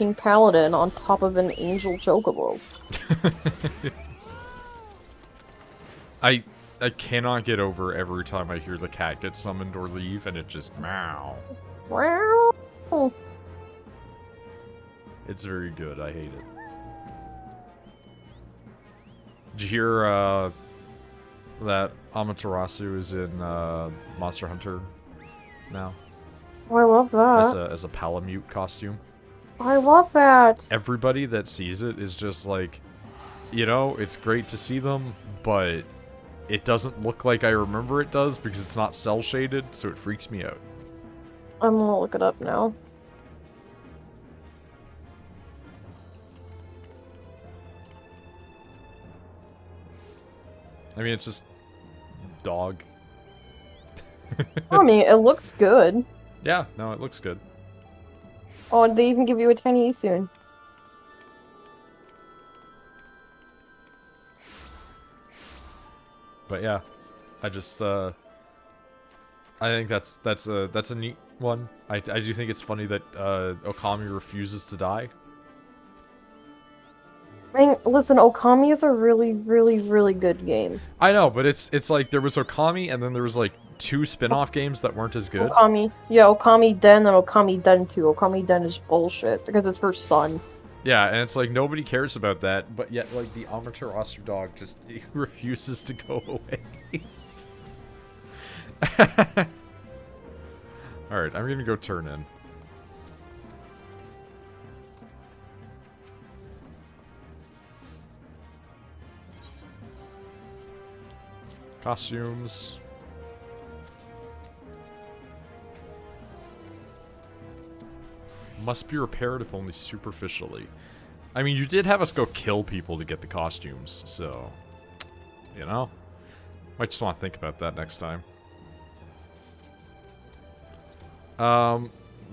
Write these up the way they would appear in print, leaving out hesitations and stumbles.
fucking paladin on top of an angel chocobo. I cannot get over every time I hear the cat get summoned or leave, and it just meow. Wow. It's very good. I hate it. Did you hear that Amaterasu is in Monster Hunter now? Oh, I love that. As a Palamute costume. I love that. Everybody that sees it is just like, you know, it's great to see them, but it doesn't look like I remember it does because it's not cell shaded, so it freaks me out. I'm gonna look it up now. I mean, it's just dog. I mean, it looks good. Yeah, no, it looks good. Oh, and they even give you a 10E soon. But yeah, I just I think that's a neat one. I do think it's funny that Okami refuses to die. I mean, listen, Okami is a really, really, really good game. I know, but it's like there was Okami and then there was like 2 spin-off games that weren't as good. Okami. Yeah, Okami Den and Okami Den 2. Okami Den is bullshit because it's for Sun. Yeah, and it's like nobody cares about that, but yet like the Amaterasu dog just refuses to go away. Alright, I'm gonna go turn in. Costumes. Must be repaired if only superficially. I mean, you did have us go kill people to get the costumes, so... You know? Might just want to think about that next time.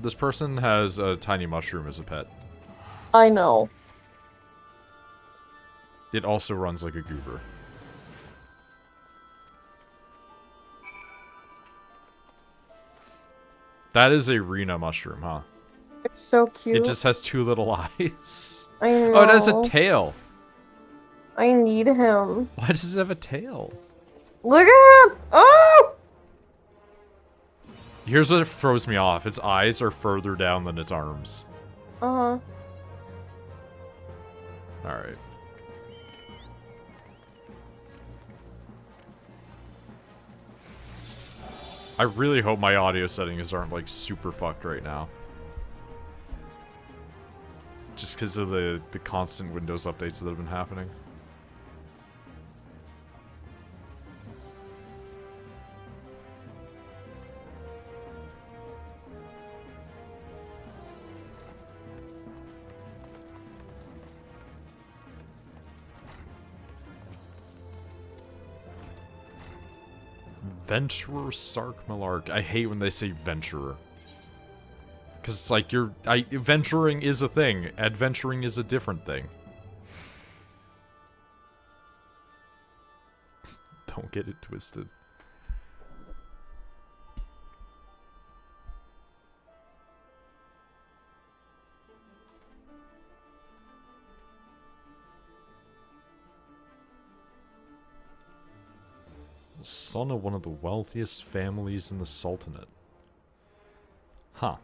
This person has a tiny mushroom as a pet. I know. It also runs like a goober. That is a Rena mushroom, huh? It's so cute. It just has 2 little eyes. I know. Oh, it has a tail. I need him. Why does it have a tail? Look at him! Oh! Here's what throws me off. Its eyes are further down than its arms. Uh-huh. Alright. I really hope my audio settings aren't, like, super fucked right now. Just because of the constant Windows updates that have been happening. Venturer Sark Malark. I hate when they say venturer. Because it's like, venturing is a thing. Adventuring is a different thing. Don't get it twisted. Son of one of the wealthiest families in the Sultanate. Huh.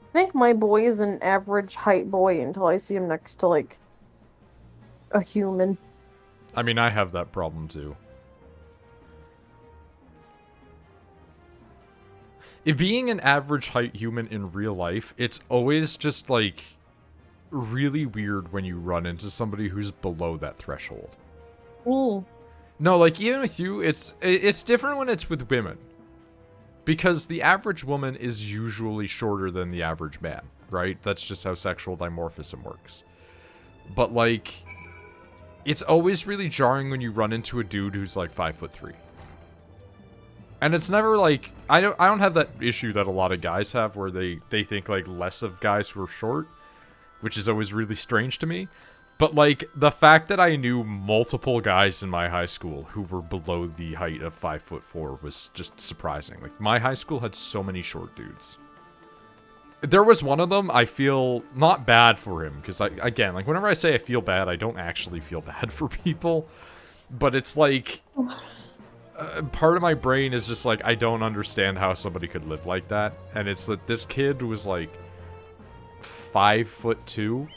I think my boy is an average height boy until I see him next to, like, a human. I mean, I have that problem too. It being an average height human in real life, it's always just, like, really weird when you run into somebody who's below that threshold. Me. No, like, even with you, it's different when it's with women. Because the average woman is usually shorter than the average man, right? That's just how sexual dimorphism works. But, like, it's always really jarring when you run into a dude who's, like, 5'3". And it's never, like, I don't have that issue that a lot of guys have where they think, like, less of guys who are short, which is always really strange to me. But, like, the fact that I knew multiple guys in my high school who were below the height of 5'4" was just surprising. Like, my high school had so many short dudes. There was one of them, I feel not bad for him, because, again, like, whenever I say I feel bad, I don't actually feel bad for people. But it's like, part of my brain is just like, I don't understand how somebody could live like that. And it's that this kid was, like, 5'2"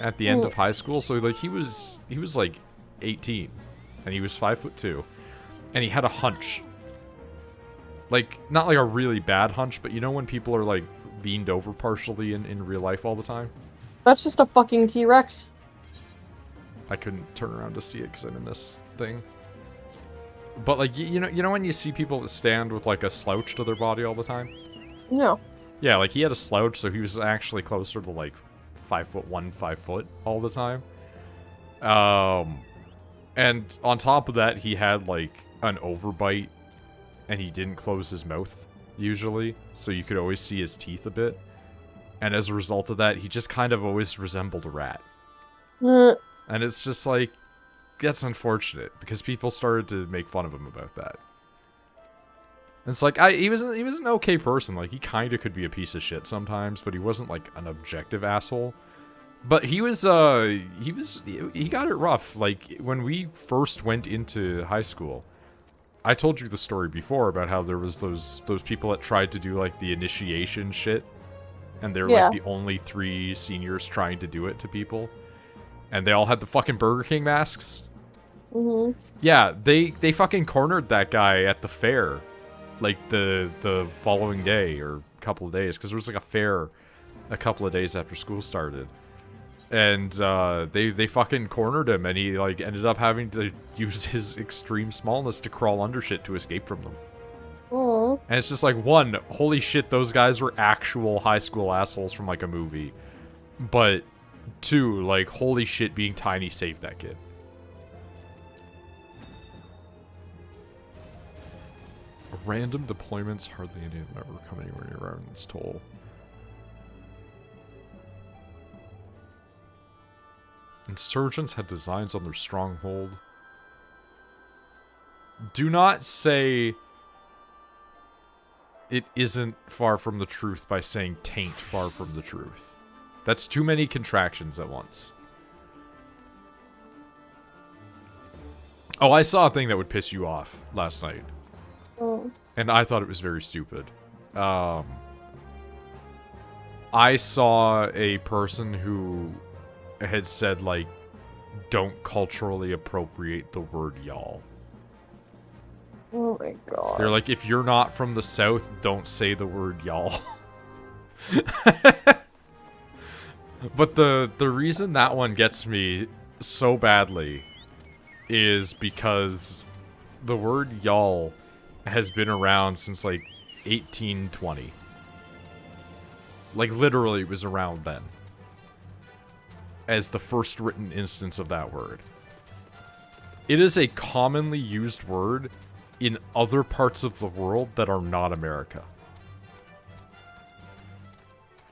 at the end of high school, so like he was like 18, and he was 5'2", and he had a hunch, like not like a really bad hunch, but you know when people are like leaned over partially in real life all the time. That's just a fucking T-Rex. I couldn't turn around to see it because I'm in this thing. But like you know when you see people that stand with like a slouch to their body all the time. No. Yeah, like he had a slouch, so he was actually closer to like 5'1", 5 foot all the time. And on top of that, he had like an overbite, and he didn't close his mouth usually, so you could always see his teeth a bit. And as a result of that, he just kind of always resembled a rat. And it's just like, that's unfortunate because people started to make fun of him about that. And it's like he was an okay person. Like he kind of could be a piece of shit sometimes, but he wasn't like an objective asshole. But he got it rough. Like when we first went into high school, I told you the story before about how there was those people that tried to do like the initiation shit, and they're like the only 3 seniors trying to do it to people, and they all had the fucking Burger King masks. Mm-hmm. Yeah, they fucking cornered that guy at the fair, like the following day or couple of days, because there was like a fair a couple of days after school started. And they fucking cornered him, and he like ended up having to use his extreme smallness to crawl under shit to escape from them. Oh. And it's just like, one, holy shit, those guys were actual high school assholes from like a movie. But 2, like, holy shit, being tiny saved that kid. Random deployments, hardly any of them ever come anywhere near Ireland's toll. Insurgents had designs on their stronghold. Do not say it isn't far from the truth by saying tain't far from the truth. That's too many contractions at once. Oh, I saw a thing that would piss you off last night. Oh. And I thought it was very stupid. I saw a person who had said, like, don't culturally appropriate the word y'all. Oh my god. They're like, if you're not from the South, don't say the word y'all. But the reason that one gets me so badly is because the word y'all has been around since, like, 1820. Like, literally, it was around then as the first written instance of that word. It is a commonly used word in other parts of the world that are not America.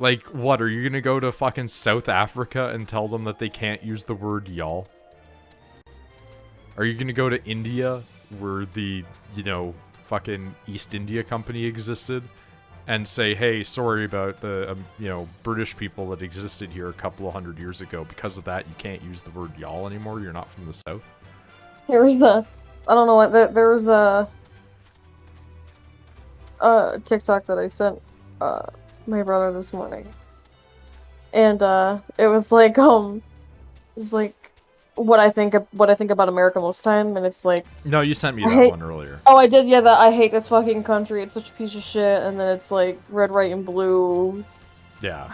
Like, what, are you gonna go to fucking South Africa and tell them that they can't use the word y'all? Are you gonna go to India, where the, you know, fucking East India Company existed, and say, hey, sorry about the, you know, British people that existed here a couple of 100 years ago. Because of that, you can't use the word y'all anymore. You're not from the South. Here's the, I don't know what, there's a TikTok that I sent my brother this morning, and it was like what I think about America most time, and it's like, no, you sent me that one earlier. Oh, I did, yeah, that I hate this fucking country, it's such a piece of shit, and then it's like red, white, and blue. Yeah,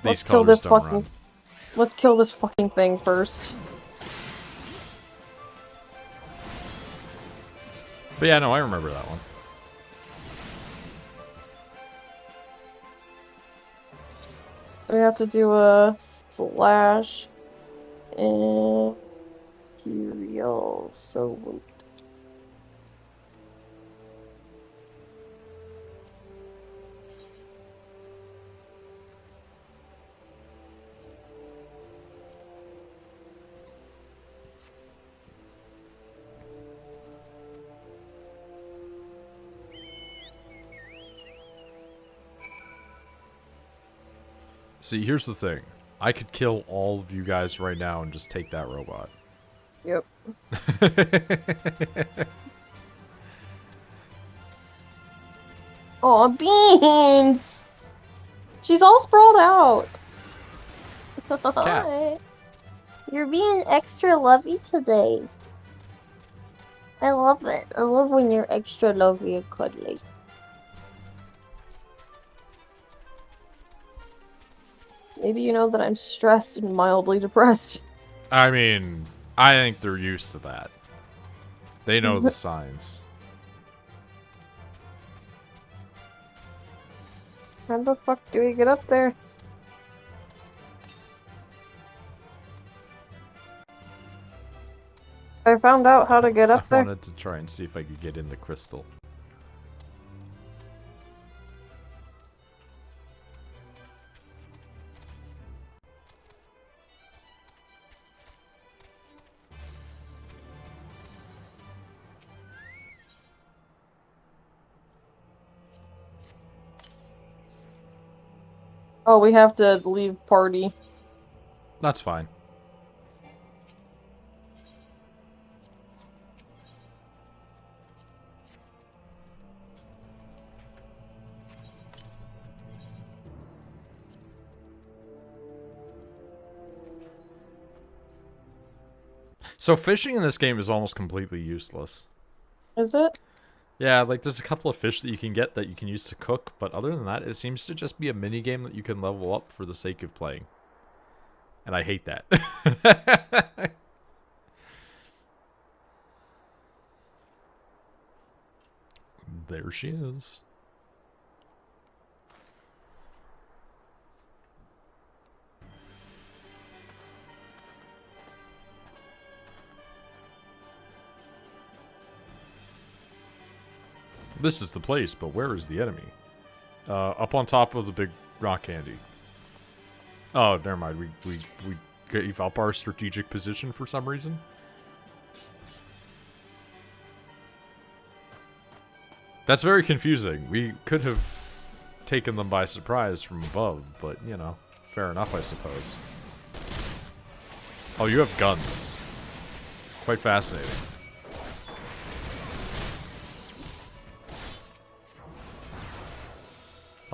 Let's kill this fucking, let's kill this fucking thing first. But yeah, no, I remember that one. So we have to do a slash imperial, so See, here's the thing. I could kill all of you guys right now and just take that robot. Yep. Oh, beans! She's all sprawled out. Cat. Hi. You're being extra lovey today. I love it. I love when you're extra lovey and cuddly. Maybe you know that I'm stressed and mildly depressed. I mean, I think they're used to that. They know the signs. How the fuck do we get up there? I found out how to get I up there. wanted to try and see if I could get in the crystal. Oh, we have to leave party. That's fine. So fishing in this game is almost completely useless. Is it? Yeah, like there's a couple of fish that you can get that you can use to cook, but other than that, it seems to just be a mini game that you can level up for the sake of playing. And I hate that. There she is. This is the place, but where is the enemy? Up on top of the big rock candy. Oh, never mind. We gave up our strategic position for some reason. That's very confusing. We could have taken them by surprise from above, but, you know, fair enough, I suppose. Oh, you have guns. Quite fascinating.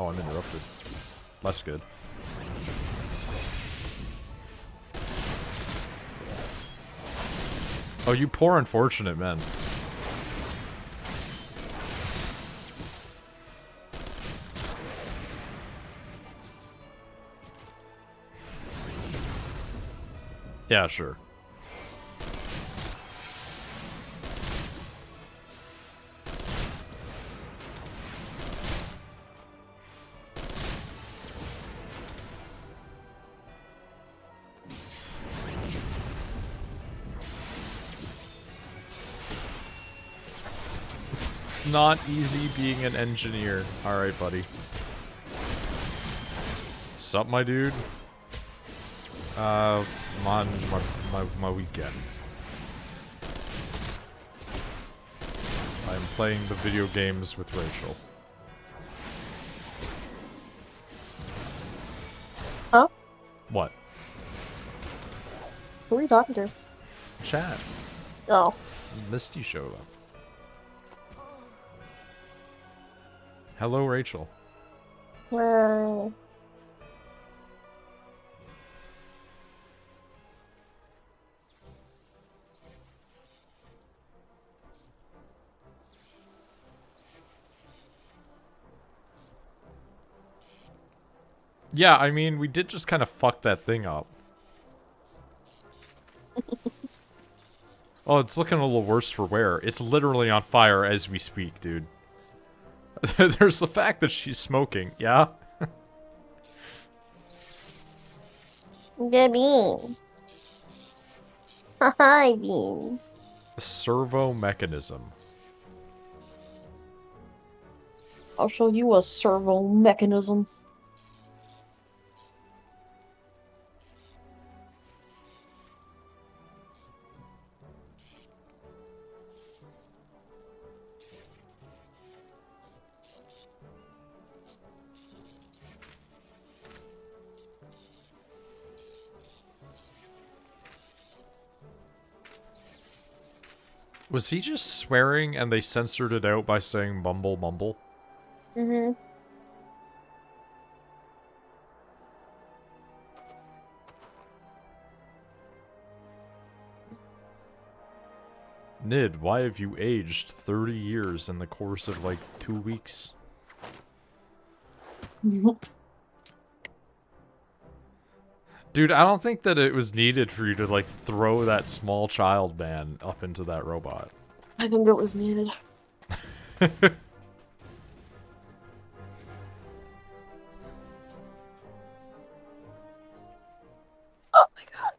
Oh, I'm interrupted. Less good. Oh, you poor unfortunate men. Yeah, sure. It's not easy being an engineer. Alright, buddy. Sup, my dude? On my weekend. I'm playing the video games with Rachel. Huh? What? Who are you talking to? Chat. Oh. Mysti showed up. Hello, Rachel. Where? Yeah, I mean, we did just kind of fuck that thing up. Oh, it's looking a little worse for wear. It's literally on fire as we speak, dude. There's the fact that she's smoking, yeah? The bean. Hi, bean. A servo mechanism. I'll show you a servo mechanism. Was he just swearing and they censored it out by saying mumble mumble? Mm-hmm. Nid, why have you aged 30 years in the course of like 2 weeks? Dude, I don't think that it was needed for you to like throw that small child man up into that robot. I think it was needed. Oh my god.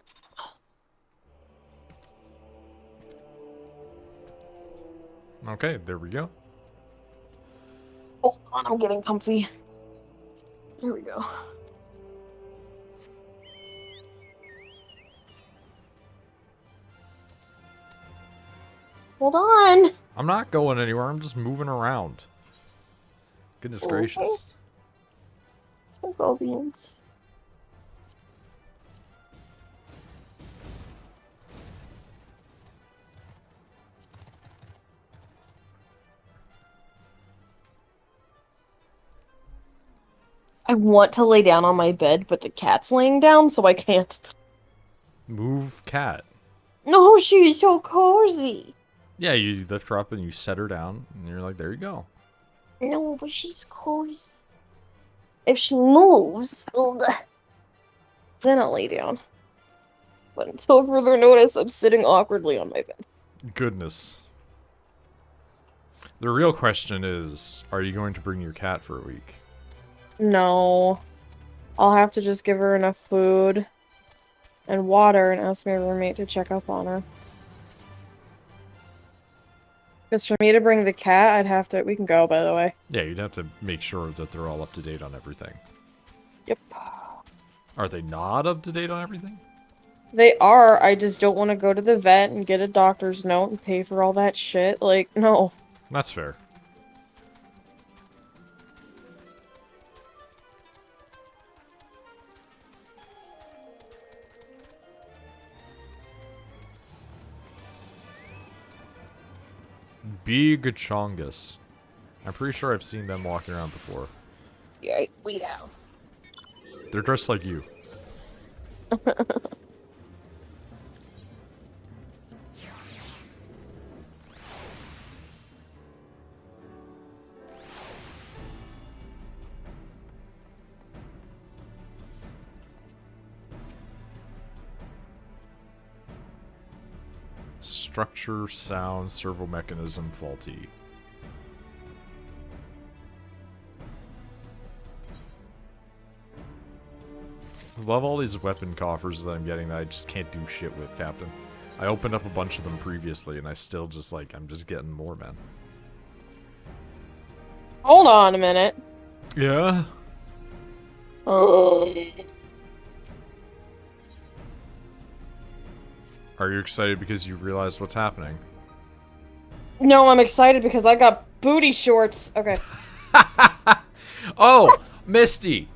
Okay, there we go. Hold on, I'm getting comfy. Here we go. Hold on. I'm not going anywhere, I'm just moving around. Goodness Okay. gracious. Go beans. I want to lay down on my bed, but the cat's laying down, so I can't. Move cat. No, she's so cozy. Yeah, you lift her up and you set her down, and you're like, there you go. No, but she's cozy. If she moves, then I'll lay down. But until further notice, I'm sitting awkwardly on my bed. Goodness. The real question is, are you going to bring your cat for a week? No. I'll have to just give her enough food and water and ask my roommate to check up on her. Because for me to bring the cat, I'd have to... We can go, by the way. Yeah, you'd have to make sure that they're all up to date on everything. Yep. Are they not up to date on everything? They are. I just don't want to go to the vet and get a doctor's note and pay for all that shit. Like, no. That's fair. Big Chongus. I'm pretty sure I've seen them walking around before. Yeah, we have. They're dressed like you. Structure, sound, servo mechanism faulty. I love all these weapon coffers that I'm getting that I just can't do shit with, Captain. I opened up a bunch of them previously and I still just like, I'm just getting more, man. Hold on a minute. Yeah? Oh. Are you excited because you realized what's happening? No, I'm excited because I got booty shorts. Okay. Oh, Mysti!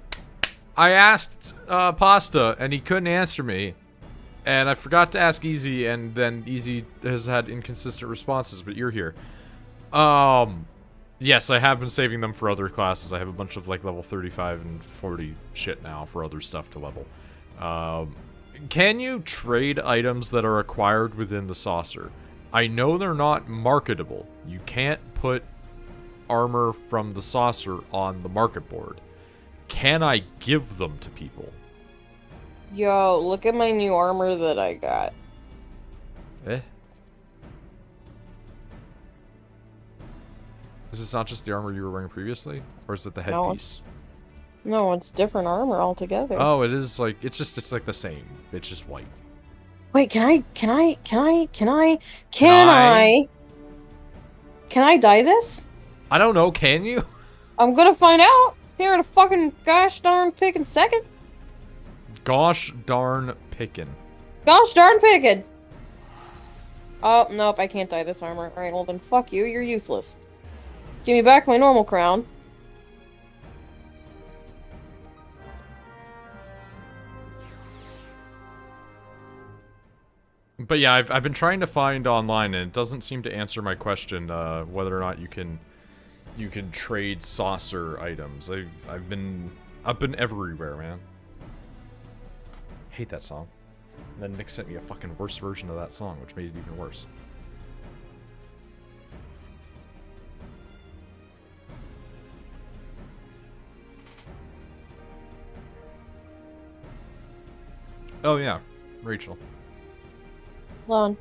I asked Pasta and he couldn't answer me. And I forgot to ask Easy, and then Easy has had inconsistent responses, but you're here. Yes, I have been saving them for other classes. I have a bunch of like level 35 and 40 shit now for other stuff to level. Can you trade items that are acquired within the saucer? I know they're not marketable. You can't put armor from the saucer on the market board. Can I give them to people? Yo, look at my new armor that I got. Eh? Is this not just the armor you were wearing previously? Or is it the headpiece? No, it's different armor altogether. Oh, it is like, it's like the same. It's just white. Wait, can I dye this? I don't know, can you? I'm gonna find out here in a fucking gosh darn pickin' second. Gosh darn pickin'. Gosh darn pickin'. Oh, nope, I can't dye this armor. Alright, well then fuck you, you're useless. Give me back my normal crown. But yeah, I've been trying to find online, and it doesn't seem to answer my question whether or not you can trade saucer items. I've been everywhere, man. Hate that song. And then Nick sent me a fucking worse version of that song, which made it even worse. Oh yeah, Rachel. Hold on.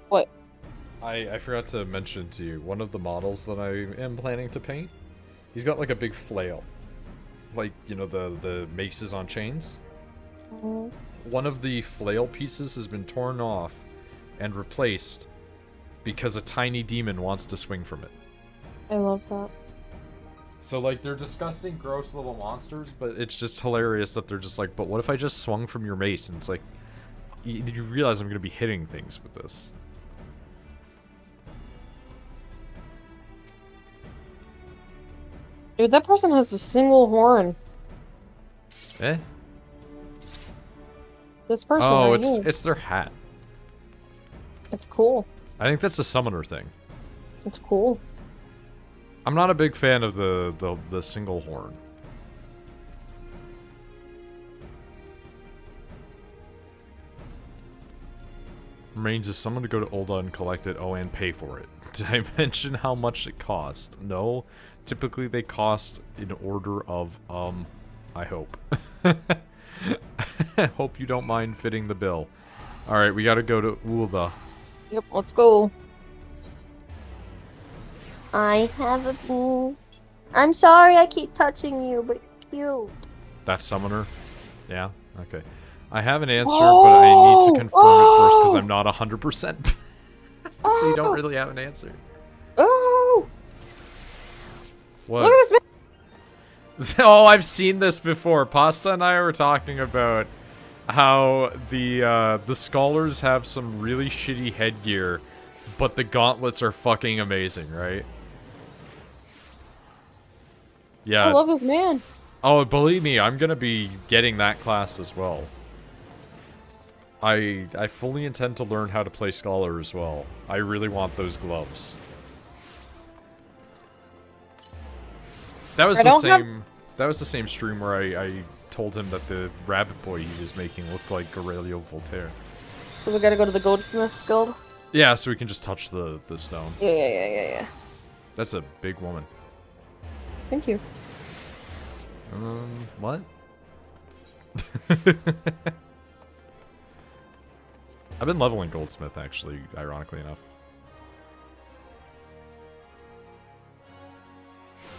What? I forgot to mention to you, one of the models that I am planning to paint, he's got like a big flail. Like, you know, the maces on chains? Mhm. One of the flail pieces has been torn off and replaced because a tiny demon wants to swing from it. I love that. So, like, they're disgusting, gross little monsters, but it's just hilarious that they're just like, but what if I just swung from your mace? And it's like, you realize I'm going to be hitting things with this. Dude, that person has a single horn. Eh? This person Oh, right here. it's their hat. It's cool. I think that's a summoner thing. It's cool. I'm not a big fan of the single horn. Remains is someone to go to Ulda and collect it, oh, and pay for it. Did I mention how much it cost? No. Typically they cost in order of, I hope. Hope you don't mind fitting the bill. Alright, we gotta go to Ulda. Yep, let's go. I have a boo. I'm sorry I keep touching you, but you're cute. That summoner? Yeah? Okay. I have an answer, but I need to confirm it first because I'm not 100%. So you don't really have an answer. Oh! What? Look at this man! Oh, I've seen this before. Pasta and I were talking about how the scholars have some really shitty headgear, but the gauntlets are fucking amazing, right? Yeah. I love this man. Oh, believe me, I'm gonna be getting that class as well. I fully intend to learn how to play Scholar as well. I really want those gloves. That was the same stream where I told him that the rabbit boy he was making looked like Aurelio Voltaire. So we gotta go to the Goldsmith's Guild? Yeah, so we can just touch the stone. Yeah. That's a big woman. Thank you. What? I've been leveling Goldsmith, actually, ironically enough.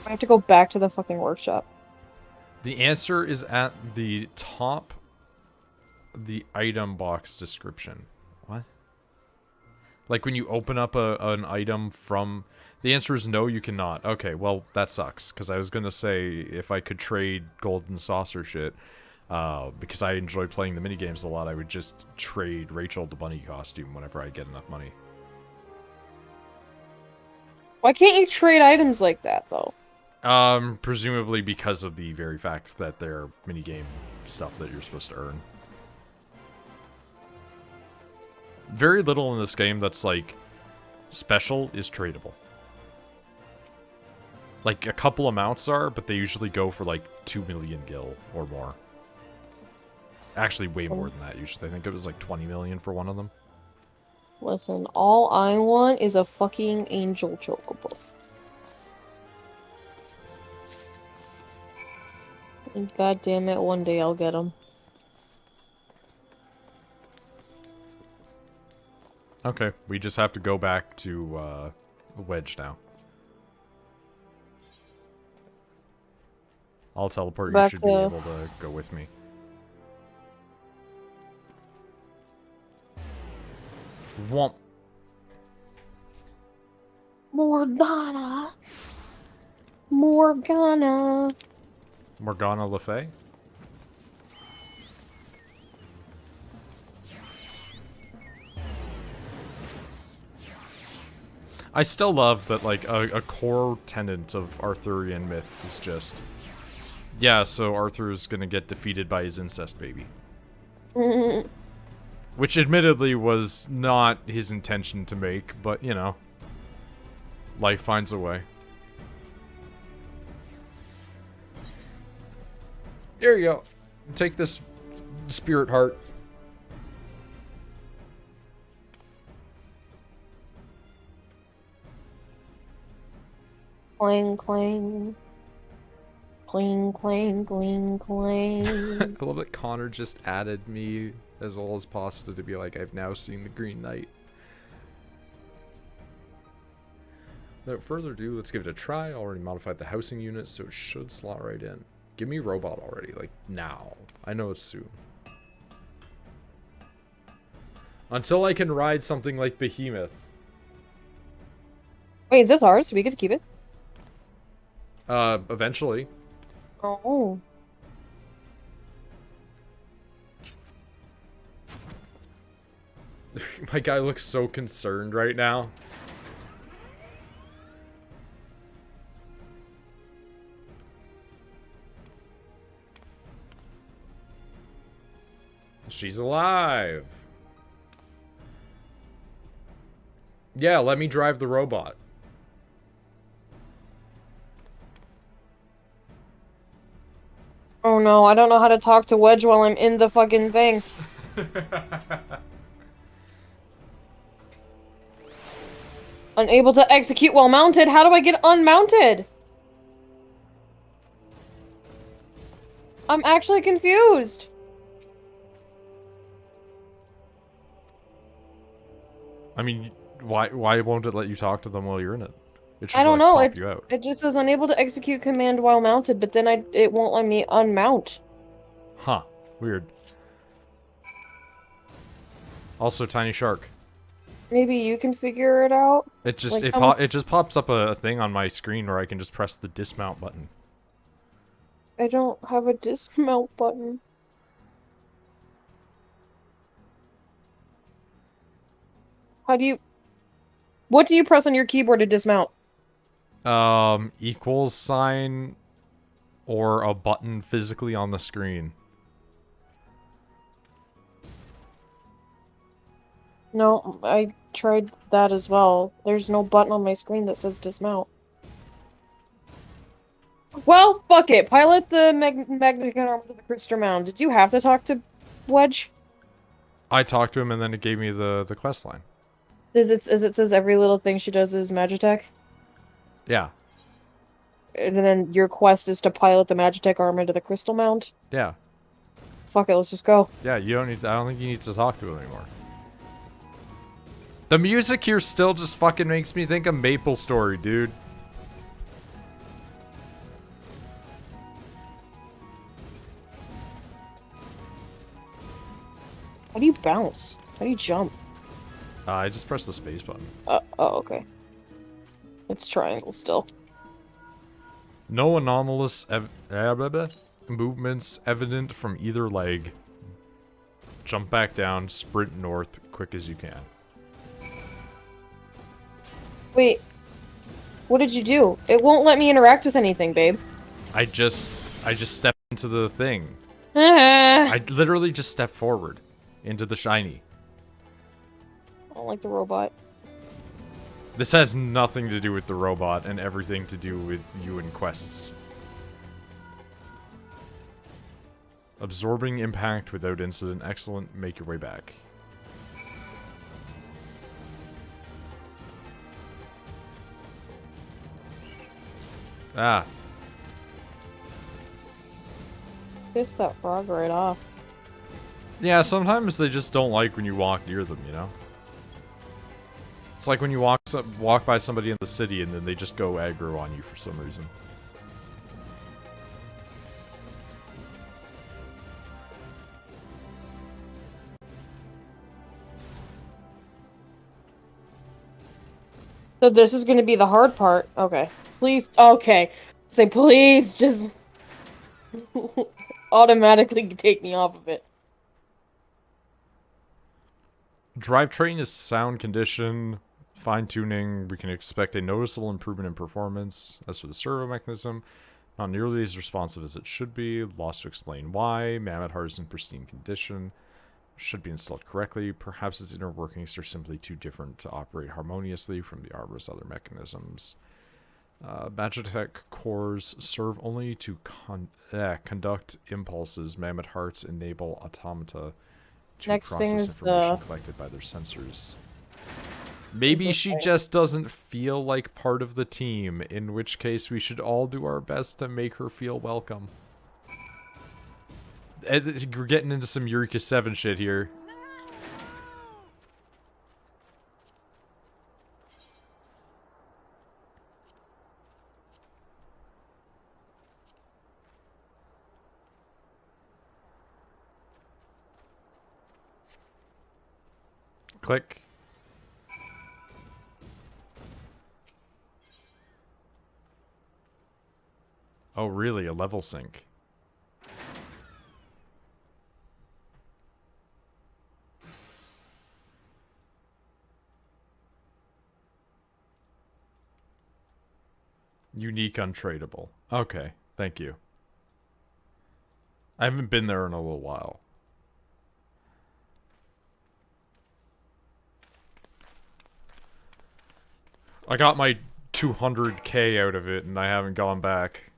I have to go back to the fucking workshop. The answer is at the top the item box description. What? Like when you open up an item from... The answer is no, you cannot. Okay, well, that sucks. Because I was going to say if I could trade golden saucer shit, because I enjoy playing the minigames a lot, I would just trade Rachel the bunny costume whenever I get enough money. Why can't you trade items like that, though? Presumably because of the very fact that they're minigame stuff that you're supposed to earn. Very little in this game that's, like, special is tradable. Like, a couple amounts are, but they usually go for, like, 2 million gil or more. Actually, way more than that, usually. I think it was, like, 20 million for one of them. Listen, all I want is a fucking angel chocobo. And god damn it, one day I'll get them. Okay, we just have to go back to, Wedge now. I'll teleport, you should be able to go with me. Womp. Morgana. Morgana. Morgana Le Fay? I still love that, like, a core tenet of Arthurian myth is just, yeah, so Arthur's gonna get defeated by his incest baby. Which admittedly was not his intention to make, but, you know, life finds a way. There you go. Take this spirit heart. Clang, clang. Cling, clang, cling, clang. I love that Connor just added me as well as pasta to be like, I've now seen the Green Knight. Without further ado, let's give it a try. I already modified the housing unit, so it should slot right in. Give me robot already, like now. I know it's soon. Until I can ride something like Behemoth. Wait, is this ours? Do we get to keep it? Eventually. Oh. My guy looks so concerned right now. She's alive. Yeah, let me drive the robot. Oh no, I don't know how to talk to Wedge while I'm in the fucking thing. Unable to execute while mounted? How do I get unmounted? I'm actually confused. I mean, why won't it let you talk to them while you're in it? It should I don't like, know. pop you out. It just says unable to execute command while mounted, but then it won't let me unmount. Huh. Weird. Also, tiny shark. Maybe you can figure it out. It just Like, it just pops up a thing on my screen where I can just press the dismount button. I don't have a dismount button. How do you... What do you press on your keyboard to dismount? Equals sign or a button physically on the screen. No, I tried that as well. There's no button on my screen that says dismount. Well, fuck it. Pilot the magnetic arm to the Crystal Mound. Did you have to talk to Wedge? I talked to him and then it gave me the quest line. As it says every little thing she does is Magitech? Yeah. And then your quest is to pilot the Magitech arm into the Crystal Mound? Yeah. Fuck it, let's just go. Yeah, you don't need I don't think you need to talk to him anymore. The music here still just fucking makes me think of Maple Story, dude. How do you bounce? How do you jump? I just pressed the space button. Oh, okay. It's triangle still. No anomalous movements evident from either leg. Jump back down, sprint north, quick as you can. Wait. What did you do? It won't let me interact with anything, babe. I just stepped into the thing. I I literally just stepped forward into the shiny. don't like the robot. This has nothing to do with the robot and everything to do with you and quests. Absorbing impact without incident. Excellent. Make your way back. Ah. Piss that frog right off. Yeah, sometimes they just don't like when you walk near them, you know? It's like when you walk by somebody in the city and then they just go aggro on you for some reason. So this is gonna be the hard part. Okay. Please. Okay. Say please just automatically take me off of it. Drivetrain is sound condition. Fine-tuning. We can expect a noticeable improvement in performance. As for the servo mechanism, not nearly as responsive as it should be. Lost to explain why. Mammoth heart is in pristine condition. Should be installed correctly. Perhaps its inner workings are simply too different to operate harmoniously from the Arbor's other mechanisms. Magitech cores serve only to conduct impulses. Mammoth hearts enable automata to Next thing process is information the... collected by their sensors. Maybe she just doesn't feel like part of the team, in which case we should all do our best to make her feel welcome. We're getting into some Eureka 7 shit here. Click. Oh, really? A level sync. Unique, untradeable. Okay, thank you. I haven't been there in a little while. I got my 200k out of it and I haven't gone back.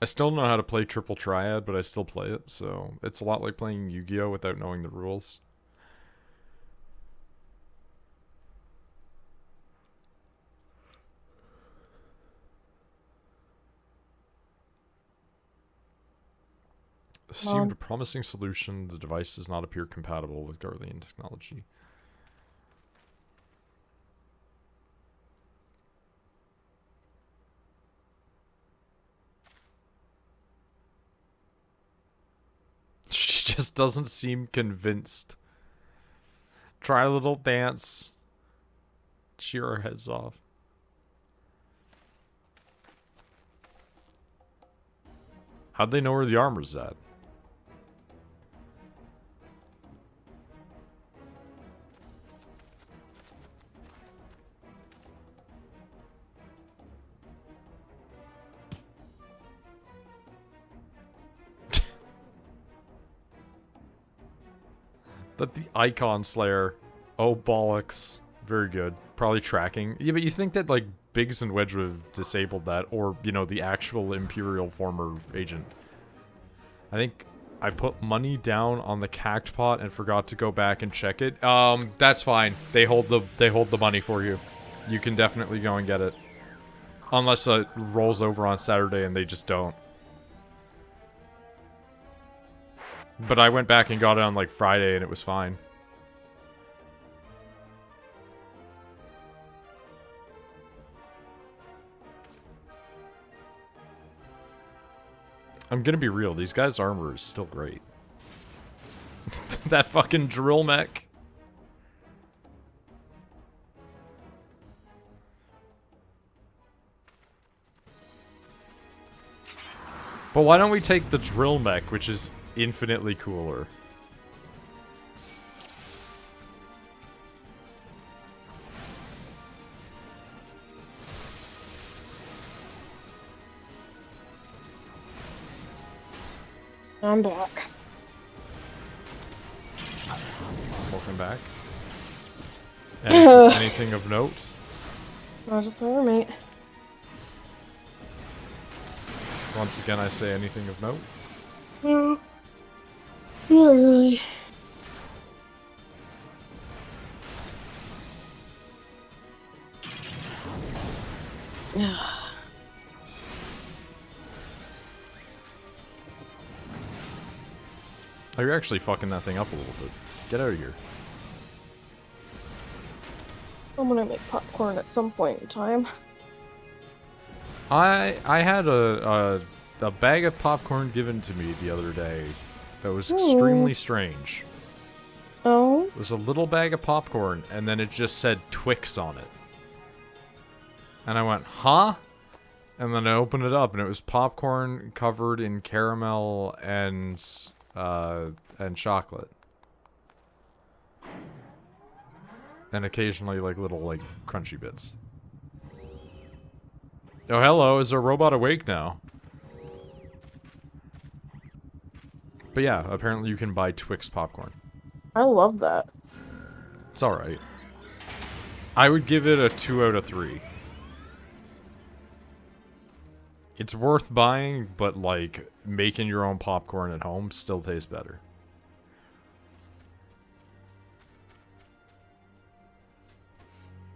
I still know how to play Triple Triad, but I still play it, so it's a lot like playing Yu-Gi-Oh! Without knowing the rules. Seemed a promising solution. The device does not appear compatible with Garlean technology. She just doesn't seem convinced. Try a little dance. Cheer our heads off. How'd they know where the armor's at? That the Icon Slayer. Oh, bollocks. Very good. Probably tracking. Yeah, but you think that, like, Biggs and Wedge would have disabled that, or, you know, the actual Imperial former agent. I think I put money down on the Cactpot and forgot to go back and check it. That's fine. They hold the money for you. You can definitely go and get it. Unless it rolls over on Saturday and they just don't. But I went back and got it on, like, Friday, and it was fine. I'm gonna be real, these guys' armor is still great. That fucking drill mech. But why don't we take the drill mech, which is infinitely cooler? I'm back. Welcome back. Anything of note? No, just my roommate. Once again, I say anything of note. No. Not really. Oh, you're actually fucking that thing up a little bit. Get out of here. I'm gonna make popcorn at some point in time. I had a bag of popcorn given to me the other day that was extremely strange. Oh? It was a little bag of popcorn, and then it just said Twix on it. And I went, huh? And then I opened it up, and it was popcorn covered in caramel and chocolate. And occasionally, like, little, like, crunchy bits. Oh, hello, is our robot awake now? But yeah, apparently you can buy Twix popcorn. I love that. It's alright. I would give it a 2 out of 3. It's worth buying, but, like, making your own popcorn at home still tastes better.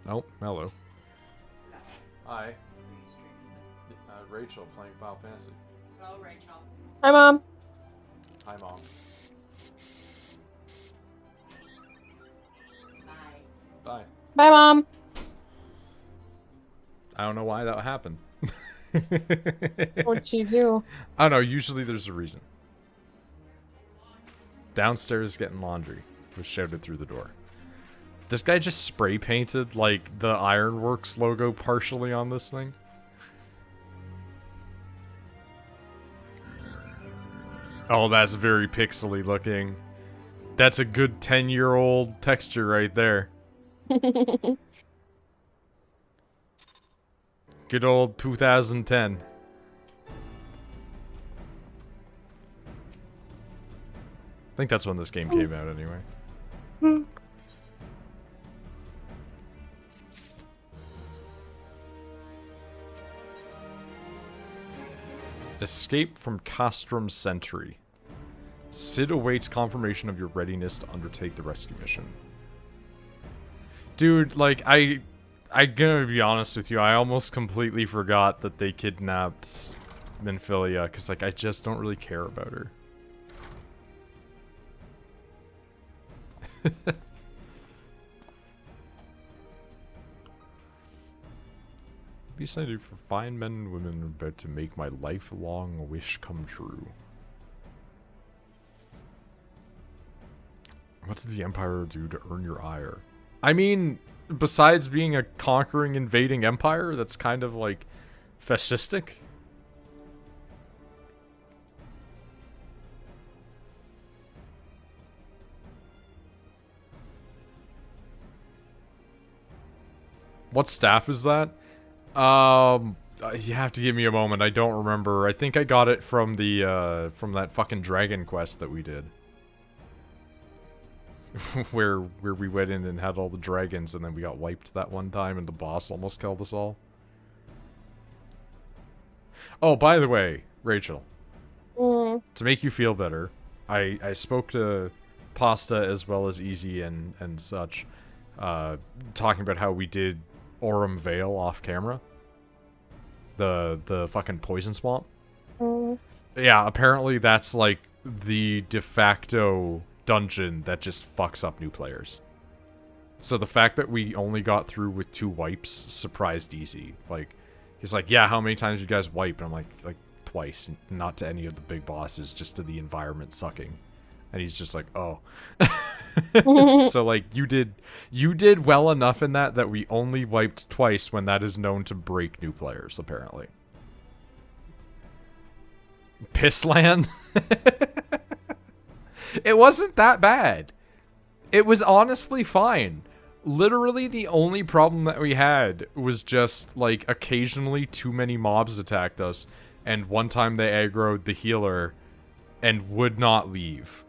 Oh, hello. Hi. Rachel playing Final Fantasy. Oh, Rachel. Hi, Mom. Hi, Mom. Bye. Bye. Bye, Mom. I don't know why that happened. What'd you do? I don't know, usually there's a reason. Downstairs getting laundry was shouted through the door. This guy just spray painted, like, the Ironworks logo partially on this thing. Oh, that's very pixely looking. That's a good 10-year-old texture right there. Good old 2010. I think that's when this game came out anyway. Escape from Castrum Sentry. Sid awaits confirmation of your readiness to undertake the rescue mission. Dude, like, I'm gonna be honest with you, I almost completely forgot that they kidnapped Minfilia, because, like, I just don't really care about her. Least I do for fine men and women are about to make my lifelong wish come true. What did the Empire do to earn your ire? I mean, besides being a conquering, invading empire, that's kind of, like, fascistic. What staff is that? You have to give me a moment. I don't remember. I think I got it from the, from that fucking dragon quest that we did. where we went in and had all the dragons and then we got wiped that one time and the boss almost killed us all. Oh, by the way, Rachel. To make you feel better, I spoke to Pasta as well as Easy and such, talking about how we did Aurum Vale off camera. The fucking poison swamp. Yeah, apparently that's like the de facto dungeon that just fucks up new players. So the fact that we only got through with 2 wipes surprised Easy. Like, he's like, yeah, how many times you guys wipe? And I'm like twice, not to any of the big bosses, just to the environment sucking. And he's just like, oh. So, like, you did well enough in that we only wiped twice when that is known to break new players, apparently. Pissland? It wasn't that bad. It was honestly fine. Literally the only problem that we had was just, like, occasionally too many mobs attacked us, and one time they aggroed the healer and would not leave.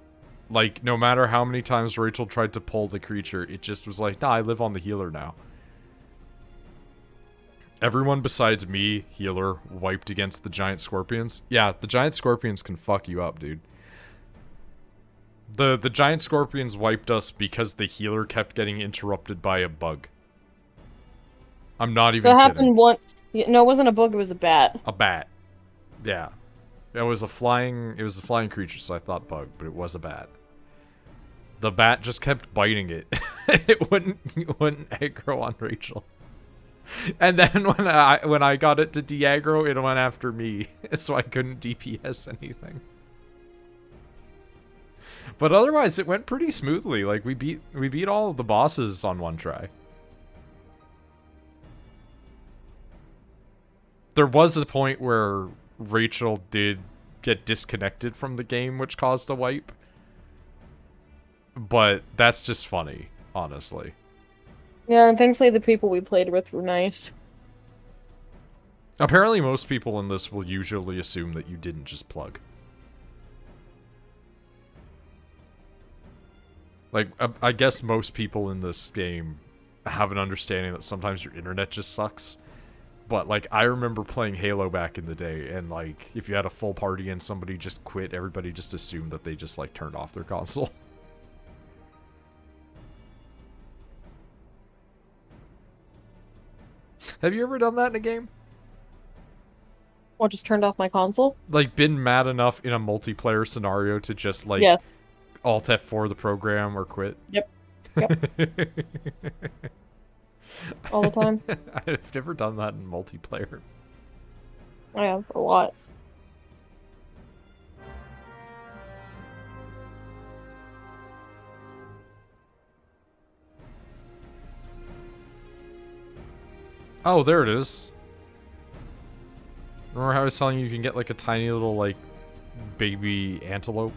Like, no matter how many times Rachel tried to pull the creature, it just was like, nah, I live on the healer now. Everyone besides me, healer, wiped against the giant scorpions. Yeah, the giant scorpions can fuck you up, dude. The giant scorpions wiped us because the healer kept getting interrupted by a bug. I'm not even kidding. That happened one... No, it wasn't a bug, it was a bat. A bat. Yeah. It was a flying creature, so I thought bug, but it was a bat. The bat just kept biting it. It wouldn't aggro on Rachel. And then when I got it to de-aggro, it went after me, so I couldn't DPS anything. But otherwise, it went pretty smoothly. Like, we beat all of the bosses on one try. There was a point where Rachel did get disconnected from the game, which caused a wipe. But that's just funny, honestly. Yeah, and thankfully the people we played with were nice. Apparently most people in this will usually assume that you didn't just plug. Like, I guess most people in this game have an understanding that sometimes your internet just sucks. But, like, I remember playing Halo back in the day, and, like, if you had a full party and somebody just quit, everybody just assumed that they just, like, turned off their console. Have you ever done that in a game? What, just turned off my console? Like, been mad enough in a multiplayer scenario to just, like, Yes. Alt F4 the program or quit? Yep. All the time. I've never done that in multiplayer. I have a lot. Oh, there it is. Remember how I was telling you can get, like, a tiny little, like, baby antelope?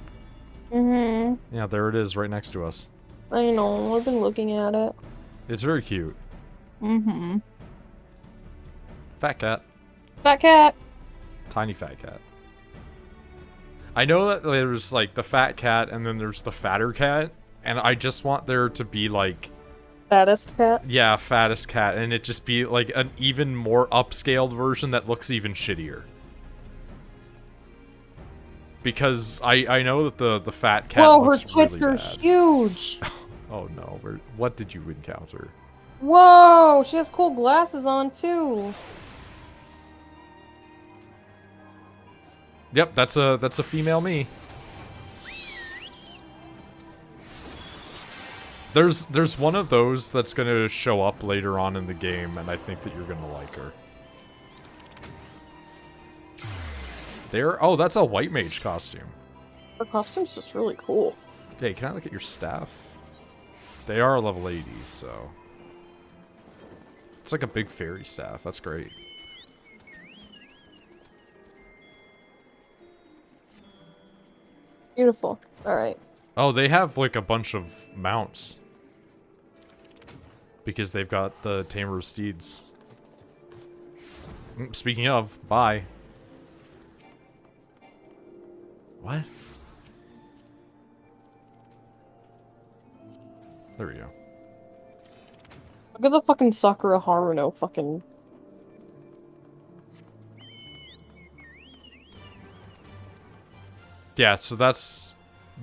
Mm-hmm. Yeah, there it is right next to us. I know, I've been looking at it. It's very cute. Mm-hmm. Fat cat. Fat cat! Tiny fat cat. I know that there's, like, the fat cat and then there's the fatter cat, and I just want there to be, like... Fattest cat? Yeah, fattest cat, and it just be, like, an even more upscaled version that looks even shittier. Because I know that the fat cat Whoa, her looks tits really are bad. huge! Oh no, what did you encounter? Whoa, she has cool glasses on too. Yep, that's a female me. There's one of those that's gonna show up later on in the game, and I think that you're gonna like her. Oh, that's a white mage costume. Her costume's just really cool. Okay, can I look at your staff? They are level 80, so... It's like a big fairy staff. That's great. Beautiful. Alright. Oh, they have, like, a bunch of mounts. Because they've got the Tamer of Steeds. Speaking of, bye. What? There we go. Look at the fucking Sakura Haruno fucking... Yeah, so that's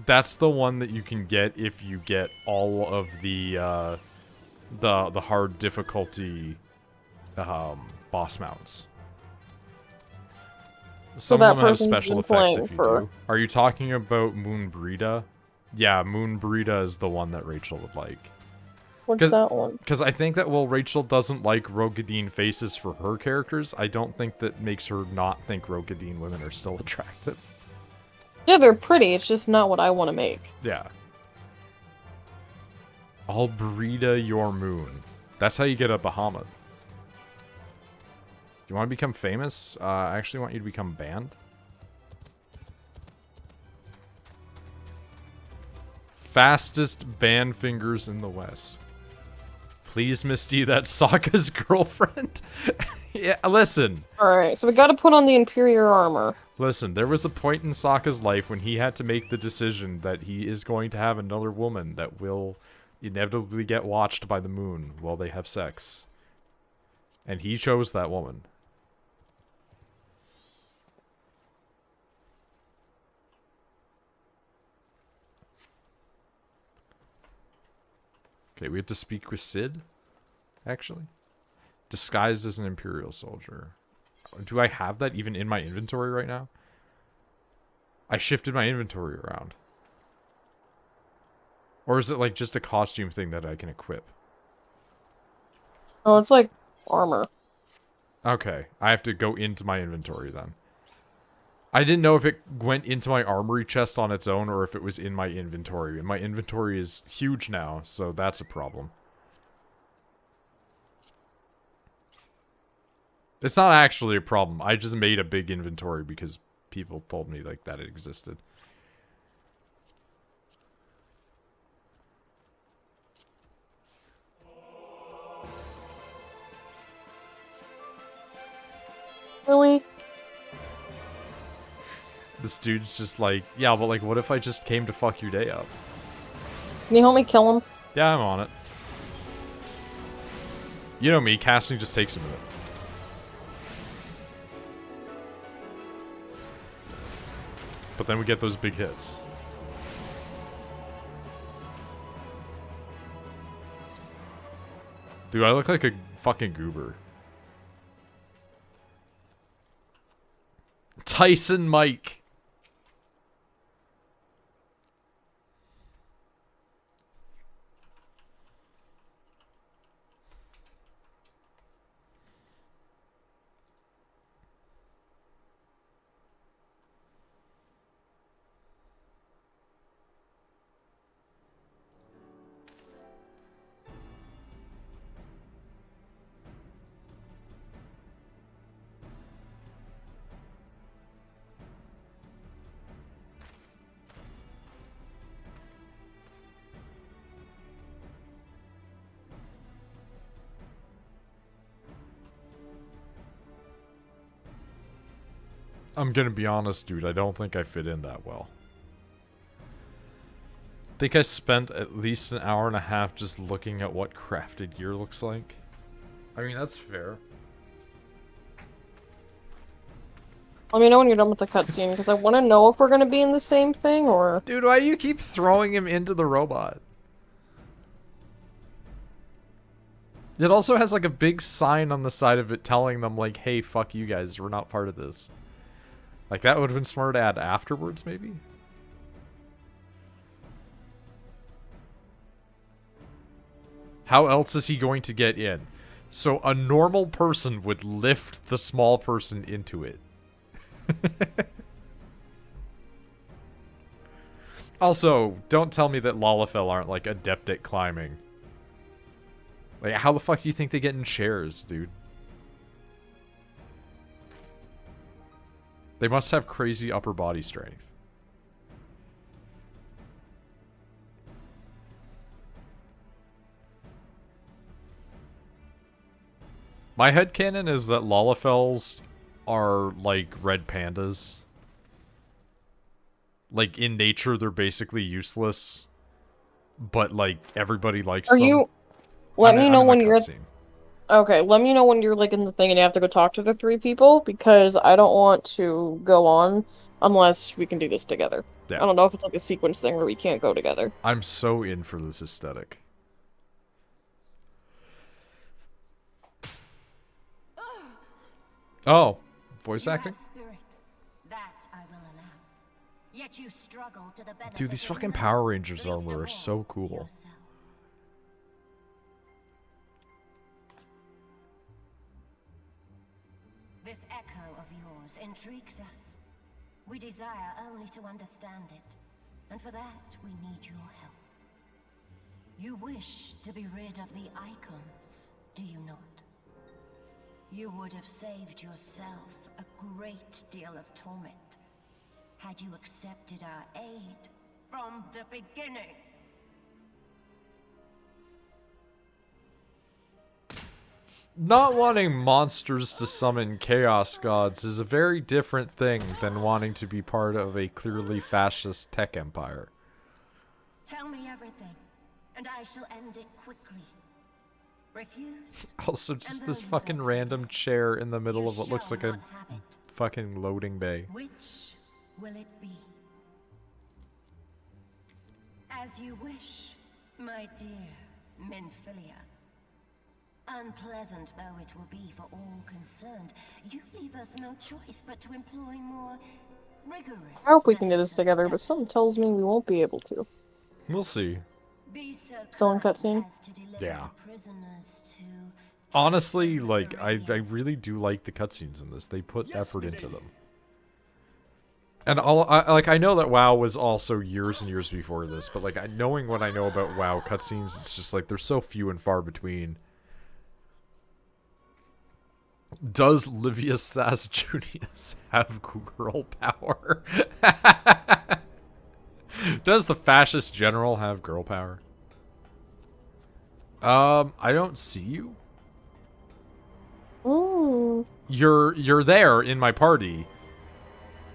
the one that you can get if you get all of the hard difficulty boss mounts. Some of them have special effects if you do. Are you talking about Moon Brita? Yeah, Moon Brita is the one that Rachel would like. What's that one? Because I think that while Rachel doesn't like Rogadine faces for her characters, I don't think that makes her not think Rogadine women are still attractive. Yeah, they're pretty, it's just not what I want to make. Yeah. I'll Brita your moon. That's how you get a Bahamut. Do you want to become famous? I actually want you to become banned. Fastest band fingers in the West. Please, Mysti, that's Sokka's girlfriend. Yeah, listen. Alright, so we gotta put on the inferior armor. Listen, there was a point in Sokka's life when he had to make the decision that he is going to have another woman that will inevitably get watched by the moon while they have sex. And he chose that woman. Okay, we have to speak with Sid, actually. Disguised as an Imperial soldier. Do I have that even in my inventory right now? I shifted my inventory around. Or is it like just a costume thing that I can equip? Oh, it's like armor. Okay, I have to go into my inventory then. I didn't know if it went into my armory chest on its own or if it was in my inventory. And my inventory is huge now, so that's a problem. It's not actually a problem. I just made a big inventory because people told me like that it existed. Really? This dude's just like, yeah, but like, what if I just came to fuck your day up? Can you help me kill him? Yeah, I'm on it. You know me, casting just takes a minute. But then we get those big hits. Dude, I look like a fucking goober. Tyson Mike. I'm gonna be honest, dude. I don't think I fit in that well. I think I spent at least an hour and a half just looking at what crafted gear looks like. I mean, that's fair. Let me know when you're done with the cutscene, because I want to know if we're going to be in the same thing, or... Dude, why do you keep throwing him into the robot? It also has like a big sign on the side of it telling them like, hey, fuck you guys, we're not part of this. Like, that would have been smart to add afterwards, maybe? How else is he going to get in? So a normal person would lift the small person into it. Also, don't tell me that Lalafell aren't like adept at climbing. Like, how the fuck do you think they get in chairs, dude? They must have crazy upper body strength. My headcanon is that Lalafells are like red pandas. Like, in nature, they're basically useless. But, like, everybody likes them. Are you... Let me know when you're... Cutscene. Okay, let me know when you're, like, in the thing and you have to go talk to the 3 people, because I don't want to go on unless we can do this together. Yeah. I don't know if it's, like, a sequence thing where we can't go together. I'm so in for this aesthetic. Oh, voice acting? Dude, these fucking Power Rangers armor are so cool. This echo of yours intrigues us. We desire only to understand it, and for that we need your help. You wish to be rid of the icons, do you not? You would have saved yourself a great deal of torment had you accepted our aid from the beginning. Not wanting monsters to summon chaos gods is a very different thing than wanting to be part of a clearly fascist tech empire. Tell me everything, and I shall end it quickly. Refuse? Also, just this fucking random chair in the middle of what looks like a fucking loading bay. Which will it be? As you wish, my dear Minfilia. Unpleasant though it will be for all concerned, you leave us no choice but to employ more rigorous... I hope we can do this together, but something tells me we won't be able to. We'll see. Still in cutscene? Yeah. Honestly, like, I really do like the cutscenes in this. They put effort into them. And I know that WoW was also years and years before this, but like knowing what I know about WoW cutscenes, it's just like they're so few and far between. Does Livius Sass Junius have girl power? Does the fascist general have girl power? I don't see you. Ooh. You're there in my party.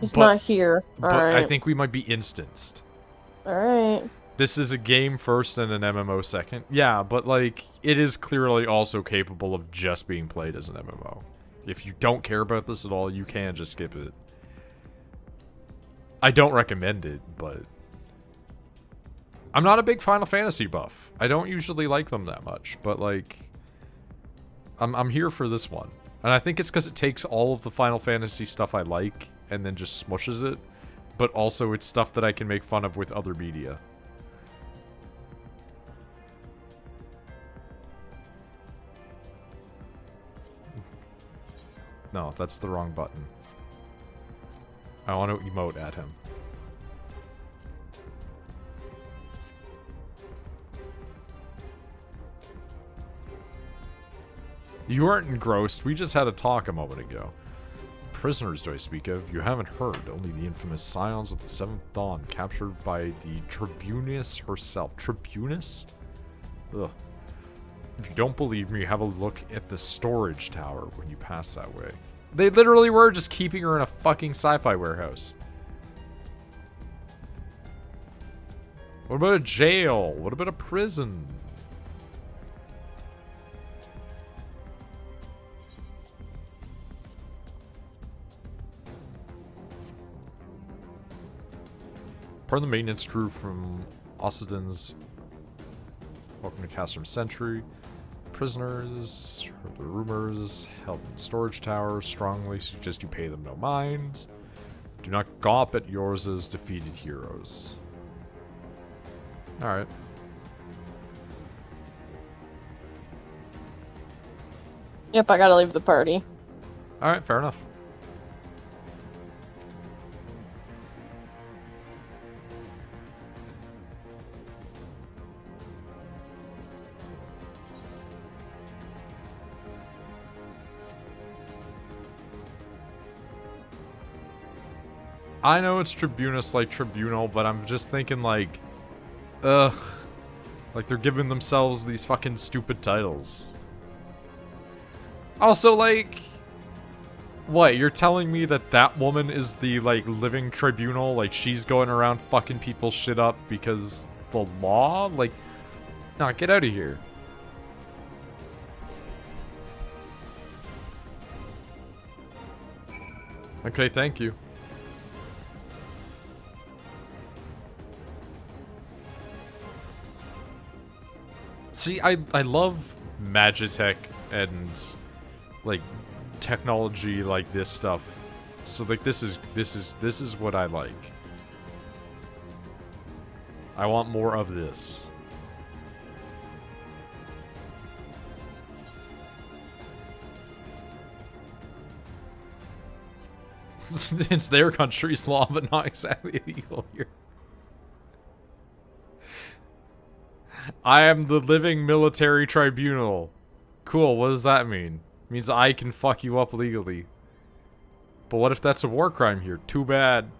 He's not here. But Alright. I think we might be instanced. Alright. This is a game first and an MMO second. Yeah, but like it is clearly also capable of just being played as an MMO. If you don't care about this at all, you can just skip it. I don't recommend it, but I'm not a big Final Fantasy buff. I don't usually like them that much, but like I'm here for this one. And I think it's because it takes all of the Final Fantasy stuff I like and then just smushes it, but also it's stuff that I can make fun of with other media. No, that's the wrong button. I want to emote at him. You aren't engrossed. We just had a talk a moment ago. Prisoners do I speak of? You haven't heard. Only the infamous Scions of the Seventh Dawn, captured by the Tribunus herself. Tribunus? Ugh. If you don't believe me, have a look at the storage tower when you pass that way. They literally were just keeping her in a fucking sci-fi warehouse. What about a jail? What about a prison? Part of the maintenance crew from Ossidon's. Welcome to Castrum Sentry. Prisoners, heard the rumors, held in the storage tower, strongly suggest you pay them no mind. Do not gawp at yours as defeated heroes. Alright. Yep, I gotta leave the party. Alright, fair enough. I know it's Tribunus like Tribunal, but I'm just thinking like, ugh. Like they're giving themselves these fucking stupid titles. Also, like, what? You're telling me that that woman is the, like, living tribunal? Like, she's going around fucking people's shit up because the law? Like, nah, get out of here. Okay, thank you. See, I love Magitech and like technology like this stuff. So like this is what I like. I want more of this. It's their country's law, but not exactly illegal here. I am the living military tribunal. Cool, what does that mean? It means I can fuck you up legally. But what if that's a war crime here? Too bad.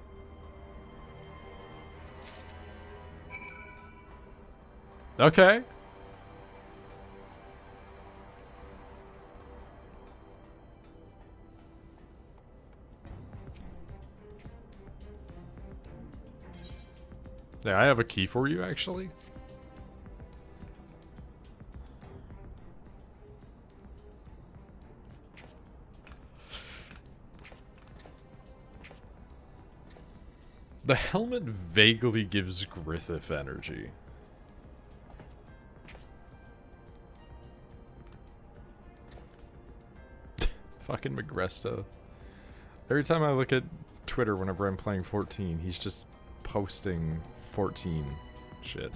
Okay. Yeah, I have a key for you, actually. The helmet vaguely gives Griffith energy. Fucking Magresta. Every time I look at Twitter whenever I'm playing 14, he's just posting 14 shit.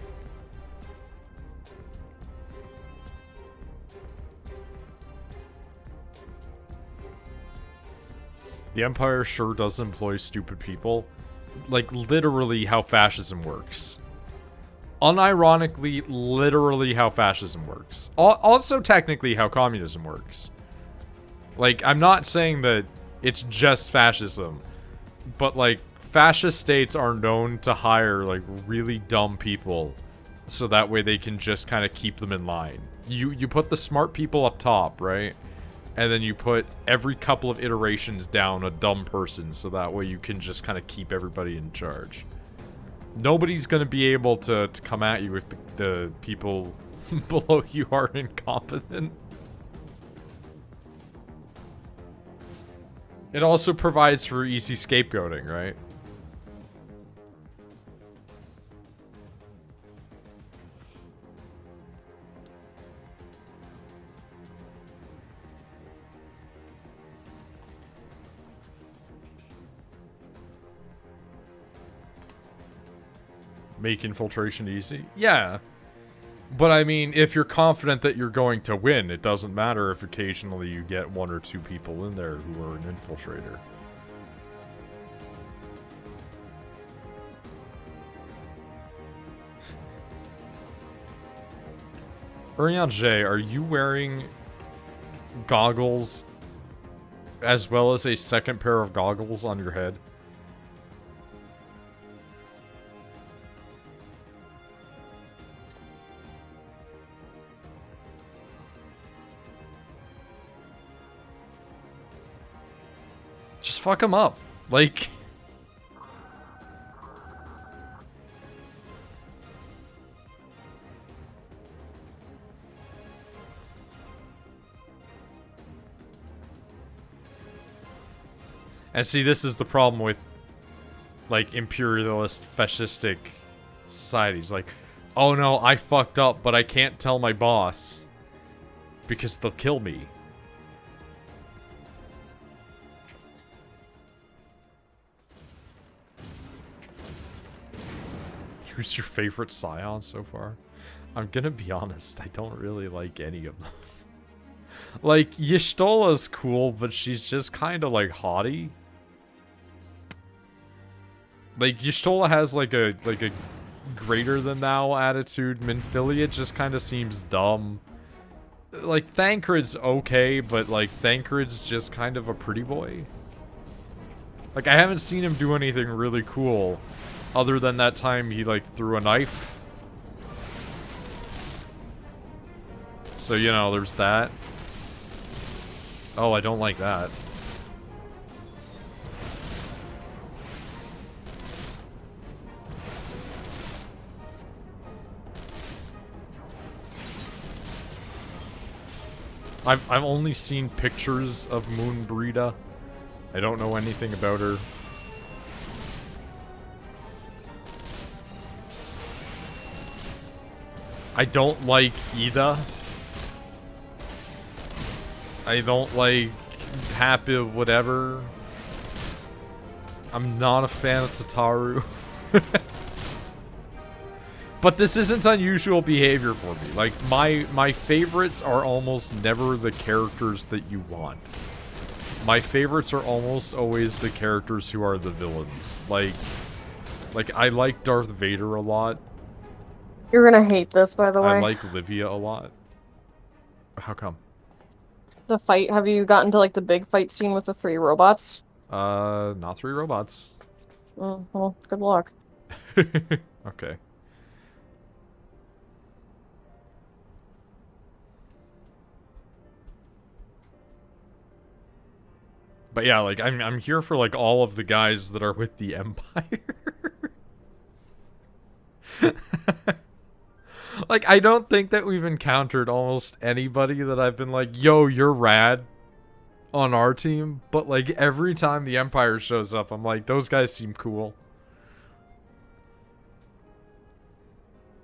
The Empire sure does employ stupid people. Like, literally how fascism works. Unironically, literally how fascism works. Also, technically, how communism works. Like, I'm not saying that it's just fascism, but, like, fascist states are known to hire, like, really dumb people so that way they can just kind of keep them in line. You put the smart people up top, right? And then you put every couple of iterations down a dumb person so that way you can just kind of keep everybody in charge. Nobody's going to be able to come at you if the people below you are incompetent. It also provides for easy scapegoating, right? Make infiltration easy? Yeah. But I mean, if you're confident that you're going to win, it doesn't matter if occasionally you get 1 or 2 people in there who are an infiltrator. Urian J, are you wearing goggles as well as a second pair of goggles on your head? Just fuck him up. Like... And see, this is the problem with, like, imperialist, fascistic societies. Like, oh no, I fucked up, but I can't tell my boss because they'll kill me. Who's your favorite Scion so far? I'm gonna be honest, I don't really like any of them. Like, Y'shtola's cool, but she's just kind of, like, haughty. Like, Y'shtola has, like a greater-than-thou attitude. Minfilia just kind of seems dumb. Like, Thancred's okay, but, like, Thancred's just kind of a pretty boy. Like, I haven't seen him do anything really cool, other than that time he, like, threw a knife. So, you know, there's that. Oh, I don't like that. I've only seen pictures of Moonbreeda. I don't know anything about her. I don't like Ida. I don't like Happy whatever. I'm not a fan of Tataru. But this isn't unusual behavior for me. Like, my favorites are almost never the characters that you want. My favorites are almost always the characters who are the villains. Like I like Darth Vader a lot. You're gonna hate this, by the way. I like Livia a lot. How come? The fight, have you gotten to, like, the big fight scene with the 3 robots? Not 3 robots. Well, good luck. Okay. But yeah, like, I'm here for, like, all of the guys that are with the Empire. Like, I don't think that we've encountered almost anybody that I've been like, yo, you're rad on our team. But, like, every time the Empire shows up, I'm like, those guys seem cool.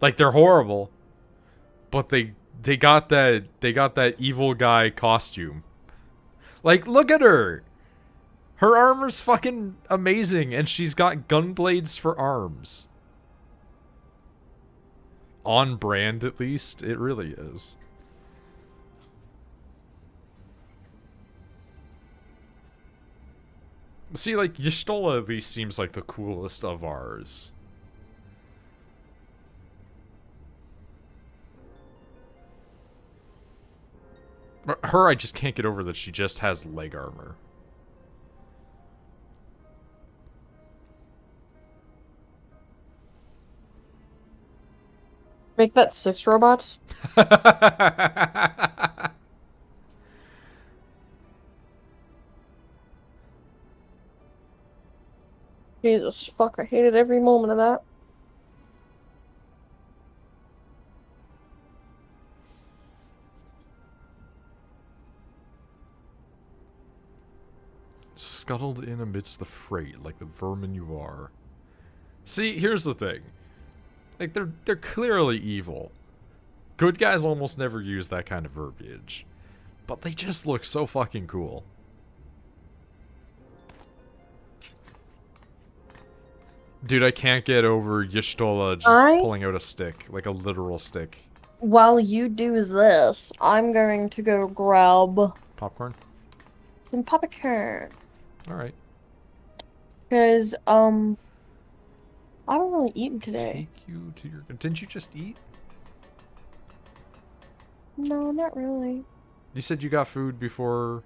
Like, they're horrible. But they got that evil guy costume. Like, look at her! Her armor's fucking amazing, and she's got gun blades for arms. On brand, at least. It really is. See, like, Y'shtola at least seems like the coolest of ours. Her, I just can't get over that she just has leg armor. Make that 6 robots. Jesus, fuck, I hated every moment of that. Scuttled in amidst the freight, like the vermin you are. See, here's the thing. Like, they're clearly evil. Good guys almost never use that kind of verbiage. But they just look so fucking cool. Dude, I can't get over Y'shtola just pulling out a stick. Like a literal stick. While you do this, I'm going to go grab Popcorn? some popcorn. Alright. Because, I haven't really eaten today. Take you to your... Didn't you just eat? No, not really. You said you got food before...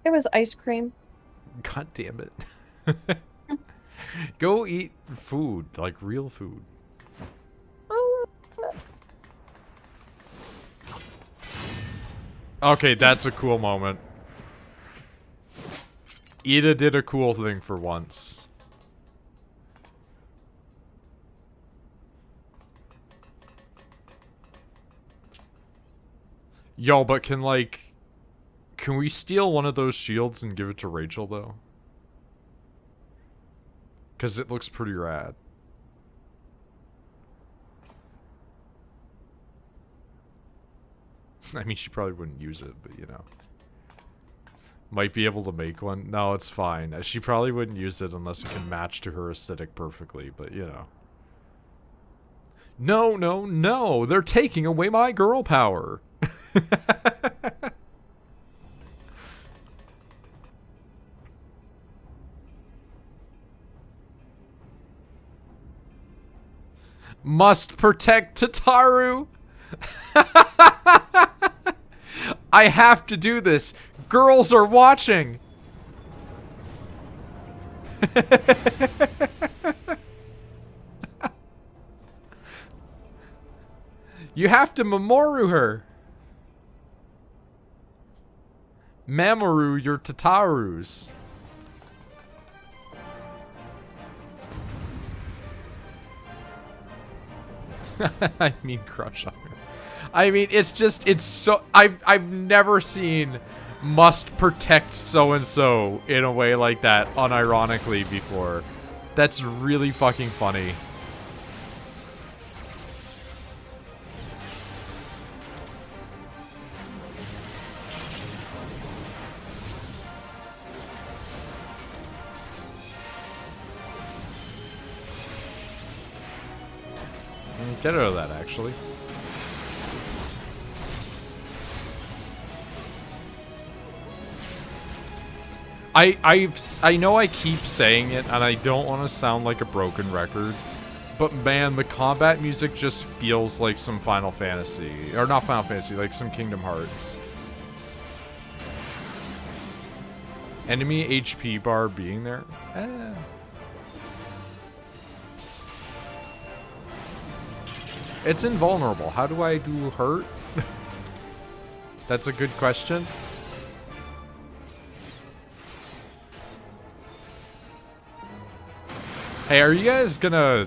It was ice cream. God damn it. Go eat food, like real food. Okay, that's a cool moment. Ida did a cool thing for once. Yo, but can we steal one of those shields and give it to Rachel, though? Because it looks pretty rad. I mean, she probably wouldn't use it, but you know. Might be able to make one. No, it's fine. She probably wouldn't use it unless it can match to her aesthetic perfectly, but you know. No, no, no! They're taking away my girl power! Must protect Tataru! I have to do this! Girls are watching! You have to Mamoru her! Mamoru your Tatarus. I mean crush on her. I mean, it's just, it's so... I've never seen must protect so-and-so in a way like that, unironically, before. That's really fucking funny. Get out of that, actually. I know I keep saying it, and I don't want to sound like a broken record, but man, the combat music just feels like some Final Fantasy. Or not Final Fantasy, like some Kingdom Hearts. Enemy HP bar being there? Eh. It's invulnerable. How do I do hurt? That's a good question. Hey, are you guys gonna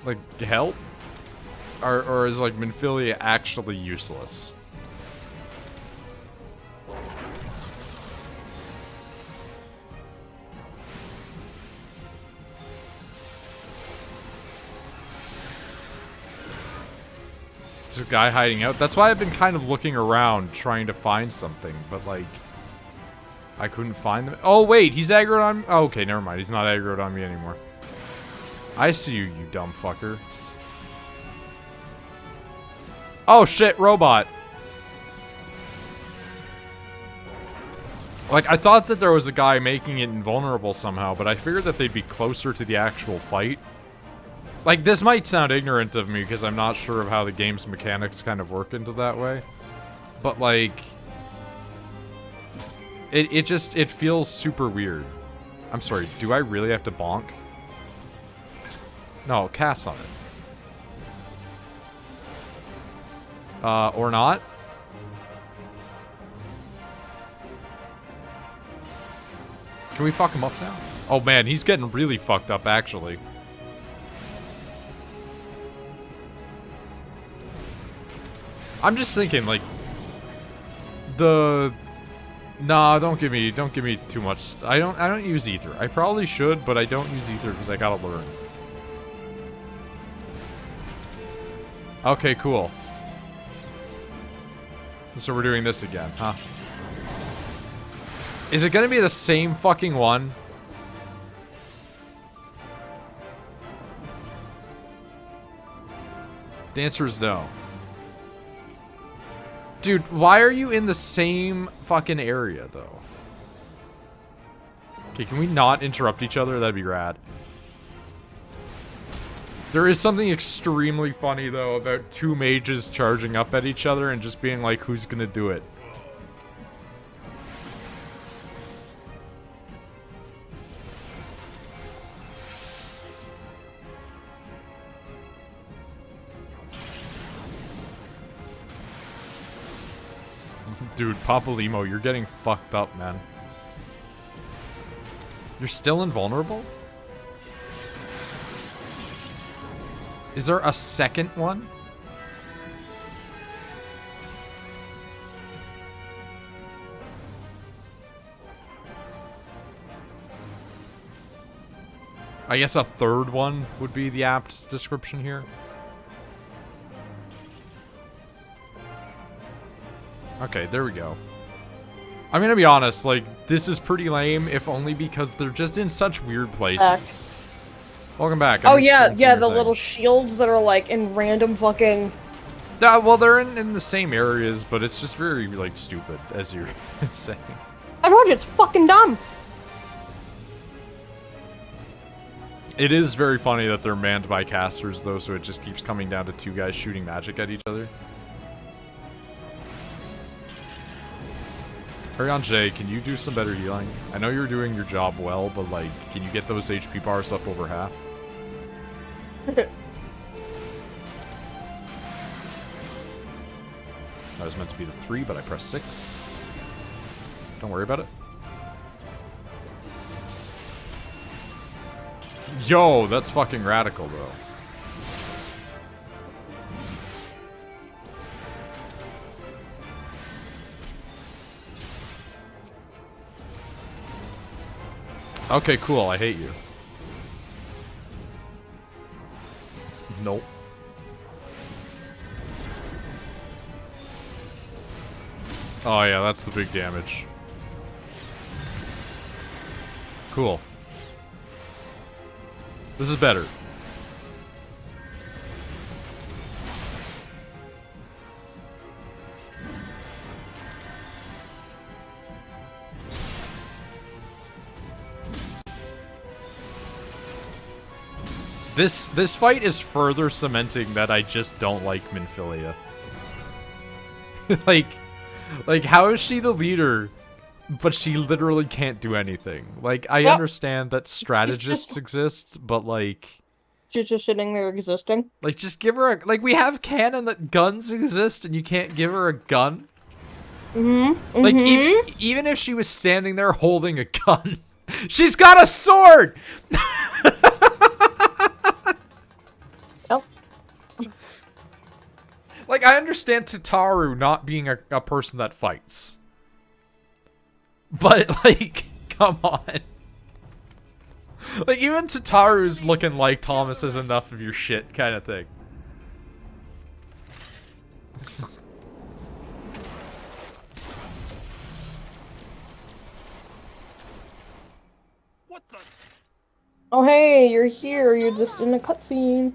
like help? Or is like Minfilia actually useless? There's a guy hiding out. That's why I've been kind of looking around trying to find something, but like I couldn't find them. Oh wait, he's aggroed on me. Oh, okay, never mind. He's not aggroed on me anymore. I see you, you dumb fucker. Oh shit, robot. Like, I thought that there was a guy making it invulnerable somehow, but I figured that they'd be closer to the actual fight. Like, this might sound ignorant of me, because I'm not sure of how the game's mechanics kind of work into that way. But, like... It feels super weird. I'm sorry, do I really have to bonk? No, cast on it. Or not? Can we fuck him up now? Oh man, he's getting really fucked up, actually. I'm just thinking, like... Nah, don't give me too much. I don't use ether. I probably should, but I don't use ether because I gotta learn. Okay, cool. So we're doing this again, huh? Is it gonna be the same fucking one? The answer is no. Dude, why are you in the same fucking area, though? Okay, can we not interrupt each other? That'd be rad. There is something extremely funny, though, about two mages charging up at each other and just being like, who's gonna do it? Dude, Papalimo, you're getting fucked up, man. You're still invulnerable? Is there a second one? I guess a third one would be the apt description here. Okay, there we go. I'm gonna be honest, like, this is pretty lame, if only because they're just in such weird places. Welcome back. Oh yeah, the little shields that are like in random fucking... Well, they're in the same areas, but it's just very, like, stupid, as you're saying. I told you, it's fucking dumb! It is very funny that they're manned by casters, though, so it just keeps coming down to two guys shooting magic at each other. Hurry on, Jay, can you do some better healing? I know you're doing your job well, but, like, can you get those HP bars up over half? That was meant to be the 3, but I pressed 6. Don't worry about it. Yo, that's fucking radical, though. Okay, cool. I hate you. Nope. Oh yeah, that's the big damage. Cool. This is better. This fight is further cementing that I just don't like Minfilia. like how is she the leader, but she literally can't do anything? Like, I understand that strategists exist, but like... She's just sitting there existing. Like, just give her a... Like, we have canon that guns exist and you can't give her a gun? Mm-hmm. Like, even if she was standing there holding a gun, she's got a sword! Like, I understand Tataru not being a person that fights. But, like, come on. Like, even Tataru's looking like Thomas has enough of your shit kind of thing. What the? Oh hey, you're here. You're just in a cutscene.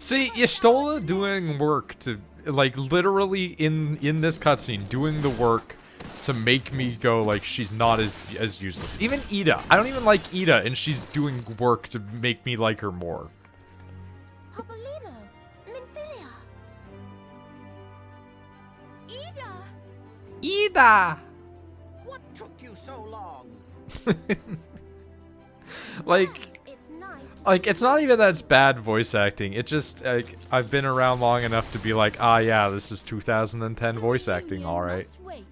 See, Y'shtola doing work to, like, literally in this cutscene, doing the work to make me go like she's not as useless. Even Ida. I don't even like Ida, and she's doing work to make me like her more. Hopolino, Minfilia. Ida. Ida! What took you so long? Like, It's nice to like see it's you. not even that it's bad voice acting. It just, like, I've been around long enough to be like, ah, yeah, this is 2010 The voice acting, reunion alright. must wait.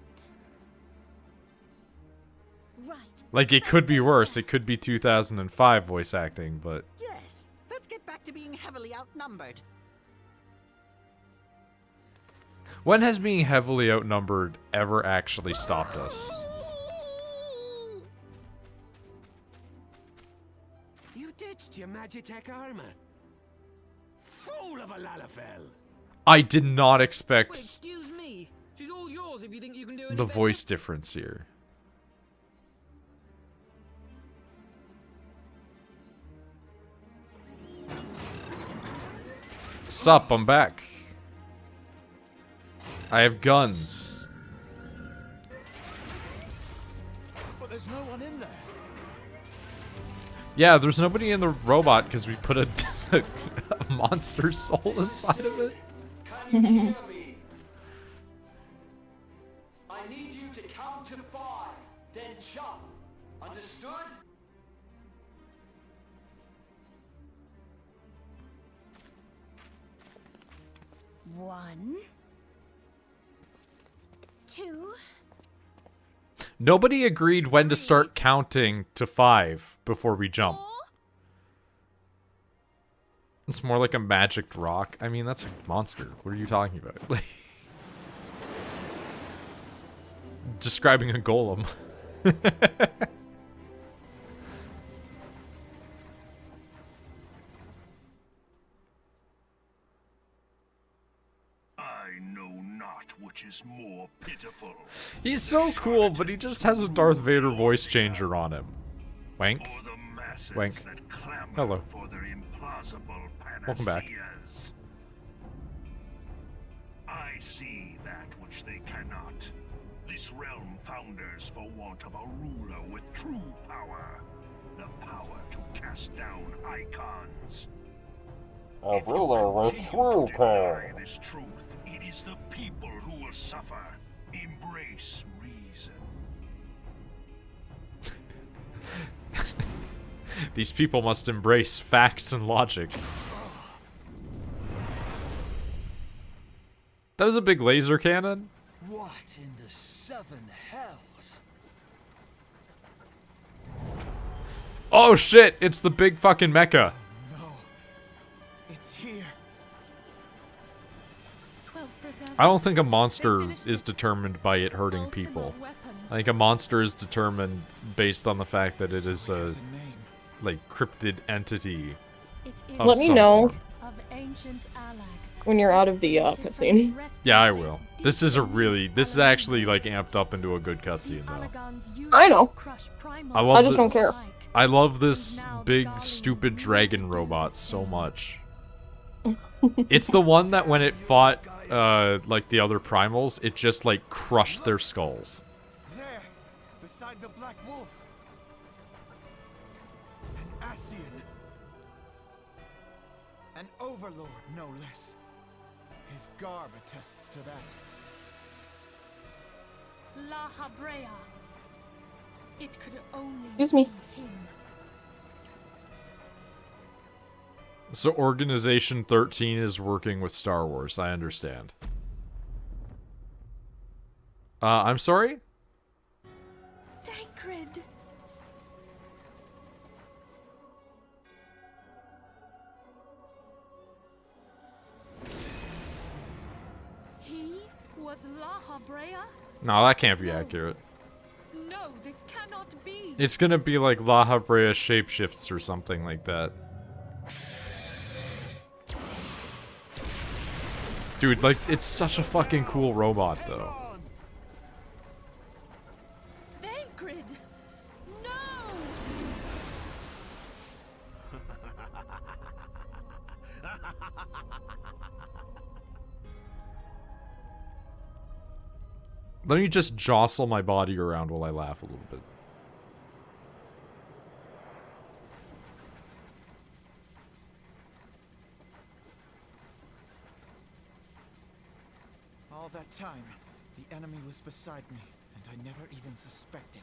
Right. Like, it could be worse. It could be 2005 voice acting, but... Yes, let's get back to being heavily outnumbered. When has being heavily outnumbered ever actually stopped us? You ditched your Magitech armor. Fool of a Lalafell. I did not Wait, expect excuse me. She's all yours if you think you can do any the better. voice difference here. Sup, I'm back. I have guns. But there's no one in there. Yeah, there's nobody in the robot because we put a, a monster soul inside of it. Can you hear me? I need you to count to 5, then jump. Understood? One. Two. Nobody agreed when to start counting to 5 before we jump. Four. It's more like a magic rock. I mean, that's a monster. What are you talking about? Like, describing a golem. I know not which is more pitiful. He's so cool, but he just has a Darth Vader voice changer on him. Wank. Or the masses Wank. that clamor Hello. for their implausible panaceas. Welcome back. I see that which they cannot. This realm founders for want of a ruler with true power. The power to cast down icons. A ruler with true power. This truth, it is the people who will suffer. Embrace reason. These people must embrace facts and logic. That was a big laser cannon? What in the 7 hells? Oh shit, it's the big fucking mecha. No. It's here. 12%. I don't think a monster is determined by it hurting people. I think a monster is determined based on the fact that it is a, like, cryptid entity. of Let me some know form. Of ancient Alag. when you're out of the cutscene. Yeah, I will. This is actually, like, amped up into a good cutscene, though. I know. I love I just don't care. I love this big, stupid dragon robot so much. It's the one that when it fought, like, the other primals, it just, like, crushed their skulls. There, beside the Black Wolf. An Ascian. An overlord, no less. His garb attests to that. La Habrea. It could only Excuse me. be him. So Organization 13 is working with Star Wars, I understand. I'm sorry? Thancred. He was La Habrea? No, that can't be accurate. No, this cannot be. It's gonna be like La Habrea shapeshifts or something like that. Dude, like, it's such a fucking cool robot, though. Thancred. No. Let me just jostle my body around while I laugh a little bit. All that time, the enemy was beside me, and I never even suspected.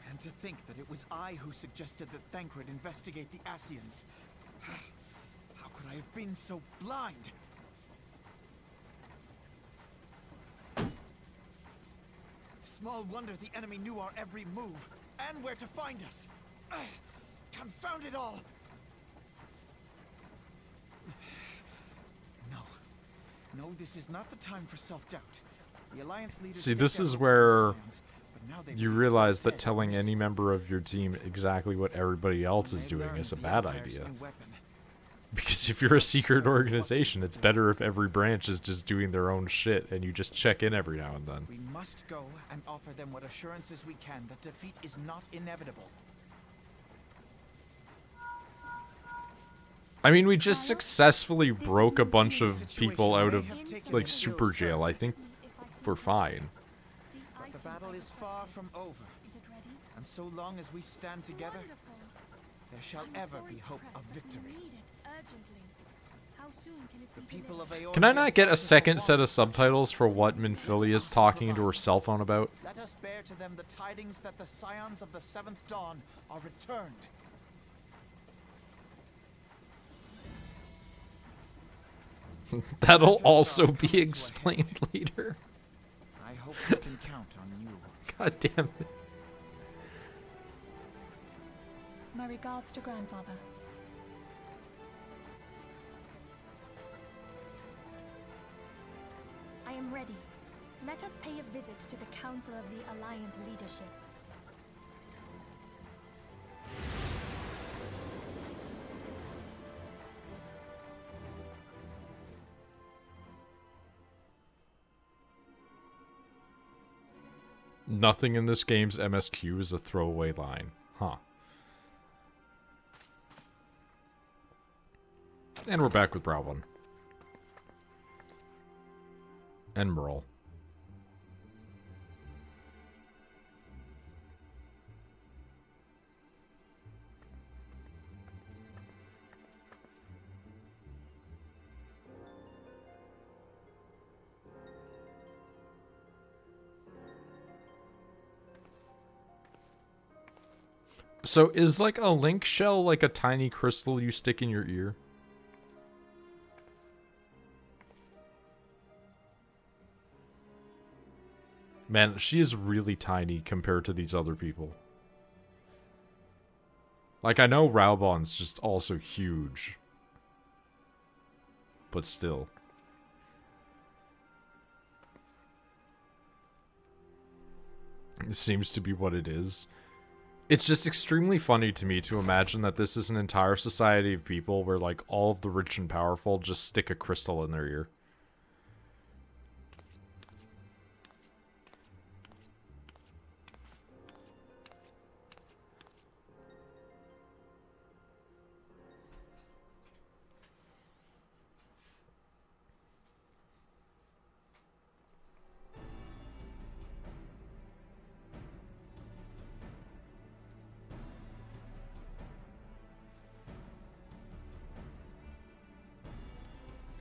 And to think that it was I who suggested that Thancred investigate the Ascians. How could I have been so blind? Small wonder the enemy knew our every move, and where to find us. Confound it all! No, this is not the time for self-doubt. The Alliance leaders See, this is where you realize that telling any member of your team exactly what everybody else is doing is a bad idea. Because if you're a secret organization, it's better if every branch is just doing their own shit and you just check in every now and then. We must go and offer them what assurances we can that defeat is not inevitable. I mean, we just successfully broke a bunch of people out of, like, super jail. I think we're fine. But the battle is far from over. And so long as we stand together, there shall ever be hope of victory. The people of Eorzea Can I not get a second set of subtitles for what Minfilia is talking into her cell phone about? Let us bear to them the tidings that the scions of the Seventh Dawn are returned. That'll also be explained later. I hope we can count on you. God damn it. My regards to Grandfather. I am ready. Let us pay a visit to the Council of the Alliance leadership. Nothing in this game's MSQ is a throwaway line. Huh. And we're back with Browbun. And Merle. So is like a link shell like a tiny crystal you stick in your ear? Man, she is really tiny compared to these other people. Like, I know Raubon's just also huge. But still. It seems to be what it is. It's just extremely funny to me to imagine that this is an entire society of people where, like, all of the rich and powerful just stick a crystal in their ear.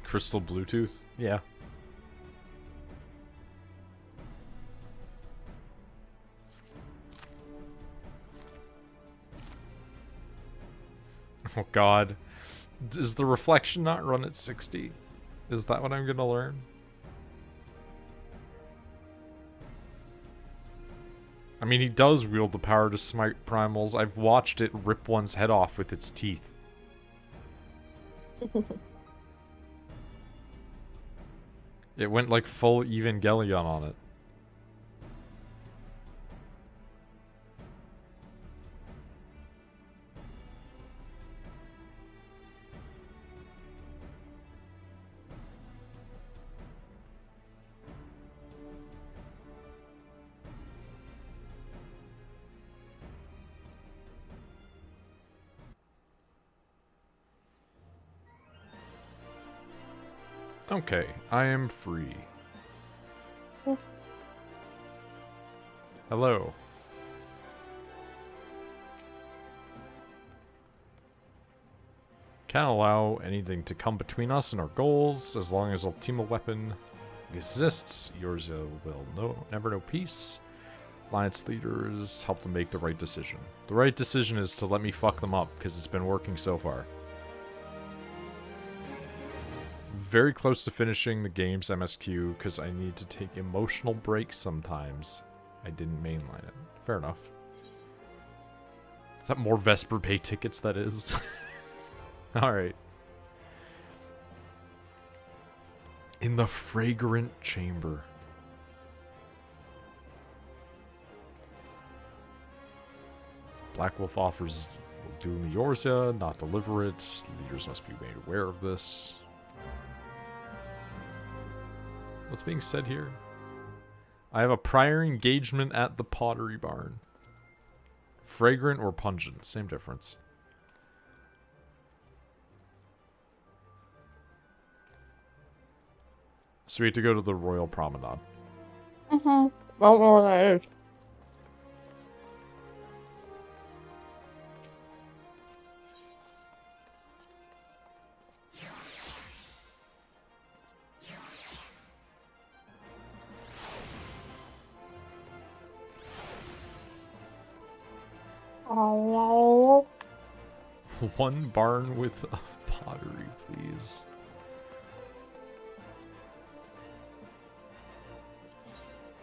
Crystal Bluetooth? Yeah. Oh god. Does the reflection not run at 60? Is that what I'm gonna learn? I mean, he does wield the power to smite primals. I've watched it rip one's head off with its teeth. It went like full Evangelion on it. Okay, I am free. Hello. Can't allow anything to come between us and our goals. As long as Ultima Weapon exists, yours will never know peace. Alliance leaders help them make the right decision. The right decision is to let me fuck them up, because it's been working so far. Very close to finishing the game's MSQ, because I need to take emotional breaks sometimes. I didn't mainline it. Fair enough. Is that more Vesper Pay tickets, that is? Alright. In the fragrant chamber. Black Wolf offers Doom Eorzea, not deliver it. Leaders must be made aware of this. What's being said here? I have a prior engagement at the Pottery Barn. Fragrant or pungent? Same difference. So we have to go to the Royal Promenade. Mm-hmm. I don't know what that is. Oh. One barn with a pottery, please.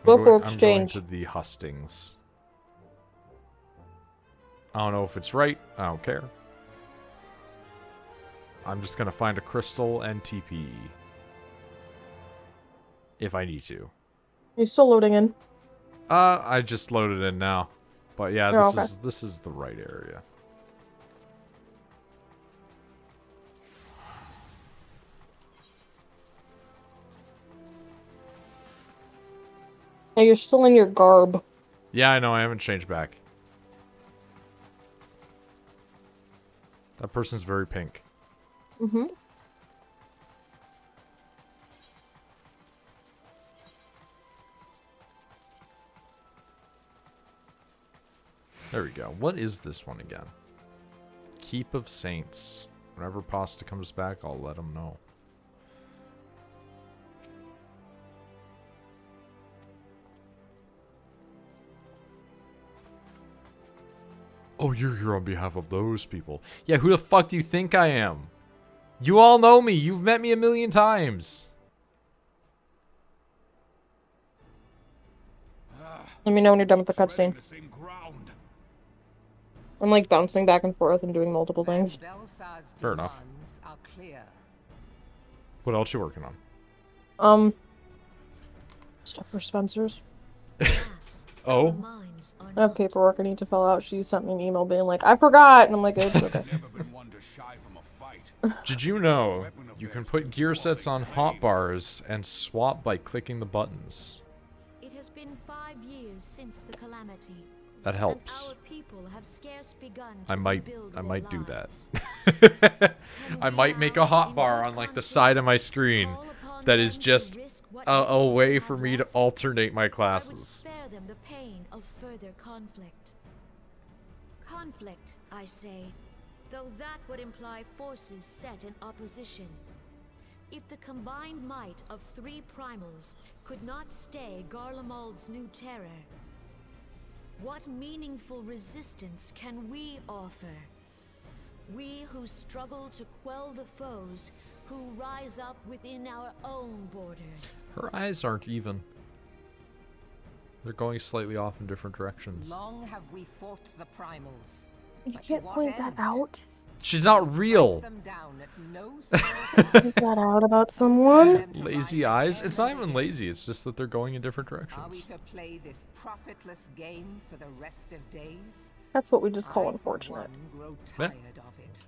Book or I'm going exchange? to the hustings. I don't know if it's right. I don't care. I'm just gonna find a crystal and TP. If I need to. Are you still loading in? I just loaded in now. But yeah, Oh, okay. this is the right area. Hey, you're still in your garb. Yeah, I know, I haven't changed back. That person's very pink. Mm-hmm. There we go. What is this one again? Keep of Saints. Whenever Pasta comes back, I'll let him know. Oh, you're here on behalf of those people. Yeah, who the fuck do you think I am? You all know me. You've met me a million times. Let me know when you're done with the cutscene. I'm like bouncing back and forth and doing multiple things. Fair enough. What else you working on? Stuff for Spencer's. Oh? I have paperwork I need to fill out. She sent me an email being like, I forgot! And I'm like, it's okay. Did you know you can put gear sets on hotbars and swap by clicking the buttons? It has been 5 years since the calamity. That helps. And our people have scarce begun I to might rebuild do their that. lives. I might make a hotbar on like the side of my screen that is just a way for me to alternate my I would classes. spare them the pain of further conflict. Conflict, I say, though that would imply forces set in opposition. If the combined might of 3 primals could not stay Garlemald's new terror, what meaningful resistance can we offer? We who struggle to quell the foes who rise up within our own borders. Her eyes aren't even. They're going slightly off in different directions. Long have we fought the primals. You can't point that out. She's not real. Them down at no Point that out about someone. Lazy eyes? It's not even lazy, it's just that they're going in different Are we directions. to play this profitless game for the rest of days? That's what we just call I, for unfortunate. one, grow Yeah. tired of it.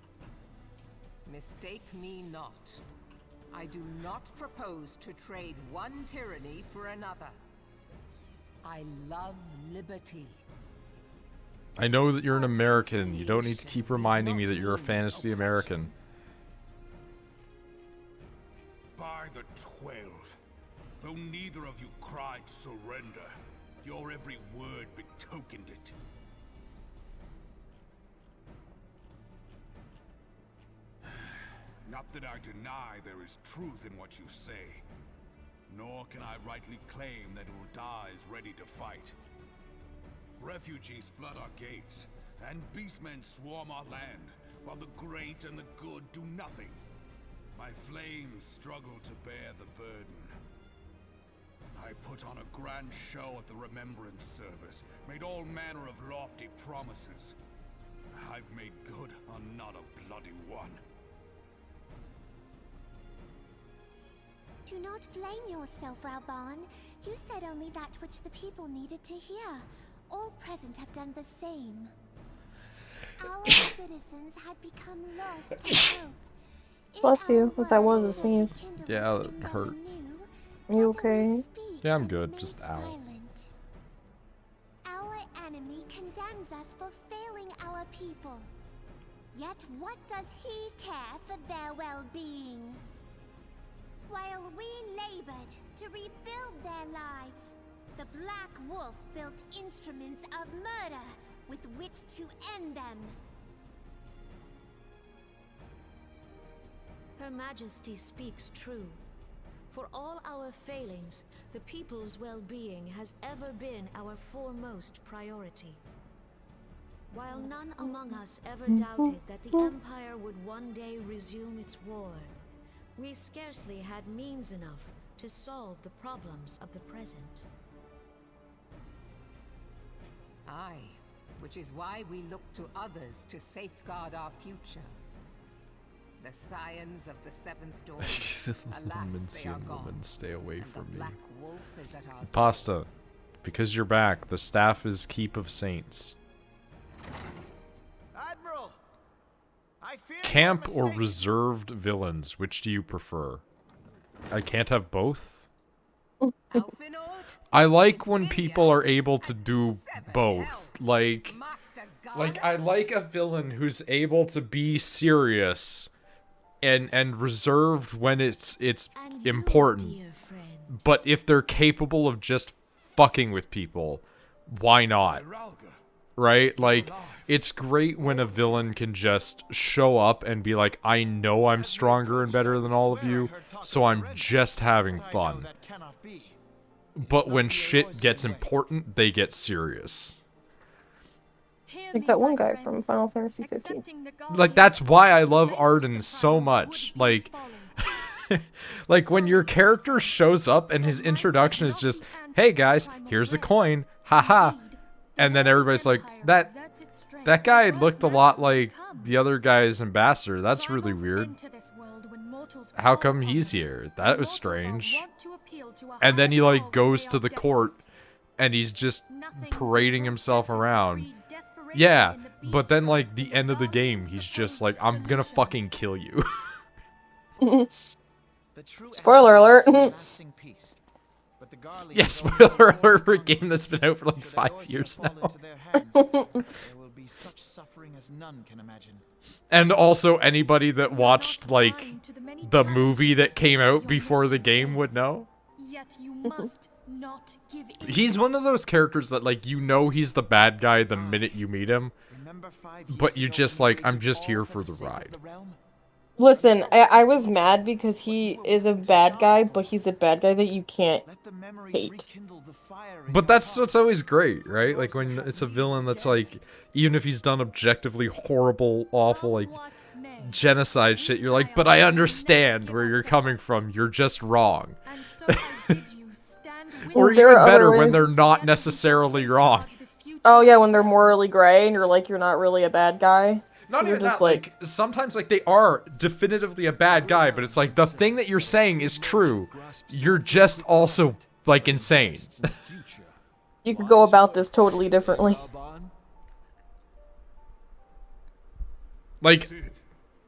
Mistake me not. I do not propose to trade one tyranny for another. I love liberty. I know that you're an American. You don't need to keep reminding me that you're a fantasy American. By the 12, though neither of you cried surrender, Your every word betokened it. Not that I deny there is truth in what you say, nor can I rightly claim that Ul'dah is ready to fight. Refugees flood our gates, and beastmen swarm our land, while the great and the good do nothing. My flames struggle to bear the burden. I put on a grand show at the Remembrance Service, made all manner of lofty promises. I've made good on not a bloody one. Do not blame yourself, Raoban. You said only that which the people needed to hear. All present have done the same. Our citizens had become lost to hope. Bless you, if that was a sneeze. Yeah, that hurt. You okay? Yeah, I'm good. Just ow. Our enemy condemns us for failing our people. Yet what does he care for their well-being? While we labored to rebuild their lives, the Black Wolf built instruments of murder with which to end them. Her Majesty speaks true. For all our failings, the people's well-being has ever been our foremost priority. While none among us ever doubted that the Empire would one day resume its war, we scarcely had means enough to solve the problems of the present. Aye, which is why we look to others to safeguard our future. The scions of the Seventh Dawn. Alas, they are gone. Stay away from me. Black Wolf is at our Pasta, because you're back, the staff is Keep of Saints. Admiral, I fear Camp you're or mistaken. reserved villains, which do you prefer? I can't have both? I like when people are able to do both. Like I like a villain who's able to be serious and reserved when it's important. But if they're capable of just fucking with people, why not? Right? Like, it's great when a villain can just show up and be like, I know I'm stronger and better than all of you, so I'm just having fun. But when shit gets important, they get serious. Like that one guy from Final Fantasy 15. Like, that's why I love Arden so much. Like, like when your character shows up and his introduction is just, hey guys, here's a coin, haha. And then everybody's like, that guy looked a lot like the other guy's ambassador. That's really weird. How come he's here? That was strange. And then he like goes to the court and he's just parading himself around. Yeah, but then like the end of the game, he's just like, I'm gonna fucking kill you. Spoiler alert. Yeah, spoiler alert for a game that's been out for like 5 years now. And also anybody that watched like the movie that came out before the game would know. Yet you must not give in. He's one of those characters that like, you know, he's the bad guy the minute you meet him, but you just like, I'm just here for the ride. Listen, I was mad because he is a bad guy, but he's a bad guy that you can't hate. But that's what's always great, right? Like when it's a villain that's like, even if he's done objectively horrible, awful, like genocide shit, you're like, but I understand where you're coming from, you're just wrong. Or even better, when they're not necessarily wrong. Oh yeah, when they're morally gray and you're like, you're not really a bad guy. Not you're even just that, like, sometimes, like, they are definitively a bad guy, but it's like, the thing that you're saying is true. You're just also, like, insane. You could go about this totally differently. Like,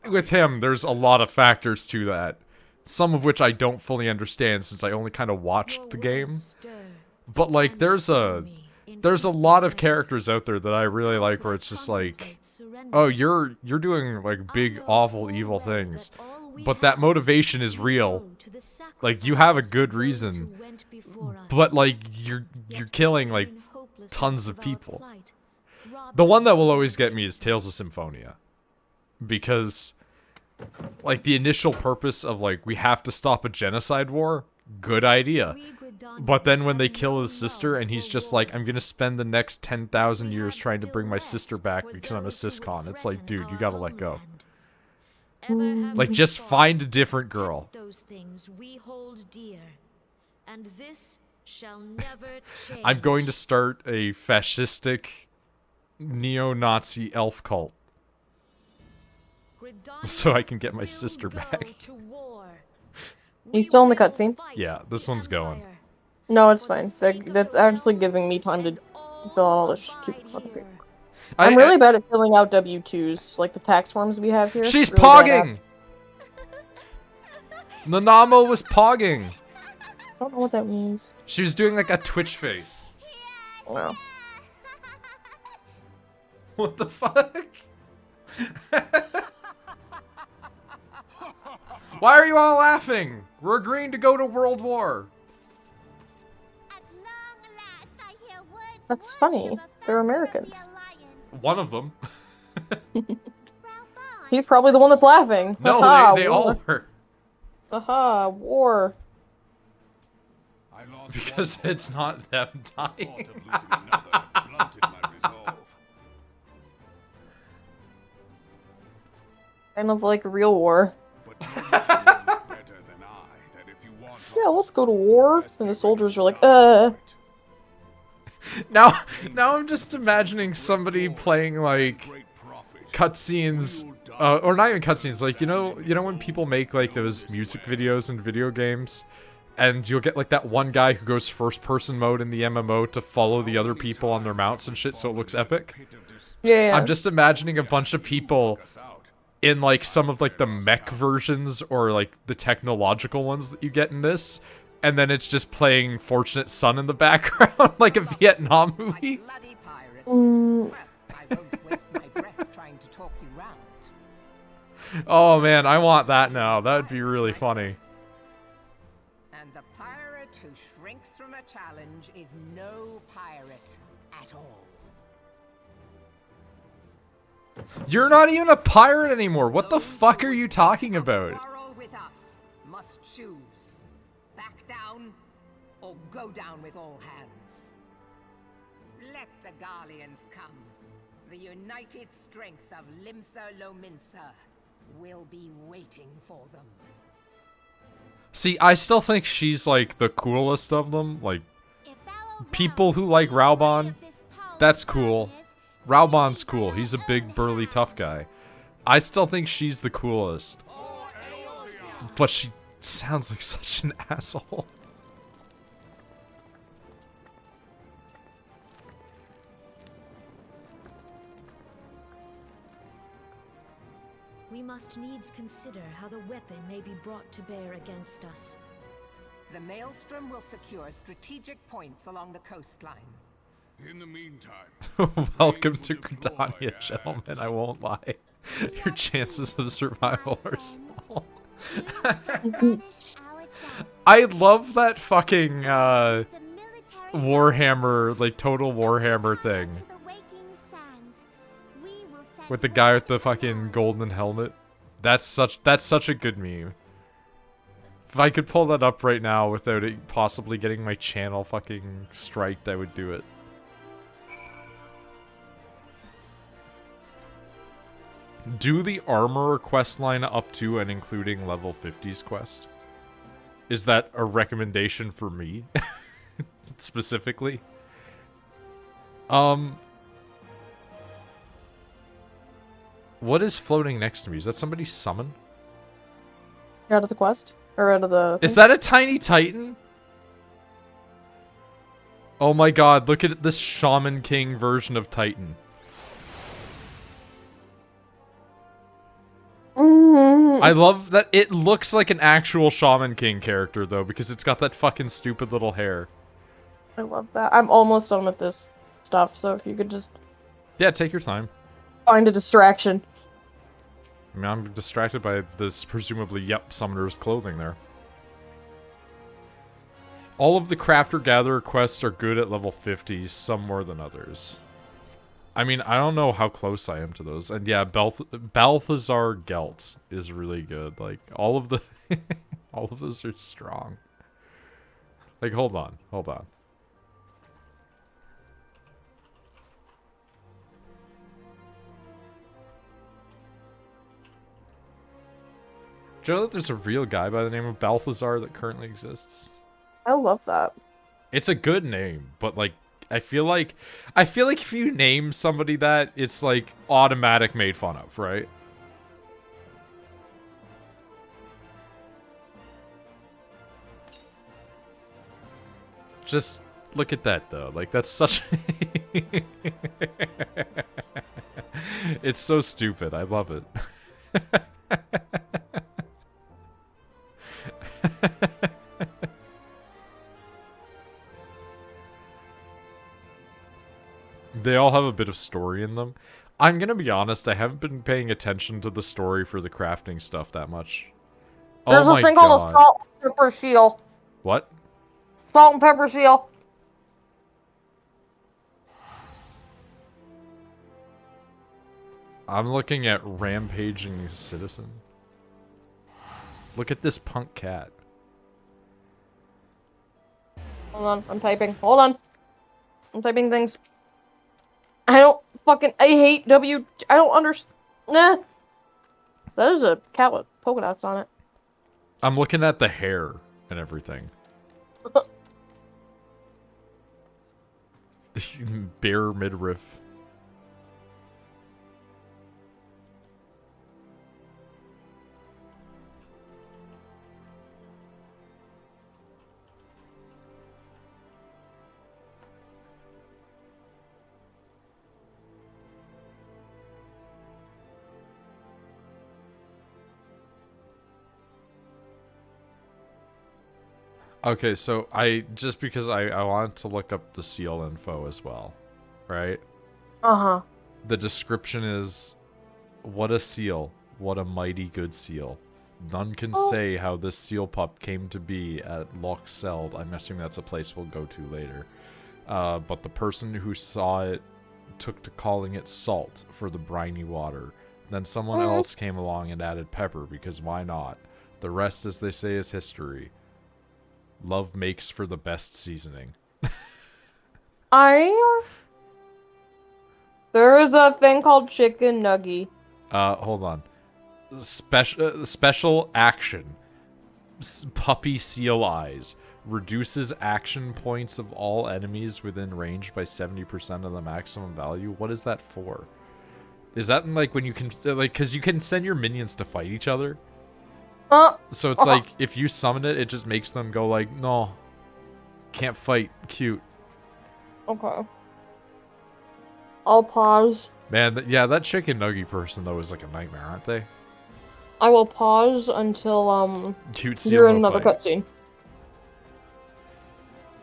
with him, there's a lot of factors to that. Some of which I don't fully understand since I only kind of watched the game. But, like, there's a lot of characters out there that I really like where it's just like, oh, you're doing, like, big, awful, evil things. but that motivation is real. Like, you have a good reason, but like you're killing like tons of people. The one that will always get me is Tales of Symphonia, because like the initial purpose of like we have to stop a genocide war, good idea. But then when they kill his sister and he's just like, I'm gonna spend the next 10,000 years trying to bring my sister back because I'm a syscon. It's like, dude, you gotta let go. Like, just find a different girl. Those things we hold dear, and this shall never change. I'm going to start a fascistic neo-Nazi elf cult so I can get my sister back. Are you still in the cutscene? Yeah, this one's going. No, it's fine. That's actually giving me time to fill out all this stupid fucking paper. I'm really bad at filling out W-2s, like the tax forms we have here. She's really pogging! Nanamo was pogging! I don't know what that means. She was doing like a Twitch face. Wow. What the fuck? Why are you all laughing? We're agreeing to go to World War. That's funny. They're Americans. One of them. He's probably the one that's laughing. No, Aha, they all were. Aha, war. Because it's not them dying. Kind of like real war. Yeah, let's go to war. And the soldiers are like, Now I'm just imagining somebody playing like cutscenes, or not even cutscenes. Like you know when people make like those music videos in video games, and you'll get like that one guy who goes first-person mode in the MMO to follow the other people on their mounts and shit, so it looks epic. Yeah. I'm just imagining a bunch of people in like some of like the mech versions or like the technological ones that you get in this, and then it's just playing Fortunate Son in the background like a Vietnam movie. Oh man, I want that now. That would be really funny. And the pirate who shrinks from a challenge is no pirate at all. You're not even a pirate anymore. What the fuck are you talking about? Quarrel with us must choose. Back down or go down with all hands. Let the Garleans come. The united strength of Limsa Lominsa will be waiting for them. See, I still think she's like the coolest of them. Like, people who like Raubon, that's cool. Raubon's cool. He's a big, burly, tough guy. I still think she's the coolest. But she sounds like such an asshole. We must needs consider how the weapon may be brought to bear against us. The Maelstrom will secure strategic points along the coastline. In the meantime, Welcome to Gridania, gentlemen. I won't lie. Your chances of survival are small. I love that fucking Warhammer, like Total Warhammer thing. With the guy with the fucking golden helmet. That's such a good meme. If I could pull that up right now without it possibly getting my channel fucking striked, I would do it. Do the Armorer quest line up to and including level 50's quest? Is that a recommendation for me? Specifically? What is floating next to me? Is that somebody's summon? Out of the quest? Or out of the... Is that a tiny titan? Oh my god, look at this Shaman King version of Titan. I love that it looks like an actual Shaman King character, though, because it's got that fucking stupid little hair. I love that. I'm almost done with this stuff, so if you could just... Yeah, take your time. Find a distraction. I mean, I'm distracted by this presumably summoner's clothing there. All of the Crafter-Gatherer quests are good at level 50, some more than others. I mean, I don't know how close I am to those. And yeah, Balthazar Gelt is really good. Like, all of the... all of those are strong. Like, hold on. Do you know that there's a real guy by the name of Balthazar that currently exists? I love that. It's a good name, but like I feel like if you name somebody that, it's like automatic made fun of, right? Just look at that though. Like that's such it's so stupid. I love it. They all have a bit of story in them. I'm gonna be honest, I haven't been paying attention to the story for the crafting stuff that much. There's Oh a my thing called a god. salt and pepper seal. What? Salt and pepper seal. I'm looking at Rampaging Citizen. Look at this punk cat. Hold on, I'm typing. Hold on. I'm typing things. I hate I don't understand. Nah. That is a cat with polka dots on it. I'm looking at the hair and everything. Bare midriff. Okay, so just because I wanted to look up the seal info as well, right? Uh-huh. The description is, what a seal, what a mighty good seal. None can say how this seal pup came to be at Loch Seld. I'm assuming that's a place we'll go to later. But the person who saw it took to calling it salt for the briny water. Then someone else came along and added pepper, because why not? The rest, as they say, is history. Love makes for the best seasoning. There is a thing called chicken nugget. Hold on. Special action. Puppy seal eyes. Reduces action points of all enemies within range by 70% of the maximum value. What is that for? Is that like when you can, like, because you can send your minions to fight each other? So it's like, if you summon it, it just makes them go like, no, can't fight, cute. Okay. I'll pause. Man, yeah, that chicken nugget person, though, is like a nightmare, aren't they? I will pause until, Cute seal, you're in no another fight. cutscene.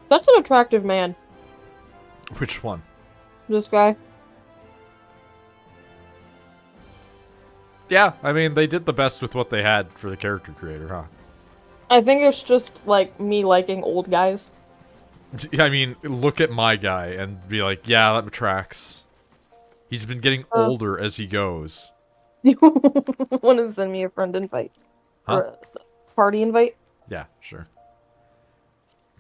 That's an attractive man. Which one? This guy. Yeah, I mean, they did the best with what they had for the character creator, huh? I think it's just, like, me liking old guys. I mean, look at my guy and be like, yeah, that tracks. He's been getting older as he goes. You want to send me a friend invite? Huh? Or a party invite? Yeah, sure.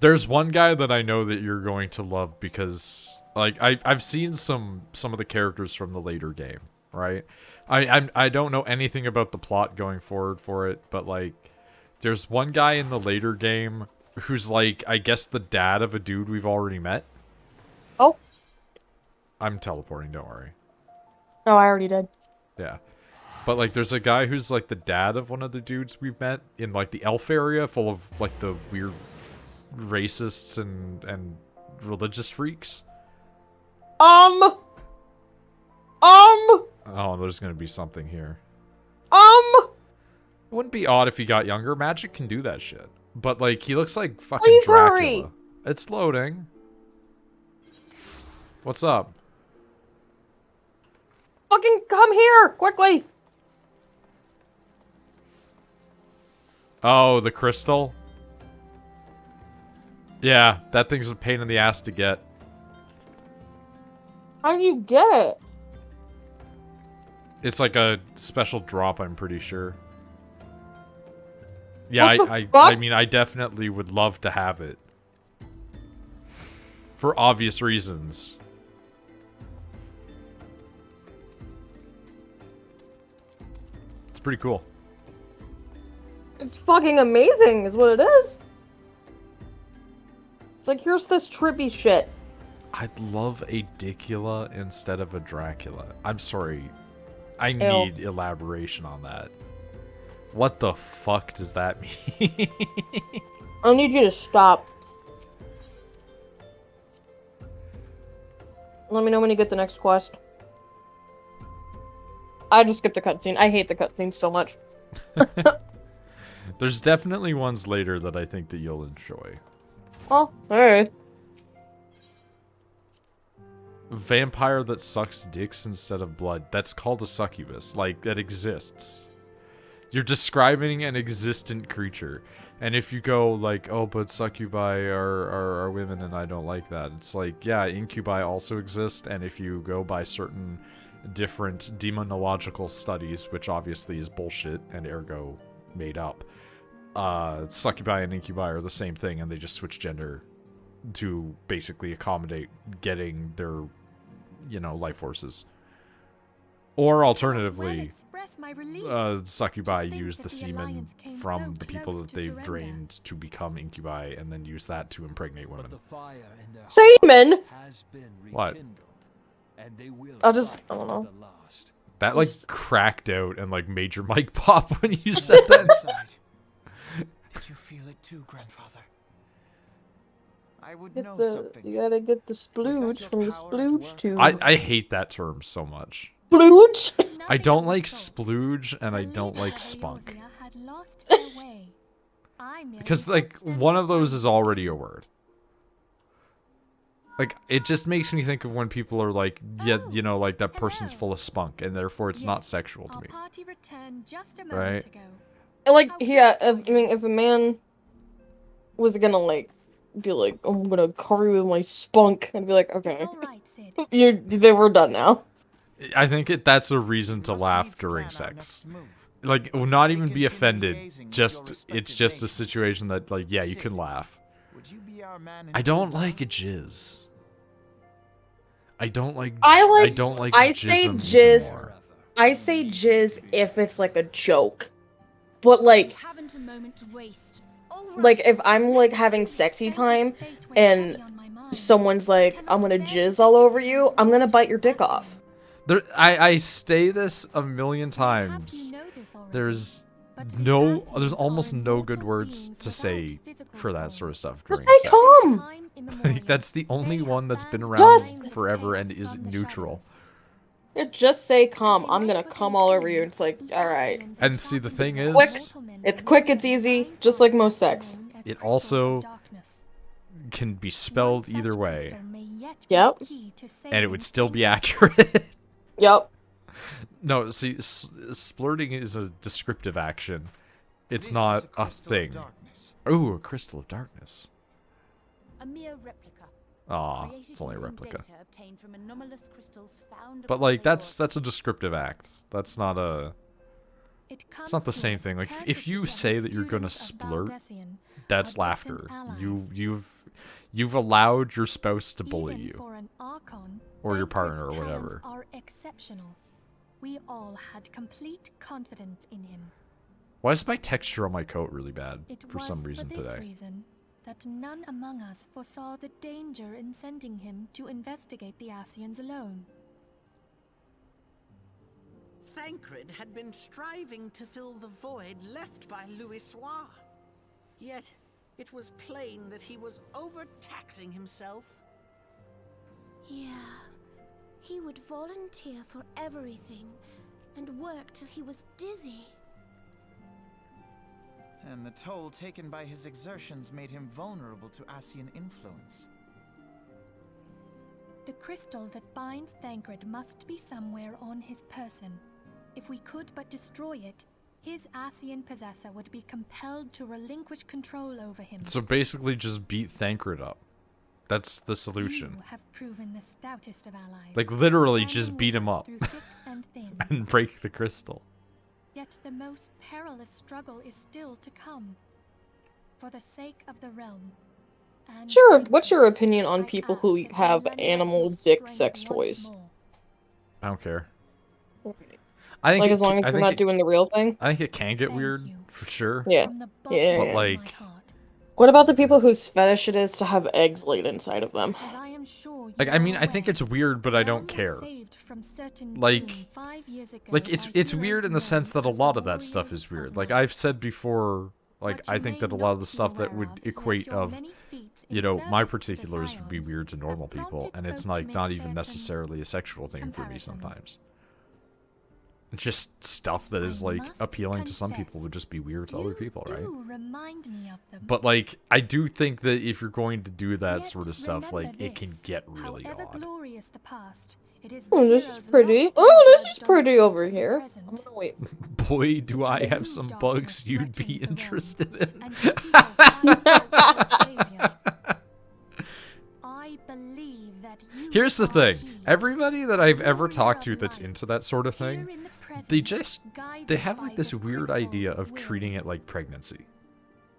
There's one guy that I know that you're going to love because, like, I've seen some of the characters from the later game, right? I don't know anything about the plot going forward for it, but, like, there's one guy in the later game who's, like, I guess the dad of a dude we've already met. Oh. I'm teleporting, don't worry. No, I already did. Yeah. But, like, there's a guy who's, like, the dad of one of the dudes we've met in, like, the elf area full of, like, the weird racists and religious freaks. Oh, there's gonna be something here. It wouldn't be odd if he got younger. Magic can do that shit. But, like, he looks like fucking Please Dracula. hurry! It's loading. What's up? Fucking come here, quickly! Oh, the crystal? Yeah, that thing's a pain in the ass to get. How do you get it? It's like a special drop, I'm pretty sure. Yeah, I fuck? mean, I definitely would love to have it. For obvious reasons. It's pretty cool. It's fucking amazing, is what it is. It's like, here's this trippy shit. I'd love a Dicula instead of a Dracula. I'm sorry. I Ew. need elaboration on that. What the fuck does that mean? I need you to stop. Let me know when you get the next quest. I just skipped the cutscene. I hate the cutscenes so much. There's definitely ones later that I think that you'll enjoy. Oh, alright. Vampire that sucks dicks instead of blood. That's called a succubus. Like, that exists. You're describing an existent creature. And if you go like, oh, but succubi are women and I don't like that. It's like, yeah, incubi also exist. And if you go by certain different demonological studies, which obviously is bullshit and ergo made up, succubi and incubi are the same thing and they just switch gender to basically accommodate getting their, you know, life forces. Or alternatively, succubi use the semen from the people that they've drained to become incubi and then use that to impregnate women. Semen? What? I don't know. That like cracked out and like made your mic pop when you said that. Did you feel it too, grandfather? I would Get know the, something. you gotta get the splooge from the splooge tube. I hate that term so much. Splooge? I don't like splooge and I don't like spunk. Because like one of those is already a word. Like it just makes me think of when people are like, yeah, you know, like that person's full of spunk and therefore it's not sexual to me. Right? Like, yeah, I mean, if a man was gonna like be like, I'm gonna cover you with my spunk, I'd be like, okay, we're done now. I think that's a reason to laugh during sex. Like, not even be offended. It's just a situation that, like, yeah, you can laugh. I don't like jizz. I don't like. I say jizz. Anymore. I say jizz if it's like a joke, but like if I'm like having sexy time and someone's like, I'm gonna jizz all over you, I'm gonna bite your dick off. I say this a million times. There's almost no good words to say for that sort of stuff. Just say come. Like, that's the only one that's been around forever and is neutral. Yeah, just say come. I'm gonna come all over you. It's like, alright. And see, the thing is, it's quick, it's easy, just like most sex. It also can be spelled either way. Yep. And it would still be accurate. Yep. No, see, splurting is a descriptive action. It's not a thing. Ooh, a crystal of darkness. A mere replica. Aw, it's only a replica. But like, that's a descriptive act. That's not a... It's not the same thing. Like, if you say that you're gonna splurt, that's laughter. You've allowed your spouse to bully you. Or your partner or whatever. We all had complete confidence in him. Why is my texture on my coat really bad for some reason today? It was for this reason that none among us foresaw the danger in sending him to investigate the Asians alone. Thancred had been striving to fill the void left by Louisoix. Yet, it was plain that he was overtaxing himself. Yeah, he would volunteer for everything and work till he was dizzy. And the toll taken by his exertions made him vulnerable to Asian influence. The crystal that binds Thancred must be somewhere on his person. If we could but destroy it, his Ascian possessor would be compelled to relinquish control over him. So basically just beat Thancred up. That's the solution. You have proven the stoutest of allies. Like literally standing just beat with him us up. through thick and thin. And break the crystal. Yet the most perilous struggle is still to come. For the sake of the realm. And Sure, what's your opinion on I people ask who that you have lend us animal your dick strength sex once toys? more. I don't care. I think Like, as long as they're not doing the real thing? I think it can get Thank weird, you. for sure. Yeah. From the Yeah. bottom But of like, my heart. What about the people whose fetish it is to have eggs laid inside of them? As I am sure you like I mean, are I think aware, it's weird, but I don't realm was care. saved from certain Like, doom 5 years ago like by it's heroes weird in the sense known that a as the lot of that stuff warriors is weird. of Like light. I've said before, like What I you think may that a lot of the not be stuff that aware would of is that equate your of, many feats you in know, my service to the particulars would be Scions weird to normal have people, prompted and it's folk to like make not even certain necessarily a sexual thing for me comparisons. sometimes. It's just stuff that is I like must appealing to some confess, people would just be weird to other people, right? do remind me of them. But like I do think that if you're going to do that Yet sort of stuff, like remember it can this, get really however odd. glorious the past, it is the Oh, this heroes is pretty. not to Oh, be this is judged on the pretty deeds over of the here. present. I'm gonna wait. Boy, do I have New some darkness bugs you'd be threatens the realm, interested in. and evil cries out for its savior. I believe that you Here's the are thing. he, Everybody that I've ever warrior talked to of that's light, into that sort of here thing, in the they present, just guided they have by like this the weird crystal's idea of will. treating it like pregnancy.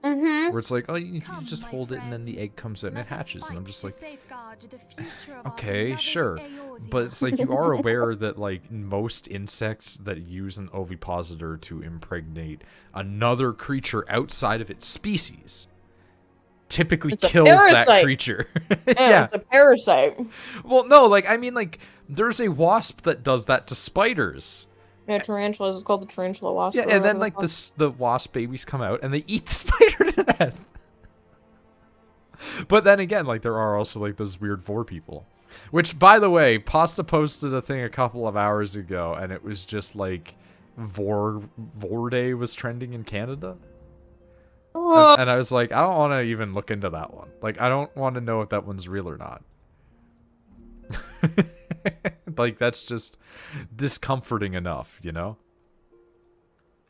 Mm-hmm. Where it's like, oh, you Come, just my hold it and then the friends, egg comes out and it let us hatches. And I'm fight just to like, safeguard the future of our okay, beloved sure. Eorzea. But it's like you are aware that like most insects that use an ovipositor to impregnate another creature outside of its species typically It's a kills that parasite. creature. Yeah, it's a parasite. Well, no, like I mean like there's a wasp that does that to spiders. Yeah, tarantulas. It's called the tarantula wasp. Yeah, or and then whatever like the fuck. the wasp babies come out and they eat the spider to death. But then again, like there are also like those weird vor people. Which, by the way, Pasta posted a thing a couple of hours ago, and it was just like Vor Day was trending in Canada. And I was like, I don't want to even look into that one. Like, I don't want to know if that one's real or not. Like, that's just discomforting enough, you know?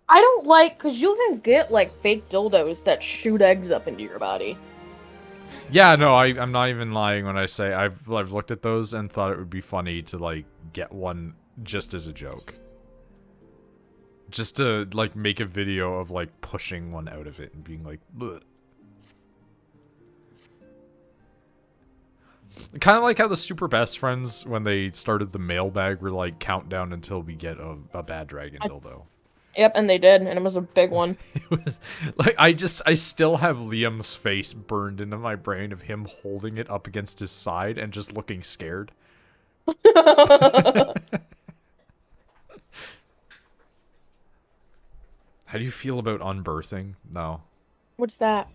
I don't like, because you can get, like, fake dildos that shoot eggs up into your body. Yeah, no, I'm not even lying when I say I've looked at those and thought it would be funny to, like, get one just as a joke. Just to, like, make a video of, like, pushing one out of it and being like, bleh. Kind of like how the Super Best Friends, when they started the mailbag, were like, countdown until we get a bad dragon dildo. Yep, and they did, and it was a big one. It was, like, I still have Liam's face burned into my brain of him holding it up against his side and just looking scared. How do you feel about unbirthing? No. What's that?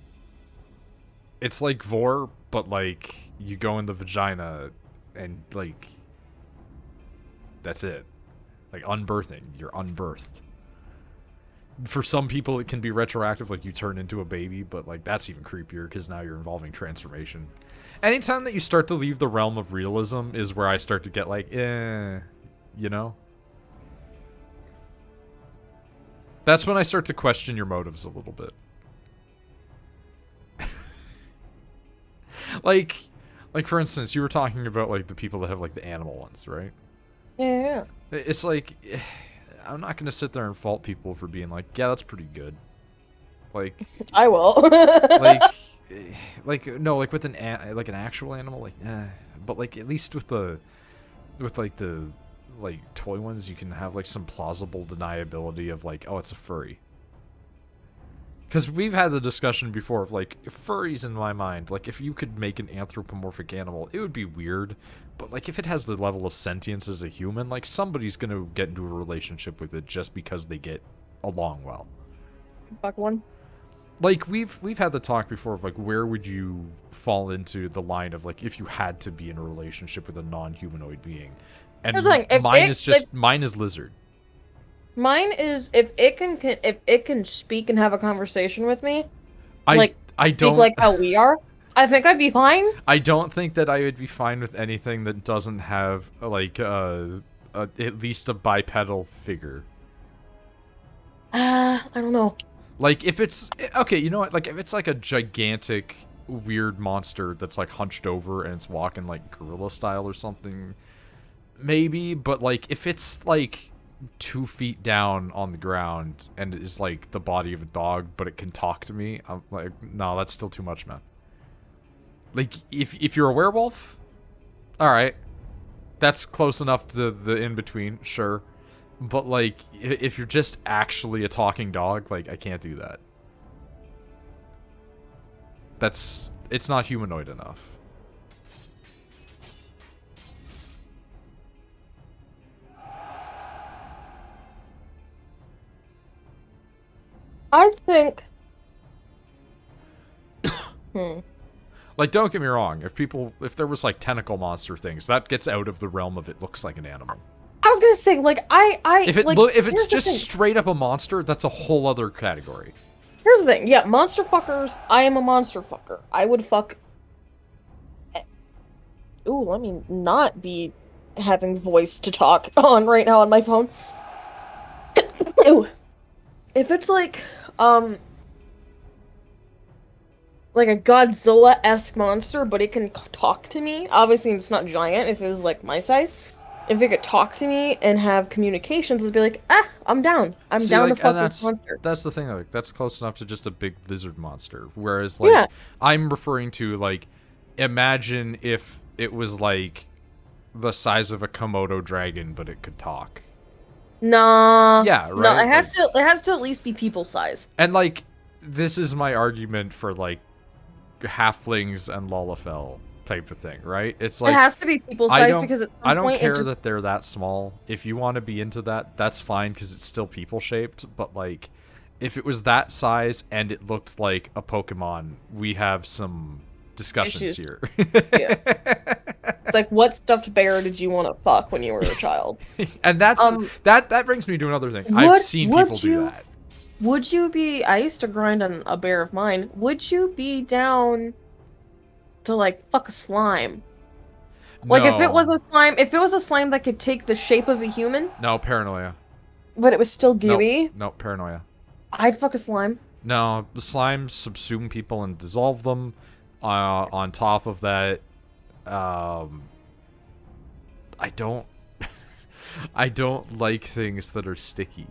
It's like Vor, but like you go in the vagina and like that's it. Like unbirthing, you're unbirthed. For some people it can be retroactive, like you turn into a baby, but like that's even creepier because now you're involving transformation. Anytime that you start to leave the realm of realism is where I start to get like, you know? That's when I start to question your motives a little bit. Like for instance, you were talking about like the people that have like the animal ones, right? Yeah. It's like, I'm not gonna sit there and fault people for being like, yeah, that's pretty good. Like, I will. like no, like with an actual animal, like, but like at least with the toy ones, you can have like some plausible deniability of like, oh, it's a furry. Because we've had the discussion before of like furries in my mind. Like if you could make an anthropomorphic animal, it would be weird. But like if it has the level of sentience as a human, like somebody's gonna get into a relationship with it just because they get along well. Fuck one. Like we've had the talk before of like where would you fall into the line of like if you had to be in a relationship with a non-humanoid being. And mine is lizard. Mine is if it can speak and have a conversation with me. I don't speak like how we are. I think I'd be fine. I don't think that I would be fine with anything that doesn't have like at least a bipedal figure. I don't know. Like, if it's... Okay, you know what? Like, if it's like a gigantic, weird monster that's like hunched over and it's walking like gorilla style or something, maybe. But like, if it's like 2 feet down on the ground and is like the body of a dog, but it can talk to me, I'm like, no, that's still too much, man. Like, if you're a werewolf, all right, that's close enough to the in-between, sure. But, like, if you're just actually a talking dog, like, I can't do that. It's not humanoid enough. I think... Like, don't get me wrong, if there was, like, tentacle monster things, that gets out of the realm of it looks like an animal. I was gonna say, like, if it's just straight up a monster, that's a whole other category. Here's the thing, yeah, monster fuckers, I am a monster fucker. I would fuck... Ooh, let me not be having voice to talk on right now on my phone. Ew. If it's like a Godzilla-esque monster, but it can talk to me, obviously it's not giant, if it was like my size, if it could talk to me and have communications, it'd be like, I'm down. I'm down to fuck this monster. That's the thing, like, that's close enough to just a big lizard monster. Whereas, like, yeah. I'm referring to, like, imagine if it was, like, the size of a Komodo dragon, but it could talk. Nah. Yeah, right? No, it has to at least be people size. And, like, this is my argument for, like, halflings and Lalafell type of thing, right? It's like, it has to be people size because at some I don't point care that they're that small. If you want to be into that, that's fine because it's still people shaped. But like, if it was that size and it looked like a Pokemon, we have some discussions here. Yeah. It's like, what stuffed bear did you want to fuck when you were a child? And that's that brings me to another thing. I've seen people do that. Would you be? I used to grind on a bear of mine. Would you be down to like fuck a slime? Like, no. if it was a slime that could take the shape of a human? No, paranoia. But it was still gooey? No, paranoia. I'd fuck a slime. No, the slimes subsume people and dissolve them. On top of that, I don't I don't like things that are sticky.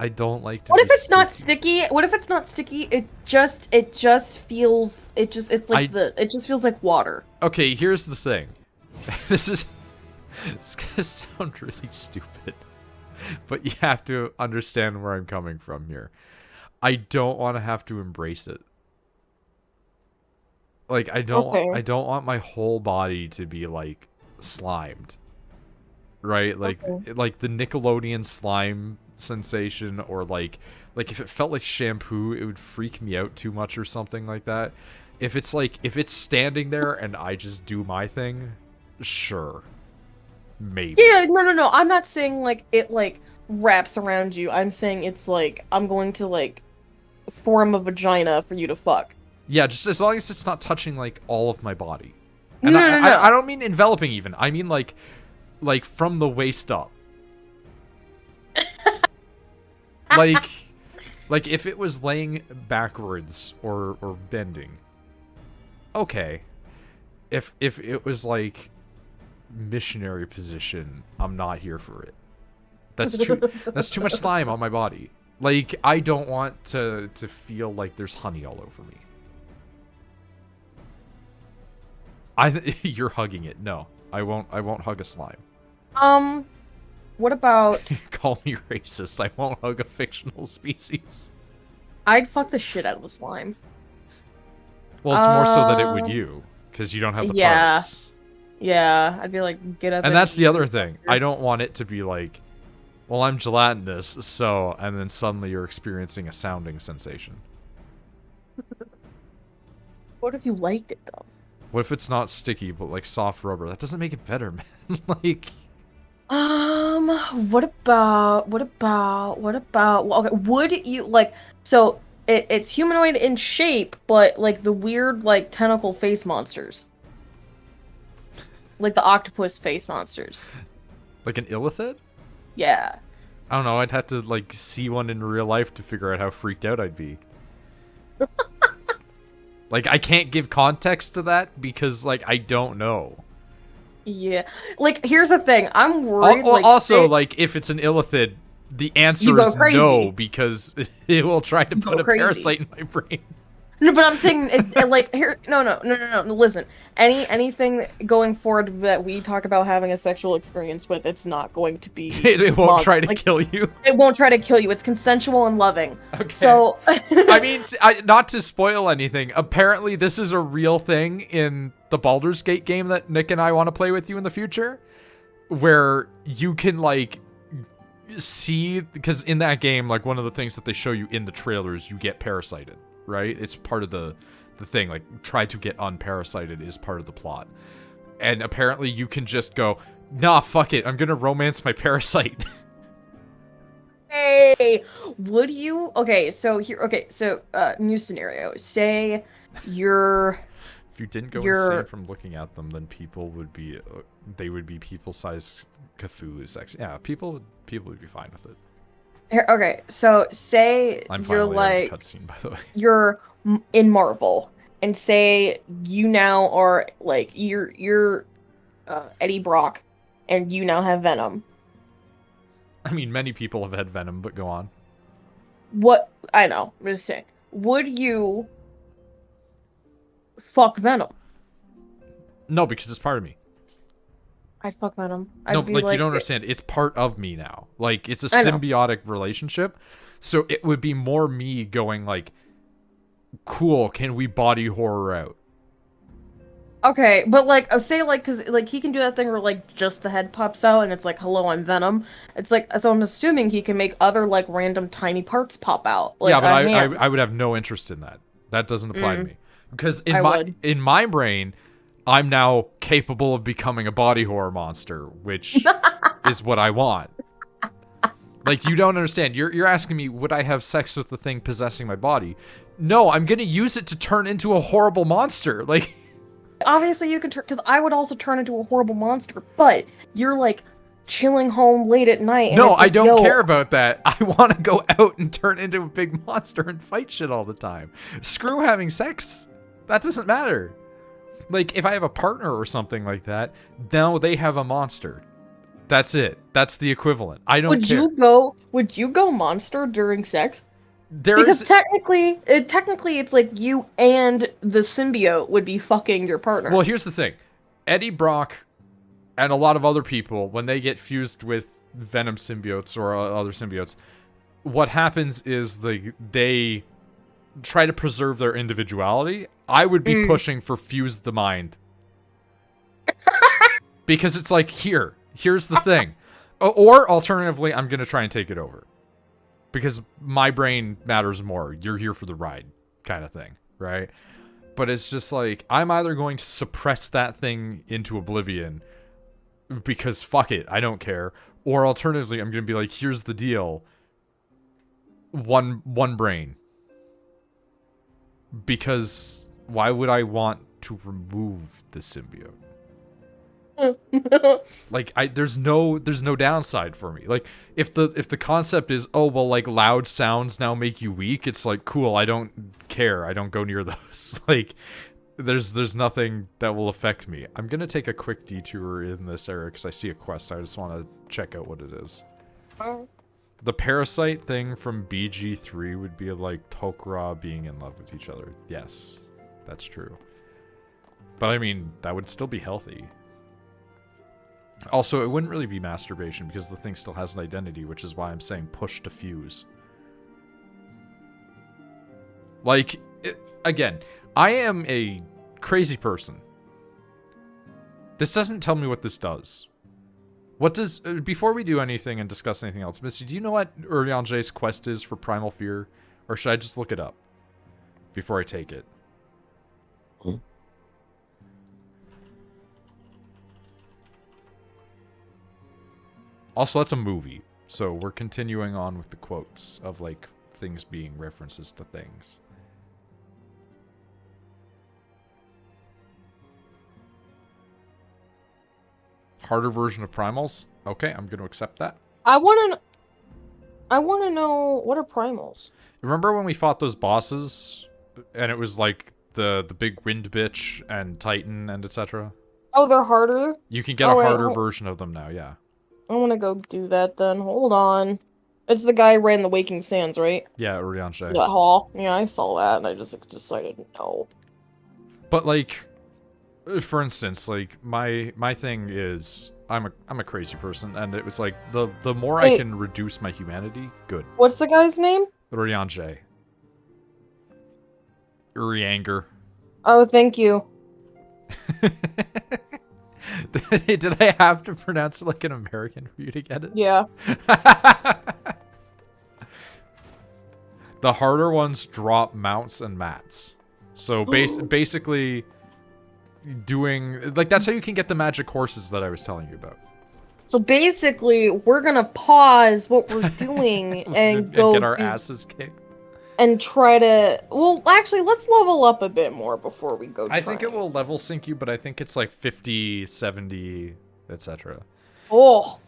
I don't like to. What if it's not sticky? What if it's not sticky? It just feels it just feels like water. Okay, here's the thing. It's gonna sound really stupid, but you have to understand where I'm coming from here. I don't want to have to embrace it. Like, I don't want my whole body to be like slimed. Right? Like like the Nickelodeon slime sensation, or like if it felt like shampoo, it would freak me out too much or something like that. If it's standing there and I just do my thing, sure. Maybe. Yeah, no. I'm not saying like it like wraps around you. I'm saying it's like I'm going to like form a vagina for you to fuck. Yeah, just as long as it's not touching like all of my body. And no. I don't mean enveloping even. I mean like from the waist up. like if it was laying backwards or bending. Okay. If it was like missionary position, I'm not here for it. That's too much slime on my body. Like, I don't want to feel like there's honey all over me. You're hugging it. No, I won't hug a slime. What about... Call me racist. I won't hug a fictional species. I'd fuck the shit out of a slime. Well, it's more so that it would you, because you don't have the parts. Yeah, I'd be like, get up. And that's the other thing. I don't want it to be like, well, I'm gelatinous, so, and then suddenly you're experiencing a sounding sensation. What if you liked it, though? What if it's not sticky, but like soft rubber? That doesn't make it better, man. Like... What about, well, okay, would you, like, so, it's humanoid in shape, but, like, the weird, like, tentacle face monsters. Like the octopus face monsters. Like an illithid? Yeah. I don't know. I'd have to like see one in real life to figure out how freaked out I'd be. Like, I can't give context to that because, like, I don't know. Yeah. Like, here's the thing. I'm worried. Like, Also, like, if it's an illithid, the answer is no because it will try to put a parasite in my brain. No, but I'm saying, like, here, no. Listen, anything going forward that we talk about having a sexual experience with, it's not going to be. It won't try to kill you. It won't try to kill you. It's consensual and loving. Okay. So, I mean, not to spoil anything. Apparently, this is a real thing in the Baldur's Gate game that Nick and I want to play with you in the future, where you can like see, because in that game, like one of the things that they show you in the trailers, you get parasited. Right? It's part of the thing. Like, try to get unparasited is part of the plot. And apparently you can just go, nah, fuck it. I'm gonna romance my parasite. Hey, would you? Okay, so new scenario. Say you're... If you didn't go insane from looking at them, then people would be... they would be people-sized Cthulhu sex. Yeah, people would be fine with it. Here, okay, so say you're like cutscene, by the way. You're in Marvel, and say you now are like you're Eddie Brock, and you now have Venom. I mean, many people have had Venom, but go on. What I know, I'm just saying. Would you fuck Venom? No, because it's part of me. I'd fuck Venom. No, like you don't understand. It's part of me now. Like, it's a symbiotic relationship. So it would be more me going like, cool, can we body horror out? Okay, but like, say like, cause like he can do that thing where like just the head pops out and it's like, hello, I'm Venom. It's like, so I'm assuming he can make other like random tiny parts pop out. Like, yeah, but I would have no interest in that. That doesn't apply to me. Because in my brain, I'm now capable of becoming a body horror monster, which is what I want. Like, you don't understand. You're asking me, would I have sex with the thing possessing my body? No, I'm gonna use it to turn into a horrible monster. Like, obviously you can turn, because I would also turn into a horrible monster, but you're like chilling home late at night. And no, like, I don't care about that. I want to go out and turn into a big monster and fight shit all the time. Screw having sex. That doesn't matter. Like, if I have a partner or something like that, now they have a monster. That's it. That's the equivalent. I don't care. Would you go monster during sex? Because technically it's like you and the symbiote would be fucking your partner. Well, here's the thing. Eddie Brock and a lot of other people, when they get fused with Venom symbiotes or other symbiotes, what happens is they try to preserve their individuality. I would be pushing for fuse the mind. Because it's like, here's the thing. Or alternatively, I'm going to try and take it over. Because my brain matters more. You're here for the ride kind of thing, right? But it's just like, I'm either going to suppress that thing into oblivion because fuck it, I don't care. Or alternatively, I'm going to be like, here's the deal. One brain. Because why would I want to remove the symbiote? Like, there's no downside for me. Like, if the concept is, oh well, like loud sounds now make you weak, it's like, cool, I don't care. I don't go near those. Like, there's nothing that will affect me. I'm gonna take a quick detour in this area because I see a quest. I just want to check out what it is. The parasite thing from BG3 would be like Tok'ra being in love with each other. Yes, that's true. But I mean, that would still be healthy. Also, it wouldn't really be masturbation because the thing still has an identity, which is why I'm saying push to fuse. Like, again, I am a crazy person. This doesn't tell me what this does. What does... before we do anything and discuss anything else, Mysti, do you know what Urianger's quest is for Primal Fear? Or should I just look it up before I take it? Also, that's a movie, so we're continuing on with the quotes of, like, things being references to things. Harder version of Primals? Okay, I'm going to accept that. I want to... I want to know, what are primals? Remember when we fought those bosses, and it was like the big wind bitch and Titan and etc.? Oh, they're harder? You can get a harder version of them now, yeah. I want to go do that then. Hold on. It's the guy right in the Waking Sands, right? Yeah, Urianshe. That hall. Yeah, I saw that, and I just decided no. But like, for instance, like my thing is I'm a crazy person, and it was like the more I can reduce my humanity, good. What's the guy's name? Urianshe. Urianger. Oh, thank you. Did I have to pronounce it like an American for you to get it? Yeah. The harder ones drop mounts and mats. So basically doing... Like, that's how you can get the magic horses that I was telling you about. So basically, we're gonna pause what we're doing and go... get our asses kicked. And try to... Well, actually, let's level up a bit more before we go I think it will level sync you, but I think it's like 50, 70, etc. Oh.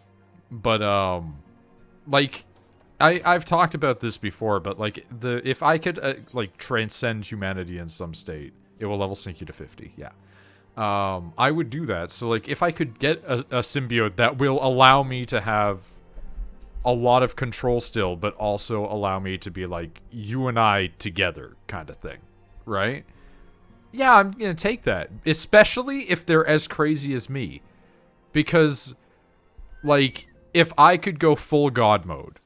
But, like... I've talked about this before, but like if I could like transcend humanity in some state, it will level sync you to 50. Yeah, I would do that. So like if I could get a symbiote that will allow me to have a lot of control still, but also allow me to be like you and I together kind of thing, right? Yeah, I'm gonna take that, especially if they're as crazy as me, because like if I could go full god mode.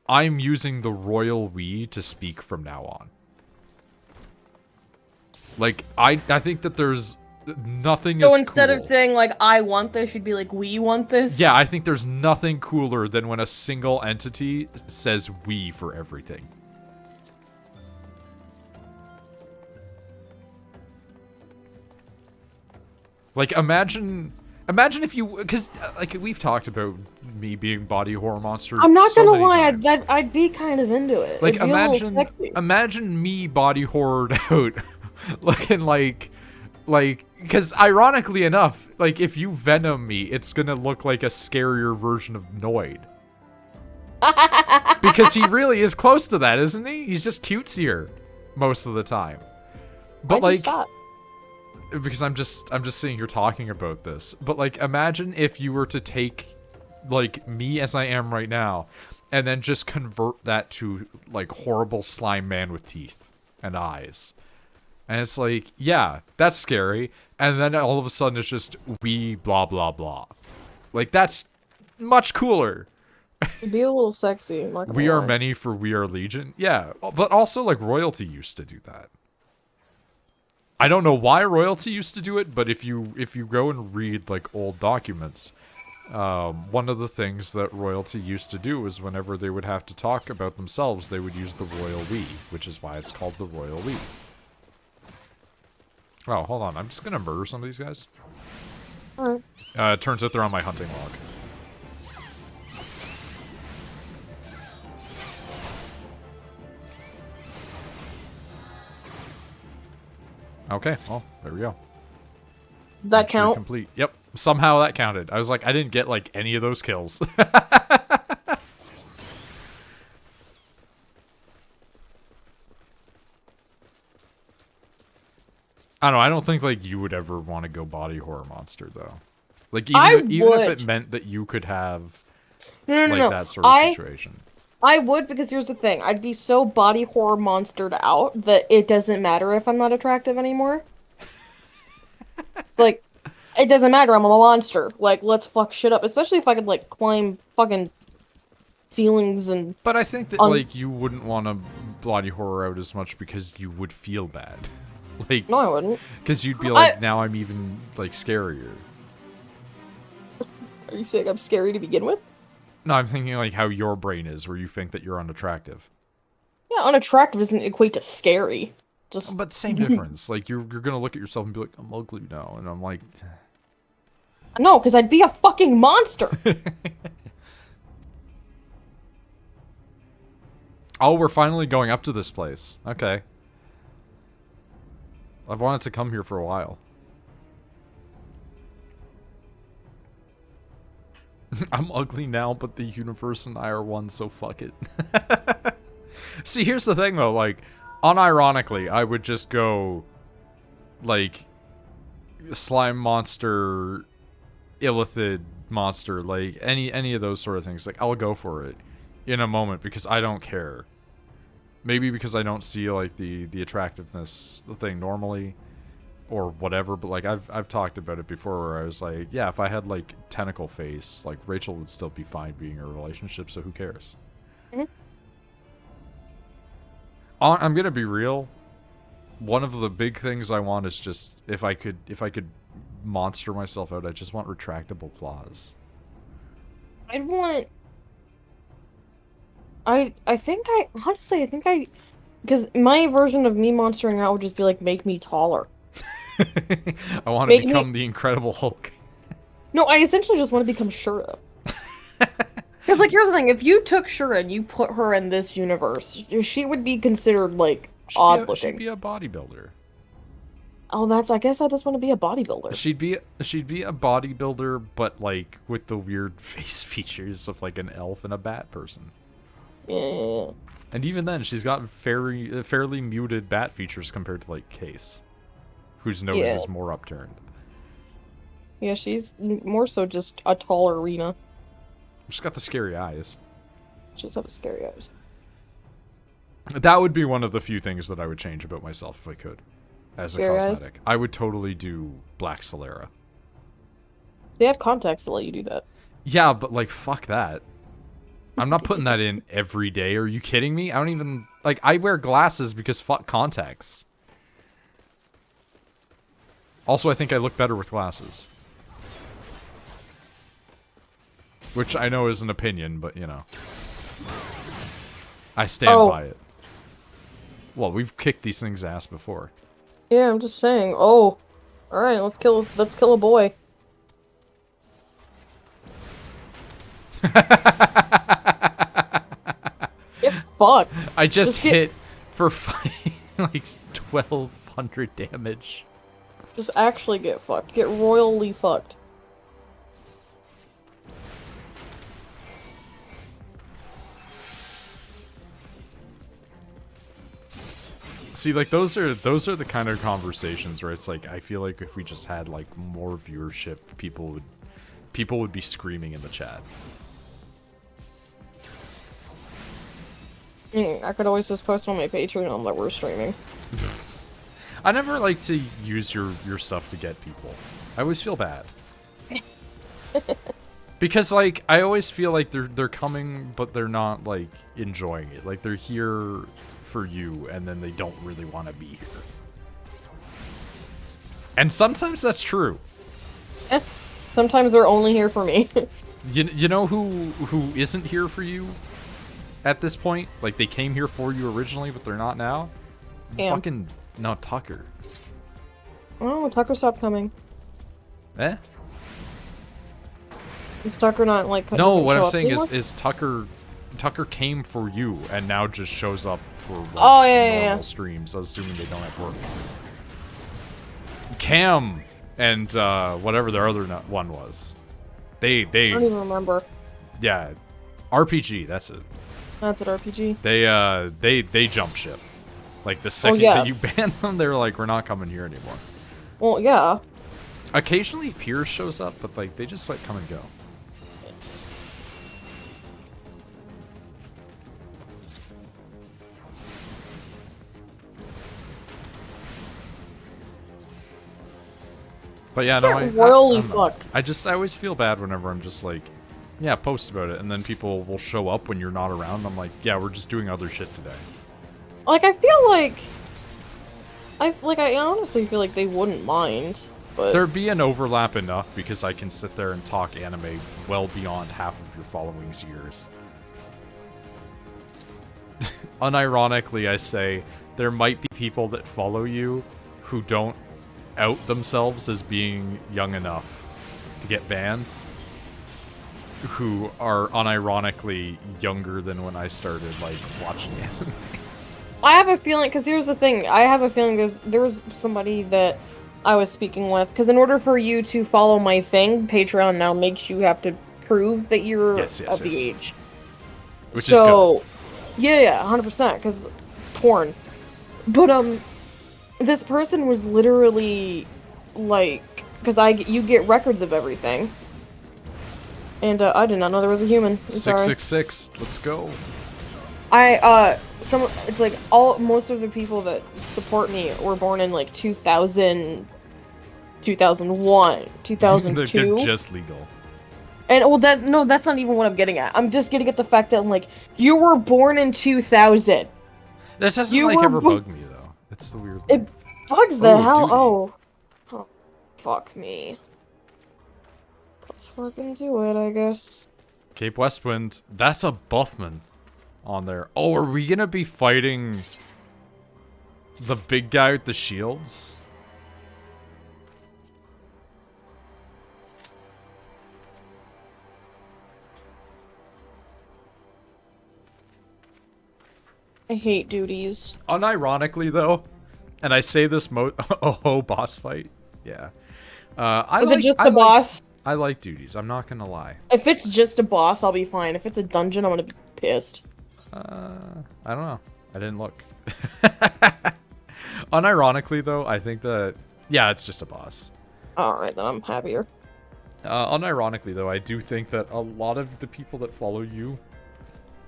I'm using the royal we to speak from now on. Like, I think that there's nothing So as instead cool. of saying, like, I want this, you'd be like, we want this? Yeah, I think there's nothing cooler than when a single entity says we for everything. Like, imagine if you... Because, like, we've talked about me being body horror monster I'm not so gonna many lie, times. I'd be kind of into it. Like, It'd be a little sexy. imagine me body horrored out, looking like, because ironically enough, like, if you venom me, it's gonna look like a scarier version of Noid. Because he really is close to that, isn't he? He's just cutesier most of the time. But Why'd you like, stop? because I'm just sitting here talking about this. But like, imagine if you were to take like me as I am right now and then just convert that to like horrible slime man with teeth and eyes. And it's like, yeah, that's scary. And then all of a sudden it's just we blah blah blah. Like, that's much cooler. It'd be a little sexy. I'm not gonna We are lie. many for we are legion. Yeah, but also like royalty used to do that. I don't know why royalty used to do it, but if you go and read like old documents, one of the things that royalty used to do is whenever they would have to talk about themselves, they would use the royal we, which is why it's called the royal we. Oh, hold on. I'm just gonna murder some of these guys. Alright. It turns out they're on my hunting log. Okay, well, there we go. That count? Complete. Yep, somehow that counted. I was like, I didn't get like any of those kills. I don't know. I don't think like you would ever want to go body horror monster though. Like even if it meant that you could have No. that sort of situation. I would, because here's the thing. I'd be so body horror monstered out that it doesn't matter if I'm not attractive anymore. Like, it doesn't matter, I'm a monster. Like, let's fuck shit up. Especially if I could, like, climb fucking ceilings and... But I think that, like, you wouldn't want to body horror out as much because you would feel bad. Like... No, I wouldn't. Because you'd be like, now I'm even, like, scarier. Are you saying I'm scary to begin with? No, I'm thinking like how your brain is, where you think that you're unattractive. Yeah, unattractive doesn't equate to scary. Just... But same difference. Like, you're gonna look at yourself and be like, I'm ugly now. And I'm like... No, because I'd be a fucking monster! Oh, we're finally going up to this place. Okay. I've wanted to come here for a while. I'm ugly now, but the universe and I are one, so fuck it. See, here's the thing, though. Like, unironically, I would just go, like, slime monster, illithid monster, like, any of those sort of things. Like, I'll go for it in a moment because I don't care. Maybe because I don't see, like, the attractiveness thing normally. Or whatever, but like I've talked about it before where I was like, yeah, if I had like tentacle face, like Rachel would still be fine being in a relationship, so who cares? Mm-hmm. I'm gonna be real. One of the big things I want is just if I could monster myself out, I just want retractable claws. I'd want. I think honestly because my version of me monstering out would just be like make me taller. I want to become the Incredible Hulk. No, I essentially just want to become Shura. Because, like, here's the thing. If you took Shura and you put her in this universe, she would be considered, like, odd-looking. She'd be a bodybuilder. Oh, I guess I just want to be a bodybuilder. She'd be a bodybuilder, but, like, with the weird face features of, like, an elf and a bat person. Yeah. And even then, she's got fairly muted bat features compared to, like, Case. Whose nose is more upturned. Yeah, she's more so just a taller Rena. She's got the scary eyes. She just have scary eyes. That would be one of the few things that I would change about myself if I could. As scary a cosmetic. Eyes? I would totally do Black Solera. They have contacts to let you do that. Yeah, but like, fuck that. I'm not putting that in every day. Are you kidding me? I don't even... Like, I wear glasses because fuck contacts. Also, I think I look better with glasses. Which I know is an opinion, but, you know. I stand by it. Well, we've kicked these things' ass before. Yeah, I'm just saying. Oh. Alright, let's kill a boy. Get fucked. I just hit for like 1,200 damage. Just actually get fucked. Get royally fucked. See, like, those are the kind of conversations where it's like, I feel like if we just had like more viewership, people would be screaming in the chat. I could always just post on my Patreon that we're streaming. I never like to use your stuff to get people. I always feel bad. Because, like, I always feel like they're coming, but they're not, like, enjoying it. Like, they're here for you, and then they don't really want to be here. And sometimes that's true. Yeah. Sometimes they're only here for me. You know who isn't here for you at this point? Like, they came here for you originally, but they're not now? Damn. Fucking... No, Tucker. Oh, Tucker stopped coming. Eh? Is Tucker not, like... No, what I'm saying is Tucker came for you, and now just shows up for like, normal streams, assuming they don't have work. Cam and whatever their other one was. They I don't even remember. Yeah. RPG, that's it. That's an RPG. They jump ship. Like, the second that you ban them, they're like, we're not coming here anymore. Well, yeah. Occasionally, Piers shows up, but, like, they just, like, come and go. But, yeah, no, I always feel bad whenever I'm just, like, yeah, post about it, and then people will show up when you're not around. I'm like, yeah, we're just doing other shit today. Like, I feel like... I honestly feel like they wouldn't mind, but... There'd be an overlap enough because I can sit there and talk anime well beyond half of your following's years. Unironically, I say, there might be people that follow you who don't out themselves as being young enough to get banned, who are unironically younger than when I started, like, watching anime. I have a feeling, because here's the thing, I have a feeling there was somebody that I was speaking with, because in order for you to follow my thing, Patreon now makes you have to prove that you're Yes, of the age. Which is good. Yeah, 100%, because porn. But, this person was literally, like, because you get records of everything. And, I did not know there was a human. I'm sorry. 666, let's go. It's like, most of the people that support me were born in, like, 2000, 2001, 2002. They're just legal. And, well, that's not even what I'm getting at. I'm just getting at the fact that, I'm like, you were born in 2000. That doesn't, ever bug me, though. It's the weird thing. It bugs the hell. Duty. Oh, fuck me. Let's fucking do it, I guess. Cape Westwind. That's a Buffman on there. Oh, are we gonna be fighting the big guy with the shields? I hate duties. Unironically, though, and I say this boss fight. Yeah. Is it just a boss? I like duties. I'm not gonna lie. If it's just a boss, I'll be fine. If it's a dungeon, I'm gonna be pissed. I don't know. I didn't look. Unironically, though, I think that... Yeah, it's just a boss. Alright, then I'm happier. Unironically, though, I do think that a lot of the people that follow you,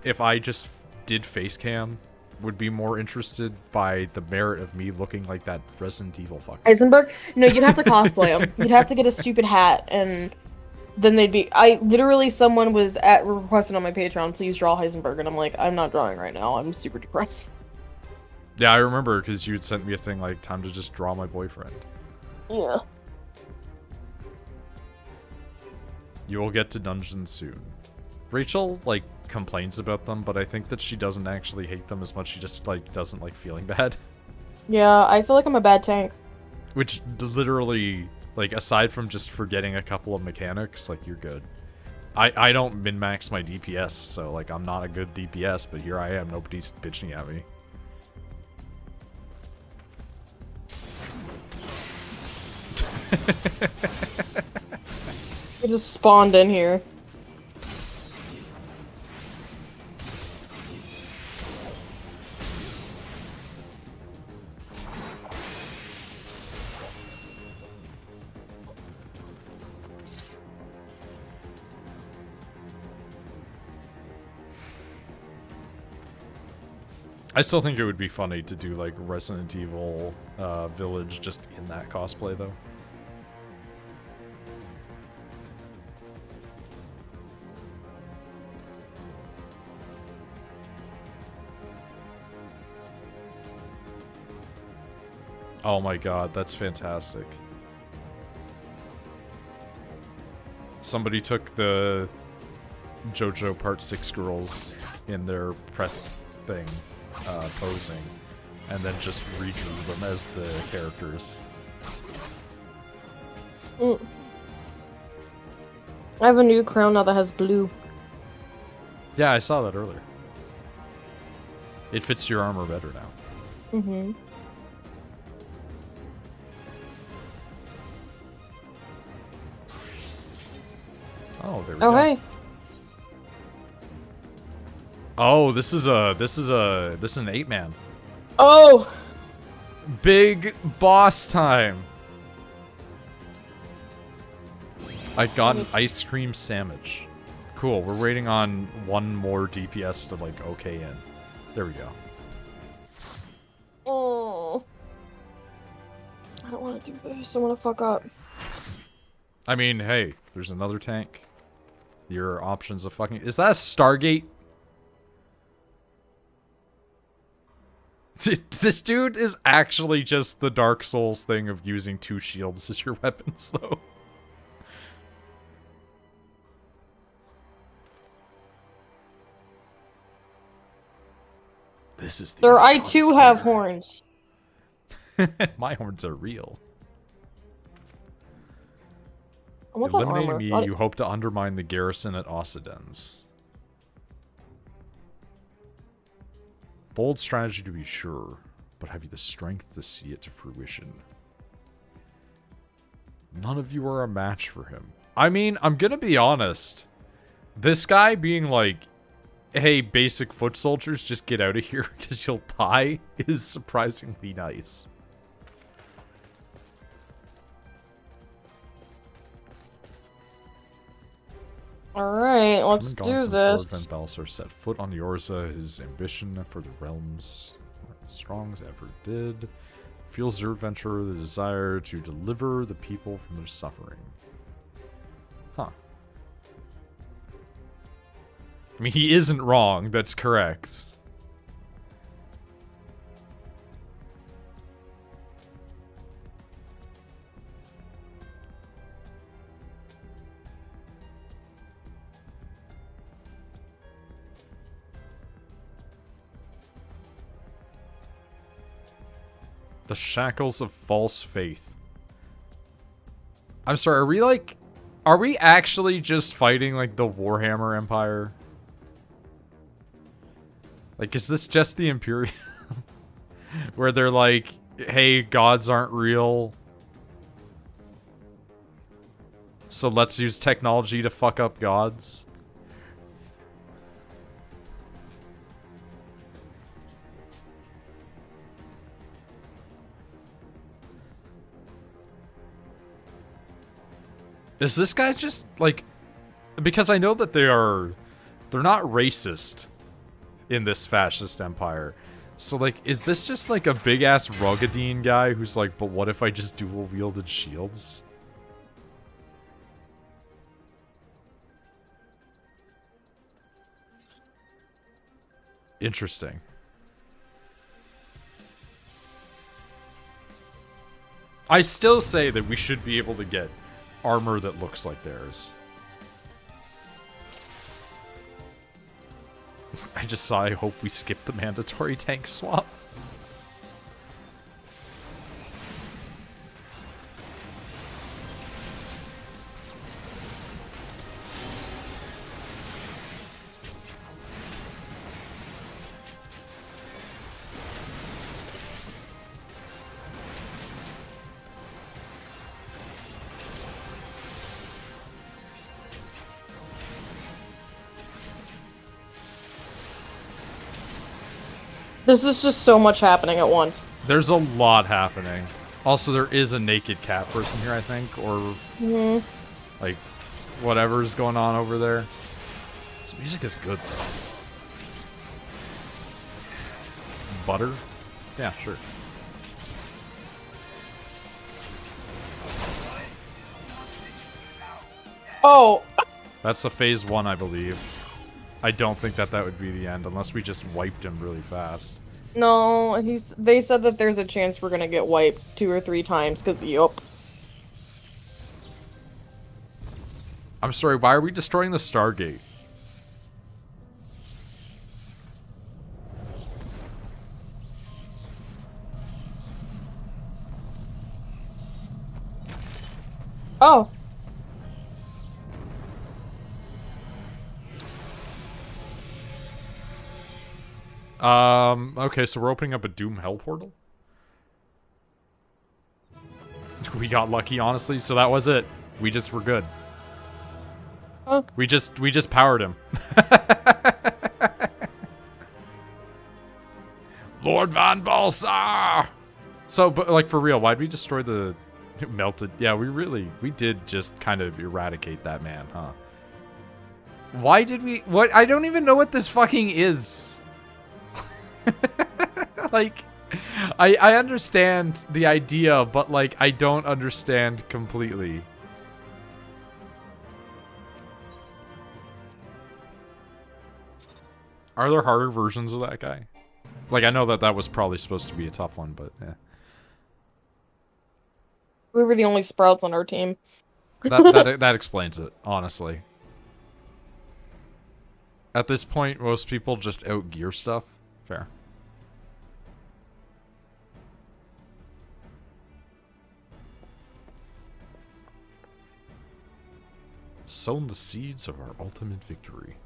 if I just did face cam, would be more interested by the merit of me looking like that Resident Evil fucker. Heisenberg? No, you'd have to cosplay him. You'd have to get a stupid hat, and then they'd be... someone was requested on my Patreon, please draw Heisenberg, and I'm like, I'm not drawing right now. I'm super depressed. Yeah, I remember, because you had sent me a thing like, time to just draw my boyfriend. Yeah. You will get to dungeons soon. Rachel, complains about them, but I think that she doesn't actually hate them as much. She just, doesn't like feeling bad. Yeah, I feel like I'm a bad tank. Which, literally, aside from just forgetting a couple of mechanics, you're good. I don't min-max my DPS, so, I'm not a good DPS, but here I am. Nobody's bitching at me. I just spawned in here. I still think it would be funny to do, Resident Evil Village just in that cosplay, though. Oh my god, that's fantastic. Somebody took the JoJo Part 6 girls in their press thing, posing, and then just redrew them as the characters. I have a new crown now that has blue. Yeah, I saw that earlier. It fits your armor better now. Mm-hmm. Oh, there we go. Hey. Oh, this is an 8-man. Oh! Big boss time. I got an ice cream sandwich. Cool, we're waiting on one more DPS to, okay in. There we go. Oh. I don't want to do this. I want to fuck up. I mean, hey, there's another tank. Your options of fucking... Is that a Stargate? This dude is actually just the Dark Souls thing of using 2 shields as your weapons, though. This is the... Sir, I too have horns. My horns are real. I want that Eliminating armor. me, you hope to undermine the garrison at Occidens. Bold strategy to be sure, but have you the strength to see it to fruition? None of you are a match for him. I mean, I'm gonna be honest. This guy being like, hey, basic foot soldiers, just get out of here because you'll die, is surprisingly nice. Alright, let's do this. Sword Van Balsar set foot on the Orza. His ambition for the realms as strong as ever did. Fuels their adventure the desire to deliver the people from their suffering. Huh. I mean, he isn't wrong. That's correct. The shackles of false faith. I'm sorry, are we actually just fighting like the Warhammer Empire? Like, is this just the Imperium? Where they're like, hey, gods aren't real. So let's use technology to fuck up gods. Is this guy just, like... Because I know that they're not racist in this fascist empire. So, like, is this just, like, a big-ass Rogadine guy who's like, but what if I just dual-wielded shields? Interesting. I still say that we should be able to get armor that looks like theirs. I hope we skip the mandatory tank swap. This is just so much happening at once. There's a lot happening. Also, there is a naked cat person here, I think, or like whatever's going on over there. This music is good, though. Butter? Yeah, sure. Oh! That's a phase 1, I believe. I don't think that would be the end, unless we just wiped him really fast. No, they said that there's a chance we're gonna get wiped 2 or 3 times, cause yup. I'm sorry, why are we destroying the Stargate? Oh. Okay, so we're opening up a Doom Hell portal? We got lucky, honestly, so that was it. We just were good. Oh. We just powered him. Lord Van Balsar! So, but like for real, why'd we destroy the melted? Yeah, we did just kind of eradicate that man, huh? Why did we? What? I don't even know what this fucking is. Like, I understand the idea, but like, I don't understand completely. Are there harder versions of that guy? Like, I know that was probably supposed to be a tough one, but yeah. We were the only sprouts on our team. That explains it, honestly. At this point, most people just outgear stuff. Fair. Sown the seeds of our ultimate victory.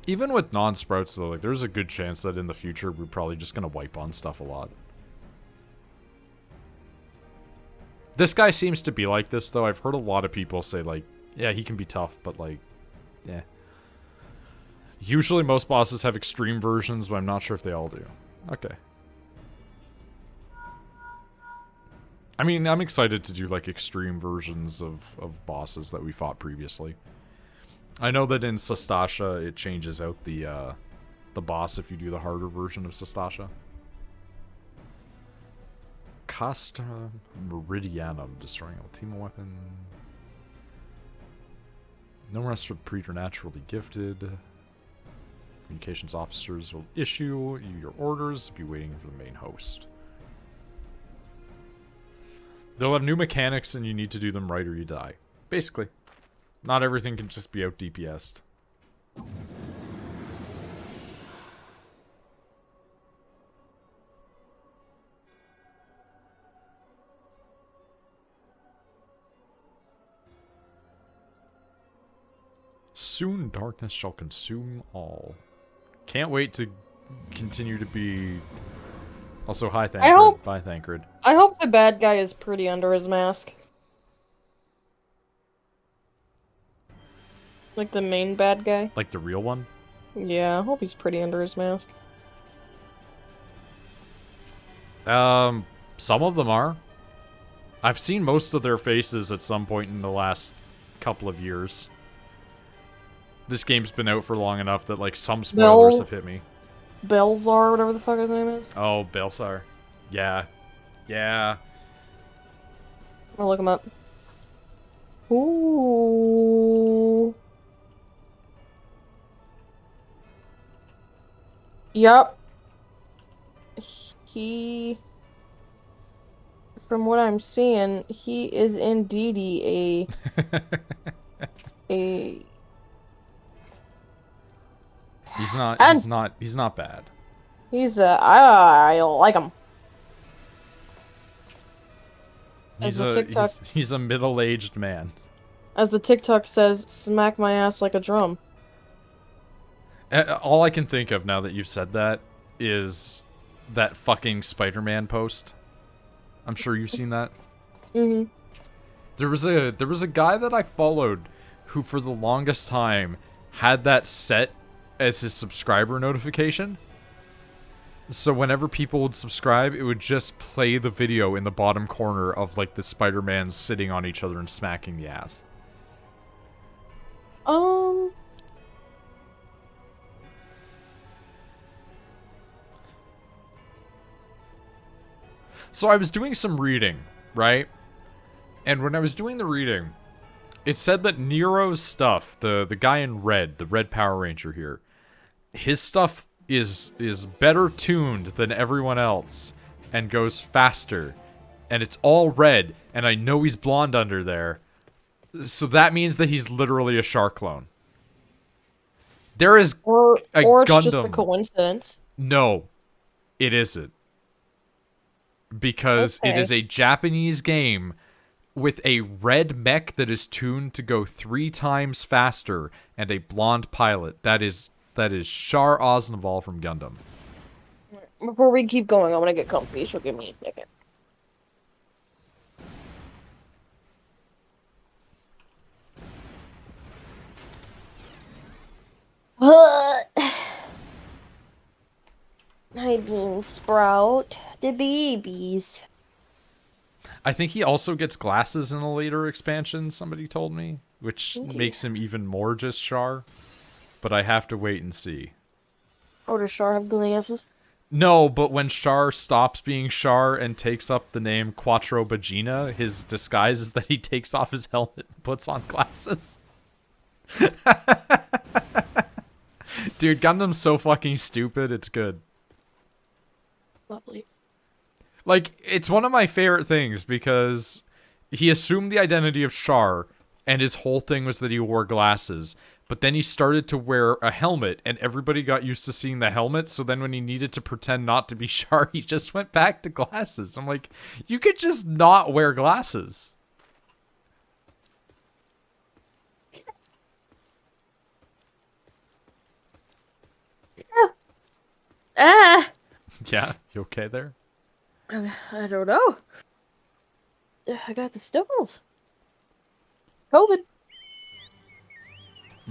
Even with non-sprouts, though, like, there's a good chance that in the future we're probably just gonna wipe on stuff a lot. This guy seems to be like this, though. I've heard a lot of people say, like, yeah, he can be tough, but, like, yeah. Usually most bosses have extreme versions, but I'm not sure if they all do. Okay. I mean, I'm excited to do, like, extreme versions of bosses that we fought previously. I know that in Sastasha, it changes out the boss if you do the harder version of Sastasha. Costa Meridianum, destroying ultima weapon. No rest for preternaturally gifted. Communications officers will issue you your orders. Be waiting for the main host. They'll have new mechanics and you need to do them right or you die. Basically. Not everything can just be out DPS'd. Soon darkness shall consume all. Can't wait to continue to be... Also, hi, Thancred. Bye, Thancred. I hope the bad guy is pretty under his mask. Like the main bad guy? Like the real one? Yeah, I hope he's pretty under his mask. Some of them are. I've seen most of their faces at some point in the last couple of years. This game's been out for long enough that, like, some spoilers have hit me. Belzar, whatever the fuck his name is. Oh, Belzar. Yeah. Yeah. I'll look him up. Ooh. Yup. He... From what I'm seeing, he is indeed a... He's not bad. I like him. He's a middle-aged man. As the TikTok says, smack my ass like a drum. All I can think of now that you've said that is that fucking Spider-Man post. I'm sure you've seen that. Mm-hmm. There was a guy that I followed who for the longest time had that set as his subscriber notification. So whenever people would subscribe, it would just play the video in the bottom corner of, like, the Spider-Mans sitting on each other and smacking the ass. So I was doing some reading, right? And when I was doing the reading, it said that Nero's stuff, the guy in red, the red Power Ranger here, his stuff is better tuned than everyone else and goes faster. And it's all red, and I know he's blonde under there. So that means that he's literally a Char clone. There is or a it's Gundam. just a coincidence. No, it isn't. Because it is a Japanese game with a red mech that is tuned to go 3 times faster and a blonde pilot. That is Char Aznavour from Gundam. Before we keep going, I'm gonna get comfy, so give me a second. Hi, Bean Sprout. The babies. I think he also gets glasses in a later expansion, somebody told me, which makes him even more just Char. But I have to wait and see. Oh, does Char have glasses? No, but when Char stops being Char and takes up the name Quattro Bagina, his disguise is that he takes off his helmet and puts on glasses. Dude, Gundam's so fucking stupid, it's good. Lovely. Like, it's one of my favorite things because he assumed the identity of Char, and his whole thing was that he wore glasses. But then he started to wear a helmet, and everybody got used to seeing the helmet, so then when he needed to pretend not to be Char, he just went back to glasses. I'm like, you could just not wear glasses. Yeah, you okay there? I don't know. I got the sniffles. COVID.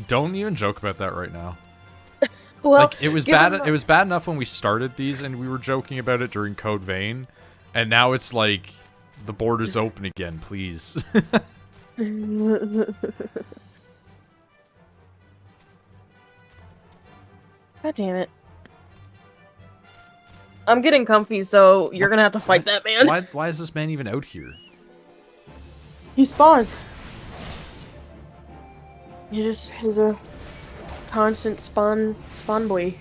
Don't even joke about that right now. Well, like it was bad. It was bad enough when we started these, and we were joking about it during Code Vein, and now it's like the border's open again. Please. God damn it. I'm getting comfy, so you're gonna have to fight that man. Why is this man even out here? He spawns. He just is a constant spawn boy.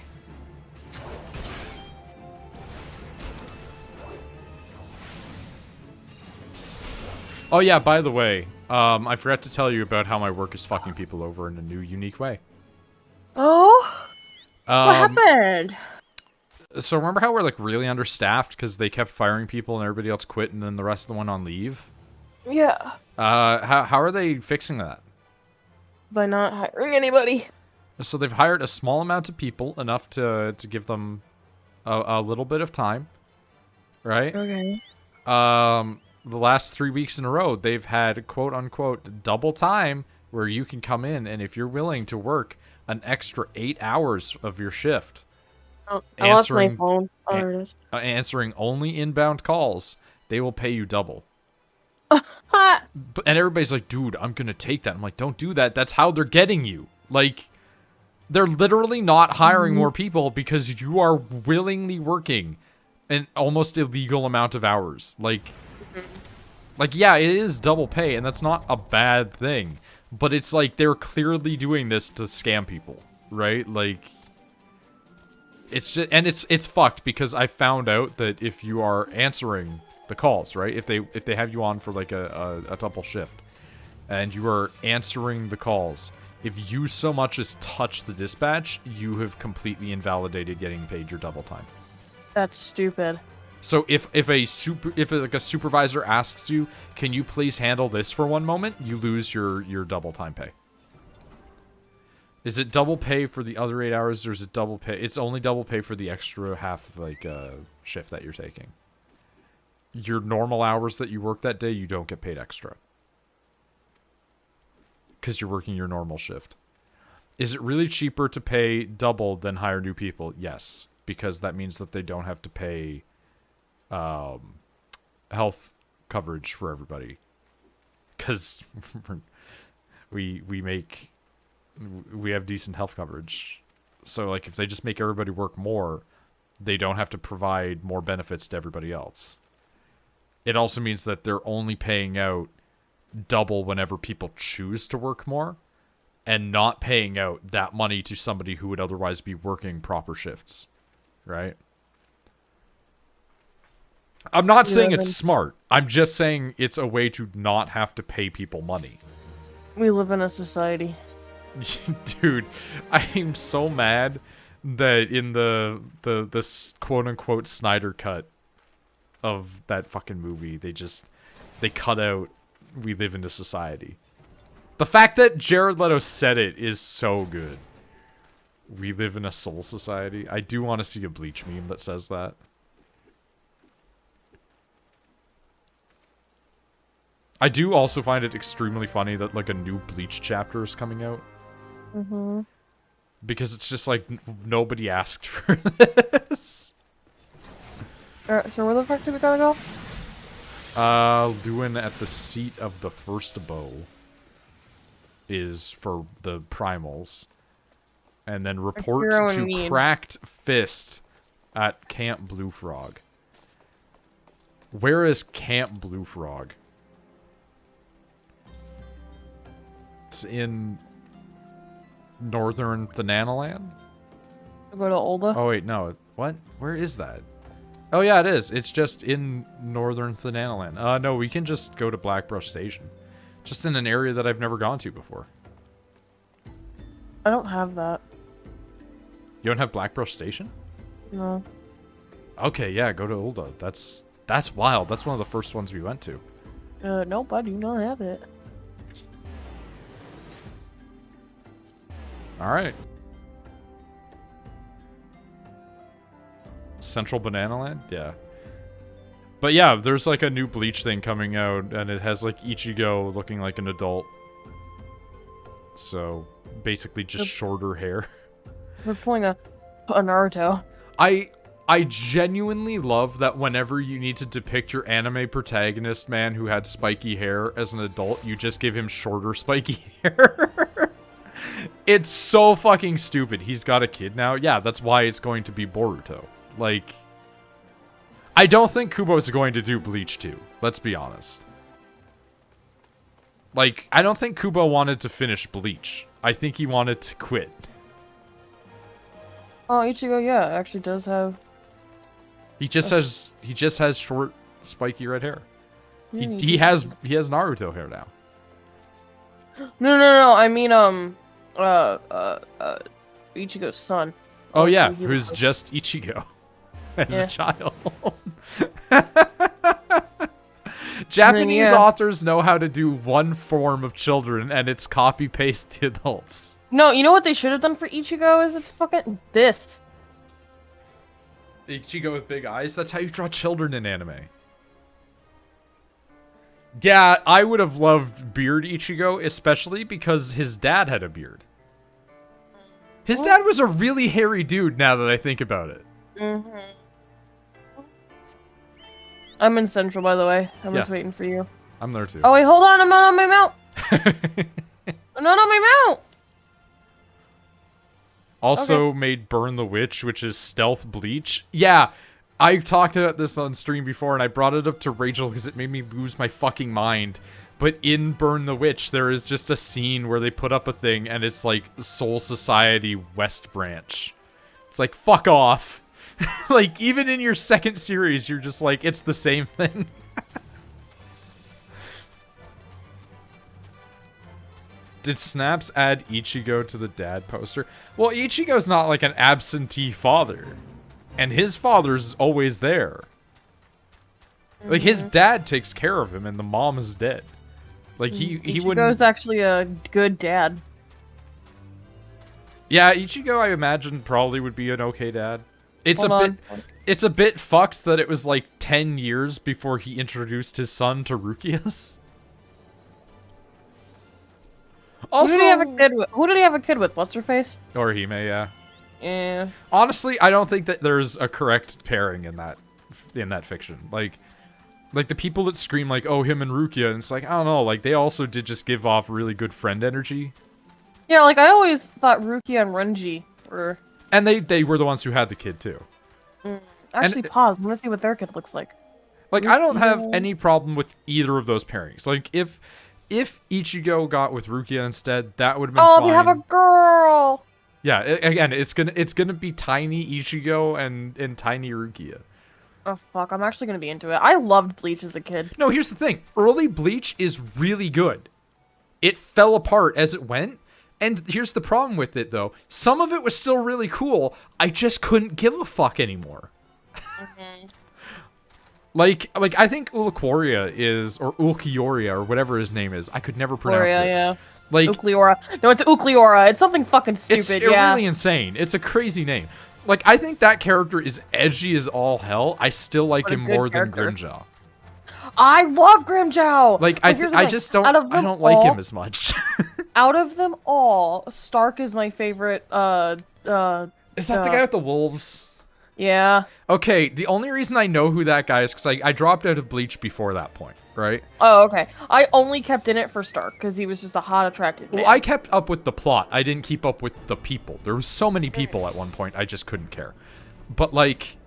Oh yeah, by the way, I forgot to tell you about how my work is fucking people over in a new, unique way. Oh? What happened? So remember how we're like really understaffed because they kept firing people and everybody else quit and then the rest of them went on leave? Yeah. How are they fixing that? By not hiring anybody. So they've hired a small amount of people, enough to give them a little bit of time, right? Okay. The last 3 weeks in a row, they've had quote-unquote double time where you can come in, and if you're willing to work an extra 8 hours of your shift, I lost my phone. Oh, there it is. Answering only inbound calls, they will pay you double. And everybody's like, dude, I'm going to take that. I'm like, don't do that. That's how they're getting you. Like, they're literally not hiring more people because you are willingly working an almost illegal amount of hours. Like, yeah, it is double pay, and that's not a bad thing. But it's like they're clearly doing this to scam people, right? Like, it's just, and it's fucked because I found out that if you are answering the calls, right? If they have you on for like a double shift, and you are answering the calls, if you so much as touch the dispatch, you have completely invalidated getting paid your double time. That's stupid. So if a supervisor asks you, can you please handle this for one moment, you lose your double time pay. Is it double pay for the other 8 hours, or is it double pay? It's only double pay for the extra half shift that you're taking. Your normal hours that you work that day, you don't get paid extra. Because you're working your normal shift. Is it really cheaper to pay double than hire new people? Yes. Because that means that they don't have to pay health coverage for everybody. Because we have decent health coverage. So like if they just make everybody work more, they don't have to provide more benefits to everybody else. It also means that they're only paying out double whenever people choose to work more, and not paying out that money to somebody who would otherwise be working proper shifts, right? I'm not saying it's smart. I'm just saying it's a way to not have to pay people money. We live in a society. Dude, I'm so mad that in the quote-unquote Snyder cut of that fucking movie, they cut out "we live in a society." The fact that Jared Leto said it is so good. We live in a soul society. I do want to see a Bleach meme that says that. I do also find it extremely funny that like a new Bleach chapter is coming out. Mm-hmm. Because it's just like nobody asked for this. Alright, so where the fuck do we gotta go? Doing at the seat of the first bow is for the primals. And then report to Cracked Fist at Camp Blue Frog. Where is Camp Blue Frog? It's in northern Thanalan? Go to Ulda? Oh wait, no. What? Where is that? Oh yeah, it is. It's just in northern Thanalan. No, we can just go to Blackbrush Station. Just in an area that I've never gone to before. I don't have that. You don't have Blackbrush Station? No. Okay, yeah, go to Ulda. That's wild. That's one of the first ones we went to. Nope, I do not have it. Alright. Central Banana Land? Yeah. But yeah, there's like a new Bleach thing coming out, and it has like Ichigo looking like an adult. So basically just shorter hair. We're pulling a Naruto. I genuinely love that whenever you need to depict your anime protagonist man who had spiky hair as an adult, you just give him shorter spiky hair. It's so fucking stupid. He's got a kid now. Yeah, that's why it's going to be Boruto. Like, I don't think Kubo's going to do Bleach 2. Let's be honest. Like, I don't think Kubo wanted to finish Bleach. I think he wanted to quit. Oh, Ichigo, yeah, actually does have... He just has short, spiky red hair. Yeah, He has Naruto hair now. No. I mean, Ichigo's son. Oh yeah, so who's just Ichigo as a child. Japanese authors know how to do one form of children, and it's copy paste the adults. No, you know what they should have done for Ichigo is it's fucking this. Ichigo with big eyes? That's how you draw children in anime. Yeah, I would have loved beard Ichigo, especially because his dad had a beard. His dad was a really hairy dude, now that I think about it. I'm in Central, by the way. I'm just waiting for you. I'm there too. Oh, wait, hold on. I'm not on my mount. I'm not on my mount. Also made Burn the Witch, which is stealth Bleach. Yeah, I talked about this on stream before, and I brought it up to Rachel because it made me lose my fucking mind. But in Burn the Witch, there is just a scene where they put up a thing, and it's like Soul Society West Branch. It's like, fuck off. Like, even in your second series, you're just like, it's the same thing. Did Snaps add Ichigo to the dad poster? Well, Ichigo's not like an absentee father. And his father's always there. Like, his dad takes care of him, and the mom is dead. Like, he wouldn't... Ichigo's actually a good dad. Yeah, Ichigo, I imagine, probably would be an okay dad. It's a bit fucked that it was like 10 years before he introduced his son to Rukia's. Also, who did he have a kid with? What's her face? Or Hime, yeah. Yeah. Honestly, I don't think that there's a correct pairing in that fiction. Like the people that scream like, oh, him and Rukia, and it's like, I don't know, like they also did just give off really good friend energy. Yeah, like I always thought Rukia and Renji were... And they were the ones who had the kid too. Actually, pause. I want to see what their kid looks like. Like, I don't have any problem with either of those pairings. Like, if Ichigo got with Rukia instead, that would have been fine. Oh, they have a girl! Yeah, again, it's gonna be tiny Ichigo and tiny Rukia. Oh, fuck. I'm actually gonna be into it. I loved Bleach as a kid. No, here's the thing. Early Bleach is really good. It fell apart as it went. And here's the problem with it, though. Some of it was still really cool. I just couldn't give a fuck anymore. Like I think Ulquiorra is, or Ulquiorra, or whatever his name is. I could never pronounce it. Yeah. Like Ulquiorra. No, it's Ulquiorra. It's something fucking stupid, it's really insane. It's a crazy name. Like, I think that character is edgy as all hell. I still like him more than Grimjaw. I love Grimjaw! Like, I just don't, I don't like him as much. Out of them all, Stark is my favorite, Is that the guy with the wolves? Yeah. Okay, the only reason I know who that guy is because I dropped out of Bleach before that point, right? Oh, okay. I only kept in it for Stark because he was just a hot, attractive man. Well, I kept up with the plot. I didn't keep up with the people. There was so many people at one point, I just couldn't care. But, like,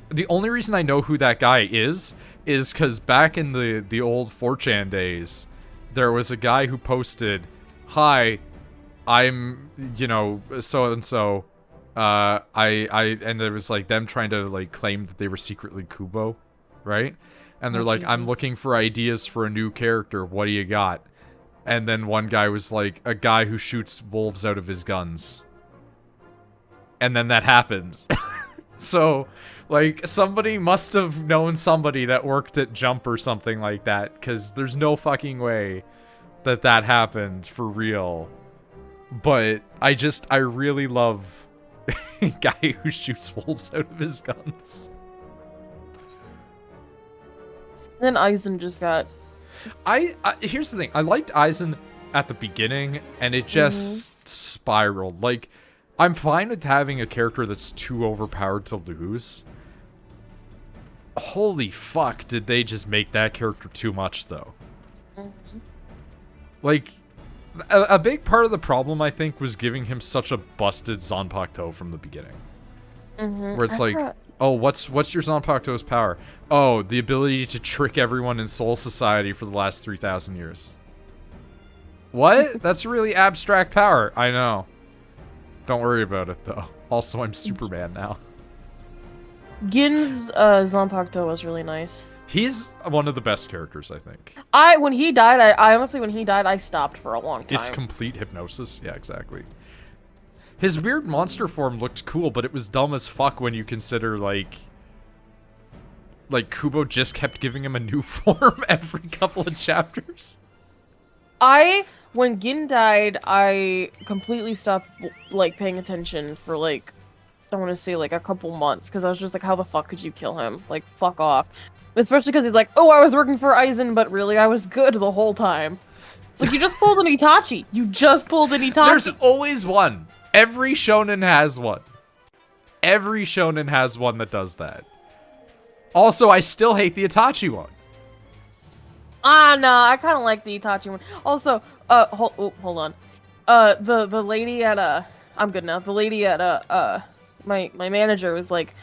the only reason I know who that guy is because back in the old 4chan days, there was a guy who posted, "Hi, I'm, so-and-so. And there was like them trying to like claim that they were secretly Kubo, right? And they're like, I'm looking for ideas for a new character. What do you got?" And then one guy was like, a guy who shoots wolves out of his guns. And then that happens. So, like, somebody must have known somebody that worked at Jump or something like that, because there's no fucking way that happened for real. But I really love a guy who shoots wolves out of his guns. Then Aizen just got... Here's the thing. I liked Aizen at the beginning, and it just spiraled. Like, I'm fine with having a character that's too overpowered to lose. Holy fuck, did they just make that character too much, though? Like, a big part of the problem, I think, was giving him such a busted Zanpakuto from the beginning. Where it's like, oh, what's your Zanpakuto's power? Oh, the ability to trick everyone in Soul Society for the last 3,000 years. What? That's a really abstract power. I know. Don't worry about it, though. Also, I'm Superman now. Gin's Zanpakuto was really nice. He's one of the best characters, I think. When he died, I honestly, when he died, I stopped for a long time. It's complete hypnosis. Yeah, exactly. His weird monster form looked cool, but it was dumb as fuck when you consider, like Kubo just kept giving him a new form every couple of chapters. When Gin died, I completely stopped, like, paying attention for, like, I want to say, like, a couple months, because I was just like, how the fuck could you kill him? Like, fuck off. Especially because he's like, oh, I was working for Aizen, but really, I was good the whole time. It's like, you just pulled an Itachi. You just pulled an Itachi. There's always one. Every shonen has one. Every shonen has one that does that. Also, I still hate the Itachi one. No, I kind of like the Itachi one. Also, hold on. The lady at, I'm good now. The lady at, my manager was like,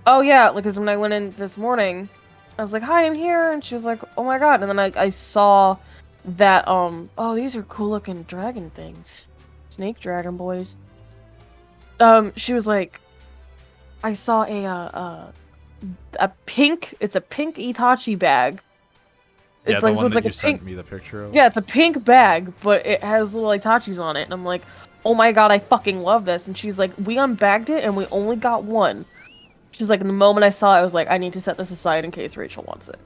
oh yeah, because when I went in this morning, I was like, hi, I'm here, and she was like, oh my god, and then I saw that, oh, these are cool looking dragon things. Snake dragon boys. She was like, I saw a pink Itachi bag. Yeah, it's the like, one so it's that like you a sent pink, me the picture of. yeah, it's a pink bag, but it has little Itachis on it, and I'm like, oh my god, I fucking love this. And she's like, we unbagged it, and we only got one. She's like, in the moment I saw it, I was like, I need to set this aside in case Rachel wants it.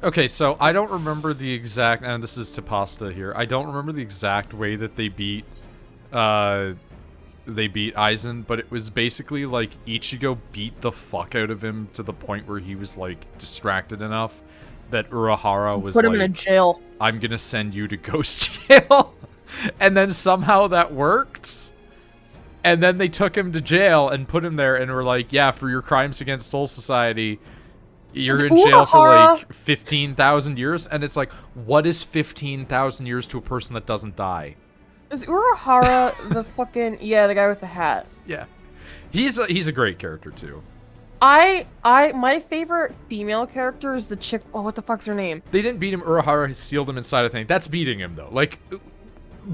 Okay, so I don't remember the exact, and this is to Pasta here, I don't remember the exact way that they beat Aizen, but it was basically like Ichigo beat the fuck out of him to the point where he was like distracted enough that Urahara was Put him like, in a jail. I'm gonna send you to ghost jail. And then somehow that worked. And then they took him to jail and put him there and were like, yeah, for your crimes against Soul Society, you're in jail for like 15,000 years. And it's like, what is 15,000 years to a person that doesn't die? Is Urahara the fucking... Yeah, the guy with the hat. Yeah. He's a great character, too. My favorite female character is the chick... Oh, what the fuck's her name? They didn't beat him. Urahara sealed him inside a thing. That's beating him, though. Like...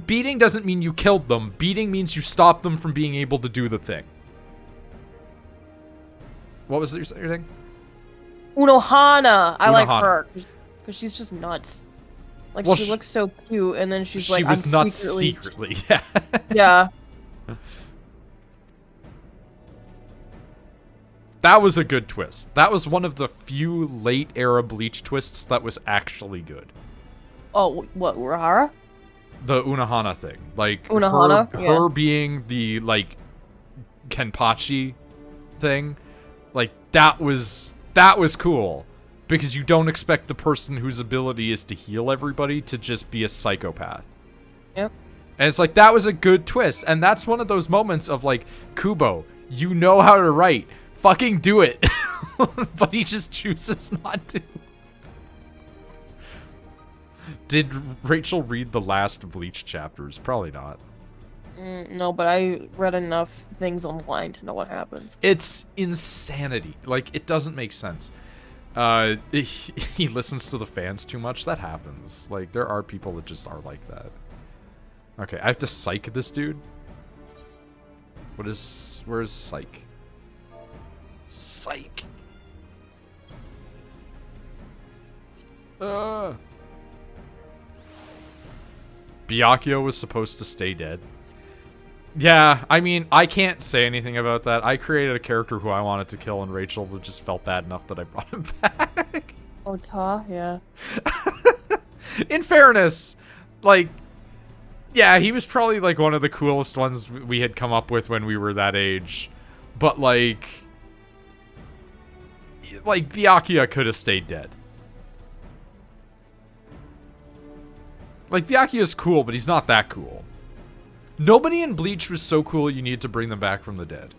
Beating doesn't mean you killed them. Beating means you stopped them from being able to do the thing. What was your thing? Unohana. I like her. Because she's just nuts. Like, well, she looks so cute, and then she's like, she was nuts secretly. Yeah. Yeah. That was a good twist. That was one of the few late-era Bleach twists that was actually good. Oh, what, Urahara? The Unohana thing. Like, her being the, like, Kenpachi thing. Like, that was cool. Because you don't expect the person whose ability is to heal everybody to just be a psychopath. Yep. And it's like, that was a good twist. And that's one of those moments of, like, Kubo, you know how to write. Fucking do it. But he just chooses not to. Did Rachel read the last Bleach chapters? Probably not. No, but I read enough things online to know what happens. It's insanity. Like, it doesn't make sense. He listens to the fans too much. That happens. Like, there are people that just are like that. Okay, I have to psych this dude. Where's psych? Psych. Byakuya was supposed to stay dead. Yeah, I mean, I can't say anything about that. I created a character who I wanted to kill, and Rachel just felt bad enough that I brought him back. Oh, Ta, yeah. In fairness, like, yeah, he was probably, like, one of the coolest ones we had come up with when we were that age. But, like Byakuya could have stayed dead. Like, Byakuya's cool, but he's not that cool. Nobody in Bleach was so cool you need to bring them back from the dead.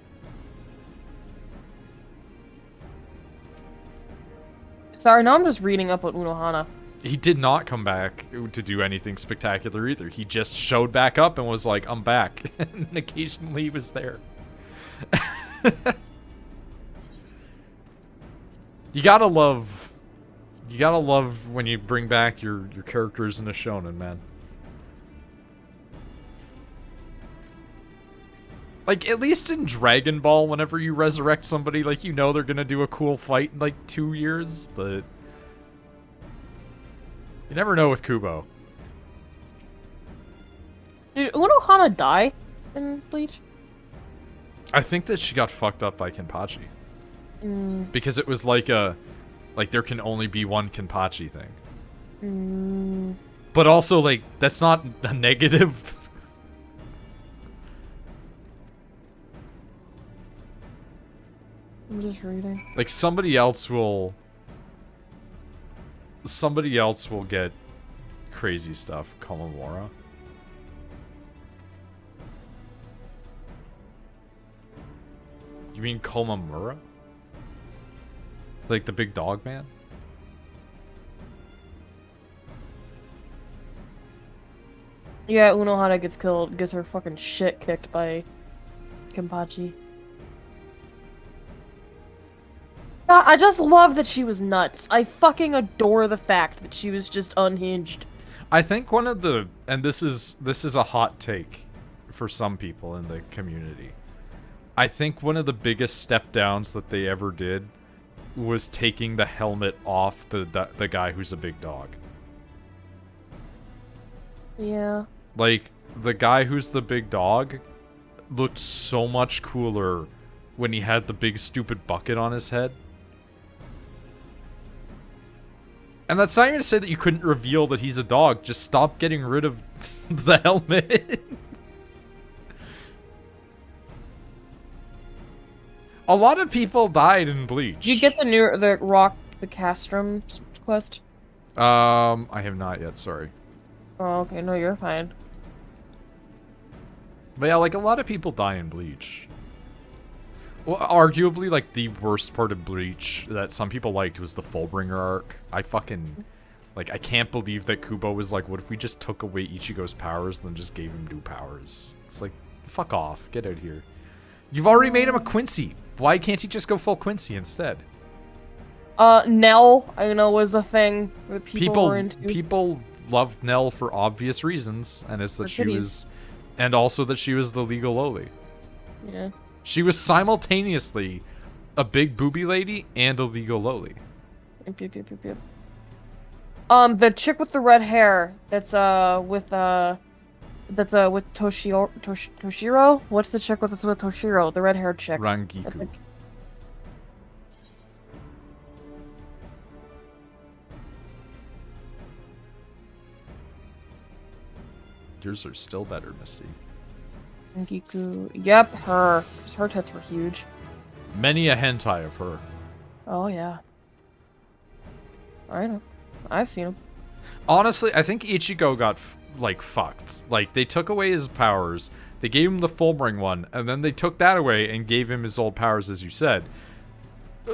Sorry, now I'm just reading up on Unohana. He did not come back to do anything spectacular either. He just showed back up and was like, I'm back. And occasionally he was there. You gotta love when you bring back your characters in a shonen, man. Like, at least in Dragon Ball, whenever you resurrect somebody, like, you know they're gonna do a cool fight in, like, 2 years, but... You never know with Kubo. Did Unohana die in Bleach? I think that she got fucked up by Kenpachi. Mm. Because it was like a... Like, there can only be one Kenpachi thing. Mm. But also, like, that's not a negative... I'm just reading. Like, somebody else will get crazy stuff. Komamura. You mean Komamura? Like the big dog man? Yeah, Unohana gets killed, gets her fucking shit kicked by Kenpachi. God, I just love that she was nuts. I fucking adore the fact that she was just unhinged. I think one of the, and this is a hot take for some people in the community. I think one of the biggest step downs that they ever did was taking the helmet off the guy who's a big dog. Yeah. Like, the guy who's the big dog looked so much cooler when he had the big stupid bucket on his head. And that's not even to say that you couldn't reveal that he's a dog. Just stop getting rid of the helmet. A lot of people died in Bleach. Did you get the rock the castrum quest? I have not yet, sorry. Oh, okay, no, you're fine. But yeah, like, a lot of people die in Bleach. Well, arguably, like, the worst part of Bleach that some people liked was the Fullbringer arc. I fucking... Like, I can't believe that Kubo was like, what if we just took away Ichigo's powers and then just gave him new powers? It's like, fuck off. Get out here. You've already made him a Quincy. Why can't he just go full Quincy instead? Nell, I know, was the thing that people were into. People loved Nell for obvious reasons, and it's that she was... And also that she was the legal loli. Yeah. She was simultaneously a big booby lady and a legal loli. Yep. The chick with the red hair that's with Toshiro? What's the chick that's with Toshiro? The red-haired chick. Rangiku. Yours are still better, Mysti. Rangiku. Yep, her. Her tits were huge. Many a hentai of her. Oh, yeah. I know. I've seen them. Honestly, I think Ichigo got, like, fucked. Like, they took away his powers, they gave him the Fullbring one, and then they took that away and gave him his old powers, as you said.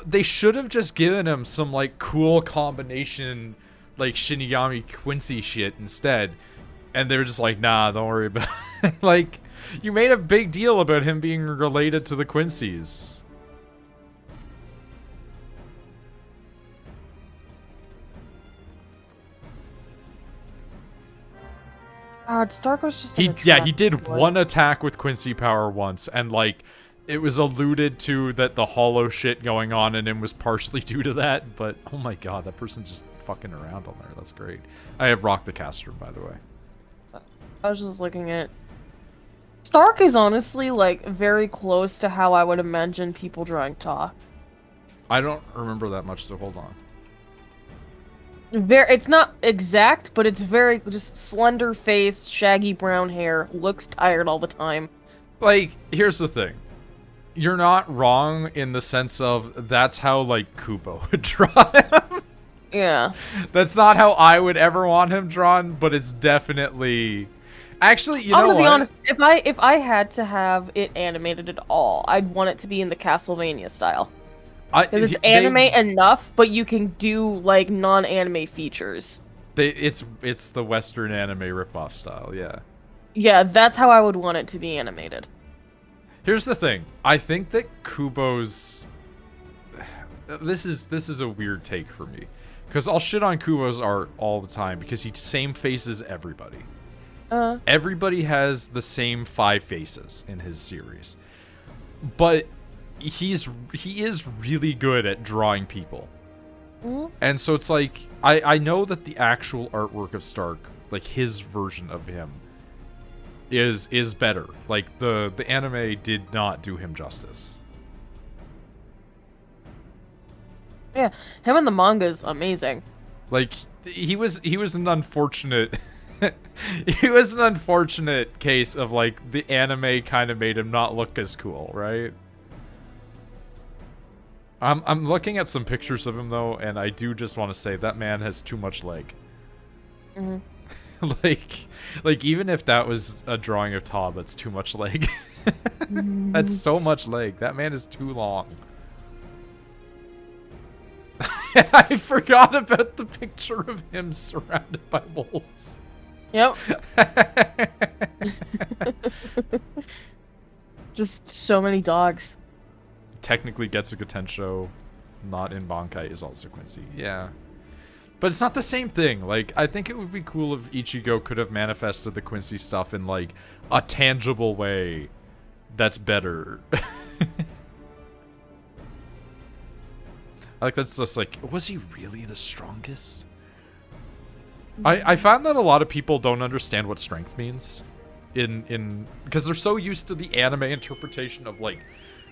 They should have just given him some, like, cool combination, like, Shinigami Quincy shit instead. And they were just like, nah, don't worry about it. Like, you made a big deal about him being related to the Quincy's. Stark was just he did one attack with Quincy power once, and like it was alluded to that the hollow shit going on in him was partially due to that, but oh my god, that person just fucking around on there. That's great. I have Rock the Caster, by the way. I was just looking at... Stark is honestly, like, very close to how I would imagine people drawing Ta. I don't remember that much, so hold on. It's not exact, but it's very just slender face, shaggy brown hair, looks tired all the time. Like, here's the thing. You're not wrong in the sense of that's how, like, Kubo would draw him. Yeah. That's not how I would ever want him drawn, but it's definitely... Actually, you know what? I'm gonna be honest, if I had to have it animated at all, I'd want it to be in the Castlevania style. Because it's anime enough, but you can do, like, non-anime features. It's the Western anime ripoff style, yeah. Yeah, that's how I would want it to be animated. Here's the thing. I think that Kubo's... This is a weird take for me. Because I'll shit on Kubo's art all the time because he same faces everybody. Everybody has the same 5 faces in his series. But he is really good at drawing people. And so it's like, I know that the actual artwork of Stark, like his version of him, is better. Like, the anime did not do him justice. Yeah, him in the manga is amazing. Like, he was an unfortunate... he was an unfortunate case of, like, the anime kind of made him not look as cool, right? I'm looking at some pictures of him, though, and I do just want to say that man has too much leg. Like, even if that was a drawing of Tob, that's too much leg. That's so much leg. That man is too long. I forgot about the picture of him surrounded by wolves. Yep. Just so many dogs. Technically Getsuga Tensho, not in Bankai, is also Quincy. Yeah. But it's not the same thing. Like, I think it would be cool if Ichigo could have manifested the Quincy stuff in, like, a tangible way that's better. Like, that's just like, was he really the strongest? I found that a lot of people don't understand what strength means. Because they're so used to the anime interpretation of, like,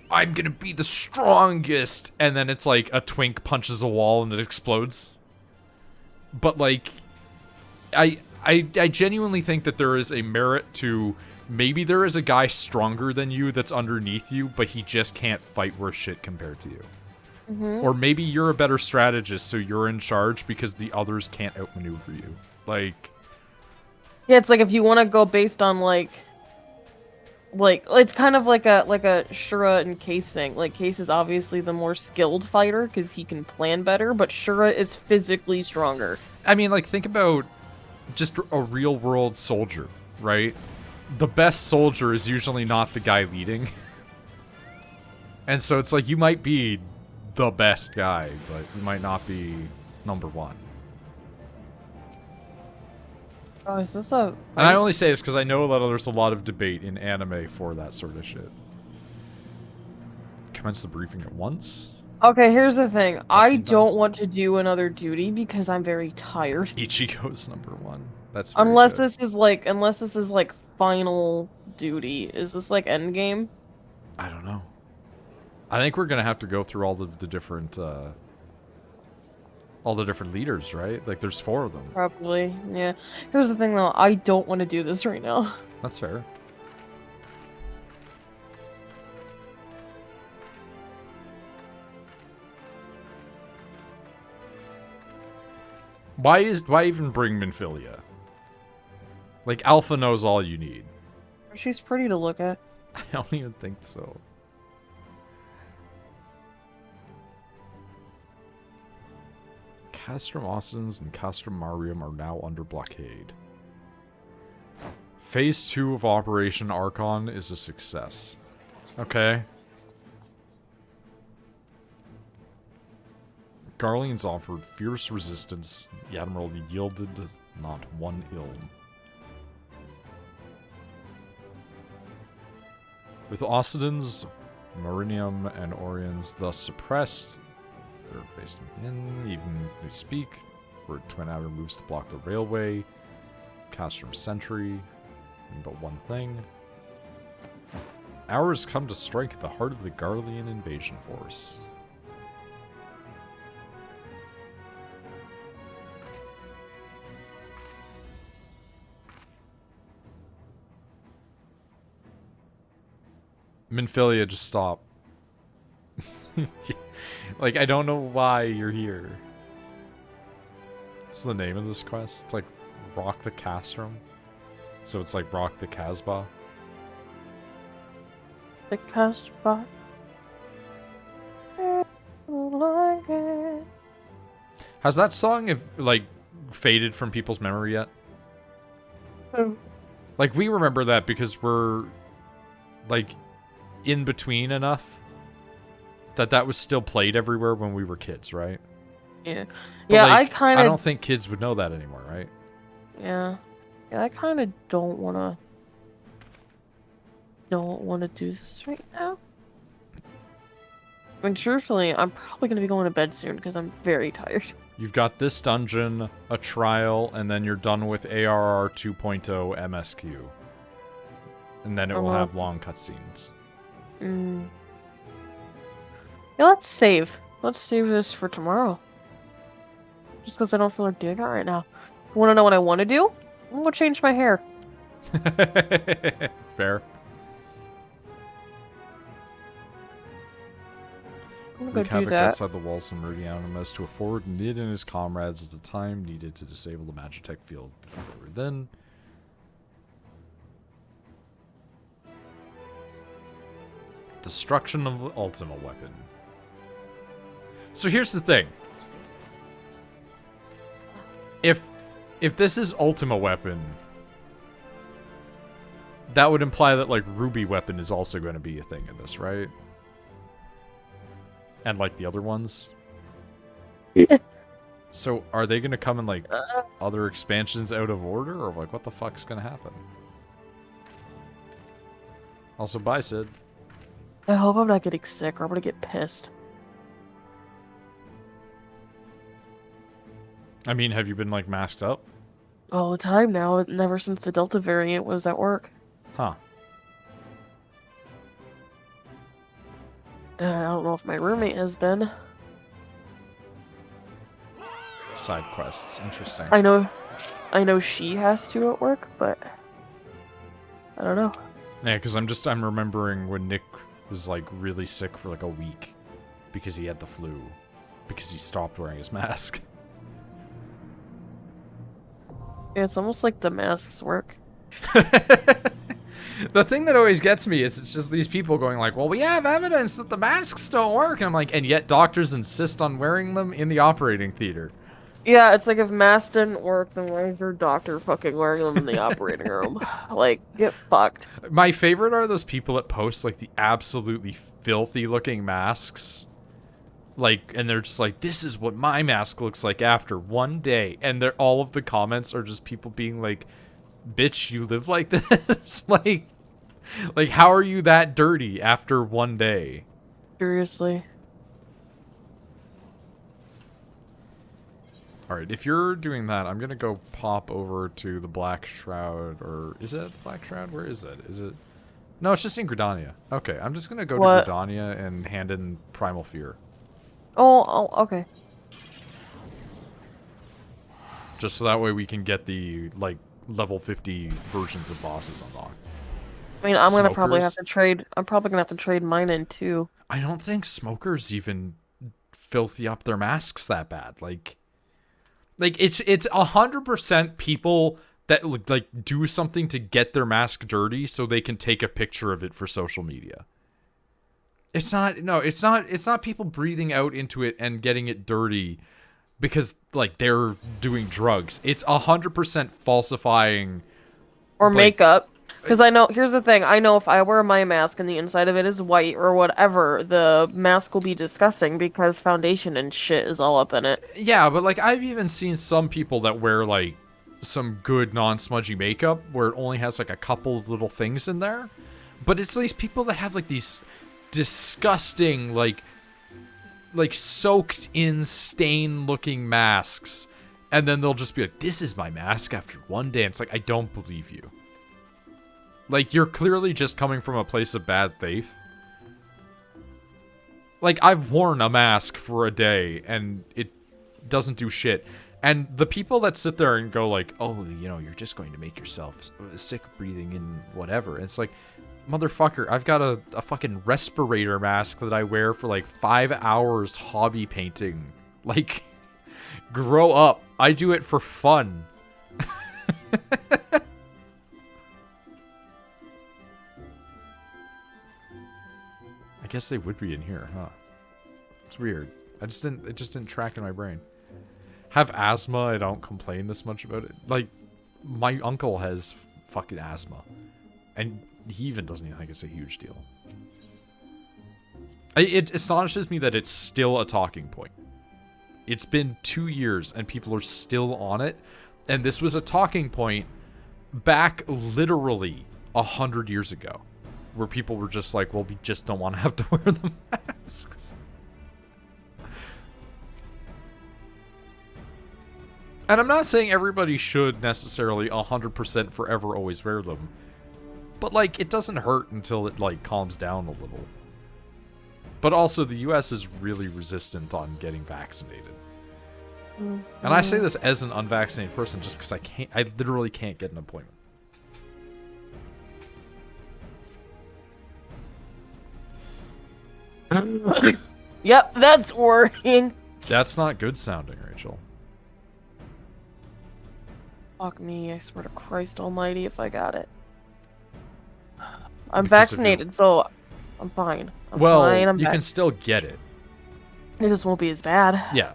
I'm gonna be the strongest, and then it's like a twink punches a wall and it explodes. But, like, I genuinely think that there is a merit to, maybe there is a guy stronger than you that's underneath you, but he just can't fight worth shit compared to you. Or maybe you're a better strategist, so you're in charge because the others can't outmaneuver you. Like... Yeah, it's like if you want to go based on, like, it's kind of like a Shura and Case thing. Like, Case is obviously the more skilled fighter because he can plan better, but Shura is physically stronger. I mean, like, think about just a real-world soldier, right? The best soldier is usually not the guy leading. And so it's like, you might be the best guy, but you might not be number 1. Oh, is this a... And I only say this because I know that there's a lot of debate in anime for that sort of shit. Commence the briefing at once? Okay, here's the thing. I don't want to do another duty because I'm very tired. Ichigo's number 1. That's very unless good. this is like final duty. Is this like endgame? I don't know. I think we're gonna have to go through all the different leaders, right? Like, there's 4 of them. Probably, yeah. Here's the thing, though. I don't want to do this right now. That's fair. Why even bring Minfilia? Like, Alpha knows all you need. She's pretty to look at. I don't even think so. Castrum Austins and Castrum Marium are now under blockade. Phase 2 of Operation Archon is a success. Okay. Garleans offered fierce resistance. The Admiral yielded not one ill. With Austins, Marinium, and Orions thus suppressed, they're facing in, even we speak, where Twin Outer moves to block the railway. Castrum Sentry, but one thing. Hours come to strike at the heart of the Garlean invasion force. Minfilia, just stop. Like, I don't know why you're here. What's the name of this quest? It's like Rock the Castrum. So it's like Rock the Casbah. The Casbah. Has that song like faded from people's memory yet? Like we remember that because we're like in between enough that was still played everywhere when we were kids, right? Yeah. But Yeah, like, I I don't think kids would know that anymore, right? Yeah. Yeah, I kind of don't want to do this right now. I mean, truthfully, I'm probably going to be going to bed soon because I'm very tired. You've got this dungeon, a trial, and then you're done with ARR 2.0 MSQ. And then it will have long cutscenes. Yeah, let's save. Let's save this for tomorrow. Just because I don't feel like doing it right now. You want to know what I want to do? I'm going to change my hair. Fair. I'm Wreak gonna do havoc that. outside the walls of Meridianum as to afford Nid and his comrades at the time needed to disable the Magitech field. Then destruction of the Ultima weapon. So here's the thing. If this is Ultima weapon, that would imply that like Ruby weapon is also going to be a thing in this, right? And like the other ones. So are they going to come in like other expansions out of order, or like what the fuck's going to happen? Also, bye, Sid. I hope I'm not getting sick or I'm gonna get pissed. I mean, have you been like masked up? All the time now, never since the Delta variant was at work. Huh. And I don't know if my roommate has been. Side quests. Interesting. I know she has to at work, but I don't know. Yeah, because I'm remembering when Nick was like really sick for like a week because he had the flu because he stopped wearing his mask. Yeah, it's almost like the masks work. The thing that always gets me is it's just these people going like, well, we have evidence that the masks don't work. And I'm like, and yet doctors insist on wearing them in the operating theater. Yeah, it's like if masks didn't work, then why is your doctor fucking wearing them in the operating room? Like, get fucked. My favorite are those people that post like the absolutely filthy looking masks. Like, and they're just like, this is what my mask looks like after one day. And they're all of the comments are just people being like, bitch, you live like this? like how are you that dirty after one day? Seriously. Alright, if you're doing that, I'm gonna go pop over to the Black Shroud, or is it the Black Shroud? Where is it? Is it? No, it's just in Gridania. Okay, I'm just gonna go to Gridania and hand in Primal Fear. Oh, okay. Just so that way we can get the, like, level 50 versions of bosses unlocked. I mean, I'm gonna probably have to trade. I'm probably gonna have to trade mine in too. I don't think smokers even filthy up their masks that bad. Like it's 100% people that like do something to get their mask dirty so they can take a picture of it for social media. It's not people breathing out into it and getting it dirty because like they're doing drugs. It's 100% falsifying or makeup. Because I know, here's the thing, I know if I wear my mask and the inside of it is white or whatever, the mask will be disgusting because foundation and shit is all up in it. Yeah, but like I've even seen some people that wear like some good non-smudgy makeup where it only has like a couple of little things in there. But it's these people that have like these disgusting, like soaked in stain looking masks. And then they'll just be like, this is my mask after one day. And it's like, I don't believe you. Like, you're clearly just coming from a place of bad faith. Like, I've worn a mask for a day, and it doesn't do shit. And the people that sit there and go like, oh, you know, you're just going to make yourself sick breathing in whatever. And it's like, motherfucker, I've got a fucking respirator mask that I wear for like 5 hours hobby painting. Like, Grow up. I do it for fun. I guess they would be in here, huh? It's weird. It just didn't track in my brain. Have asthma, I don't complain this much about it. Like, my uncle has fucking asthma. And he even doesn't even think it's a huge deal. It astonishes me that it's still a talking point. It's been 2 years and people are still on it. And this was a talking point back literally 100 years ago. Where people were just like, well, we just don't want to have to wear the masks. And I'm not saying everybody should necessarily 100% forever always wear them. But, like, it doesn't hurt until it, like, calms down a little. But also, the US is really resistant on getting vaccinated. And I say this as an unvaccinated person just because I literally can't get an appointment. Yep, that's working. That's not good sounding, Rachel. Fuck me, I swear to Christ almighty if I got it. I'm Because vaccinated, so I'm fine. I'm well, fine. you can still get it. It just won't be as bad. Yeah.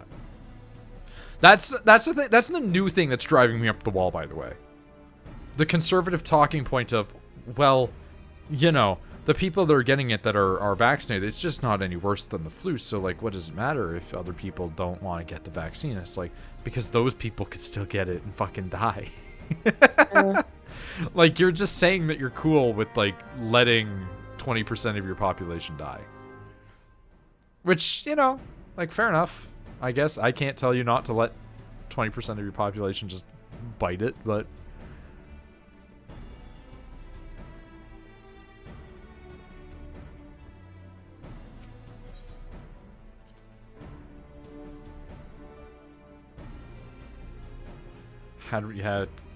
That's the thing. That's the new thing that's driving me up the wall, by the way. The conservative talking point of, well, you know, the people that are getting it that are vaccinated, it's just not any worse than the flu. So, like, what does it matter if other people don't want to get the vaccine? It's like, because those people could still get it and fucking die. Like, you're just saying that you're cool with, like, letting 20% of your population die. Which, you know, like, fair enough. I guess I can't tell you not to let 20% of your population just bite it, but...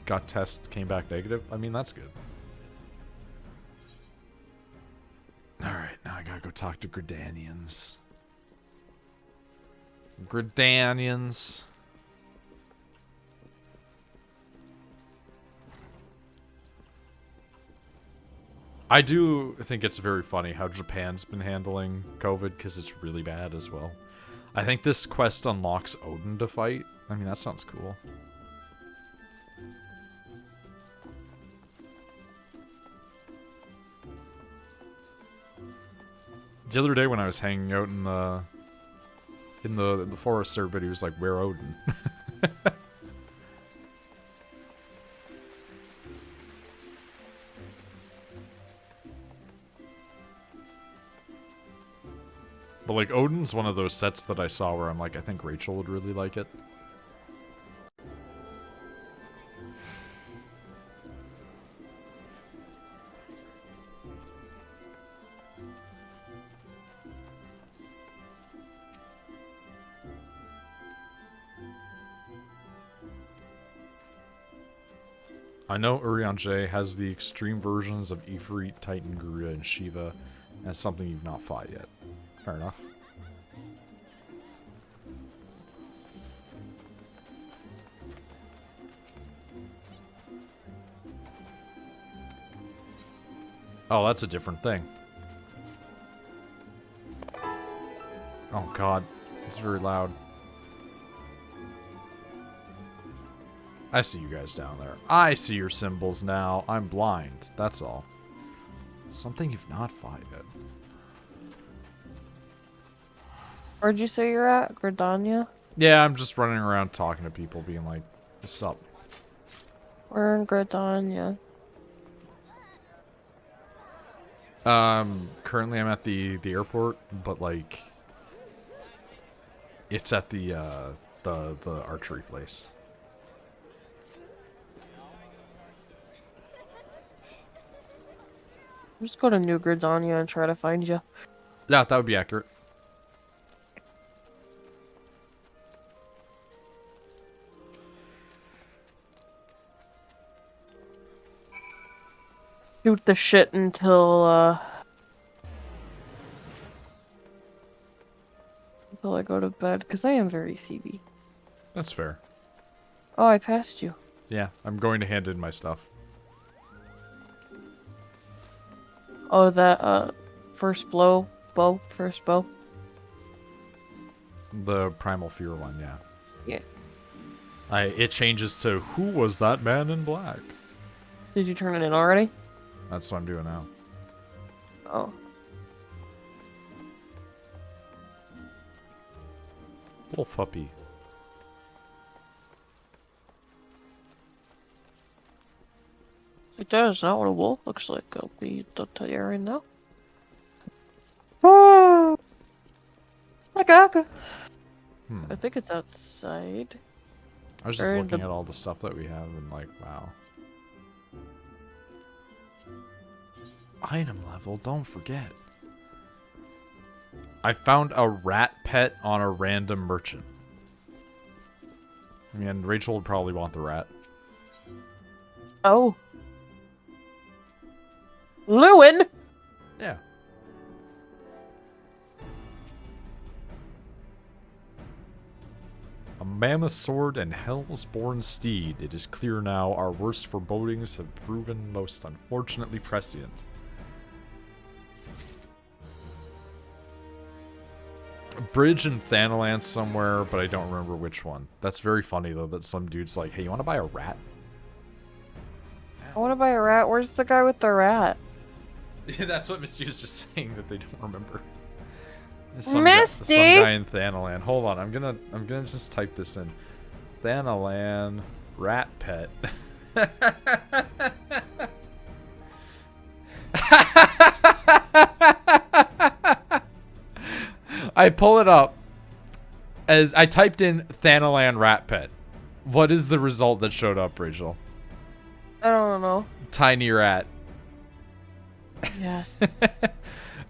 got test, came back negative. I mean, that's good. Alright, now I gotta go talk to Gridanians. Gridanians. I do think it's very funny how Japan's been handling COVID, because it's really bad as well. I think this quest unlocks Odin to fight. I mean, that sounds cool. The other day when I was hanging out in the forest, everybody was like, "Where Odin?" But like, Odin's one of those sets that I saw where I'm like, I think Rachel would really like it. I know Urianger has the extreme versions of Ifrit, Titan, Garuda, and Shiva, and it's something you've not fought yet. Fair enough. Oh, that's a different thing. Oh god, it's very loud. I see you guys down there. I see your symbols now. I'm blind. That's all. Something you've not fought yet. Where'd you say you're at? Gridania? Yeah, I'm just running around talking to people, being like, what's up? We're in Gridania. Currently I'm at the airport, but like, it's at the archery place. Just go to New Gridania and try to find you. Yeah, that would be accurate. Shoot the shit until I go to bed, because I am very CB. That's fair. Oh, I passed you. Yeah, I'm going to hand in my stuff. Oh, that, first bow. The Primal Fear one, yeah. Yeah. It changes to, who was that man in black? Did you turn it in already? That's what I'm doing now. Oh. Little puppy. It does, not what a wolf looks like. I'll tell you right now. Oh! Okay. I think it's outside. I was just looking at all the stuff that we have and like, wow. Item level, don't forget. I found a rat pet on a random merchant. I mean, Rachel would probably want the rat. Oh. Lewin! Yeah. A mammoth sword and Hellsborn steed. It is clear now our worst forebodings have proven most unfortunately prescient. A bridge in Thanalan somewhere, but I don't remember which one. That's very funny, though, that some dude's like, hey, you want to buy a rat? I want to buy a rat. Where's the guy with the rat? That's what Mysti was just saying, that they don't remember. Mysti! Some guy in Thanalan. Hold on, I'm gonna just type this in. Thanalan rat pet. I pull it up as I typed in Thanalan rat pet. What is the result that showed up, Rachel? I don't know. Tiny rat. Yes.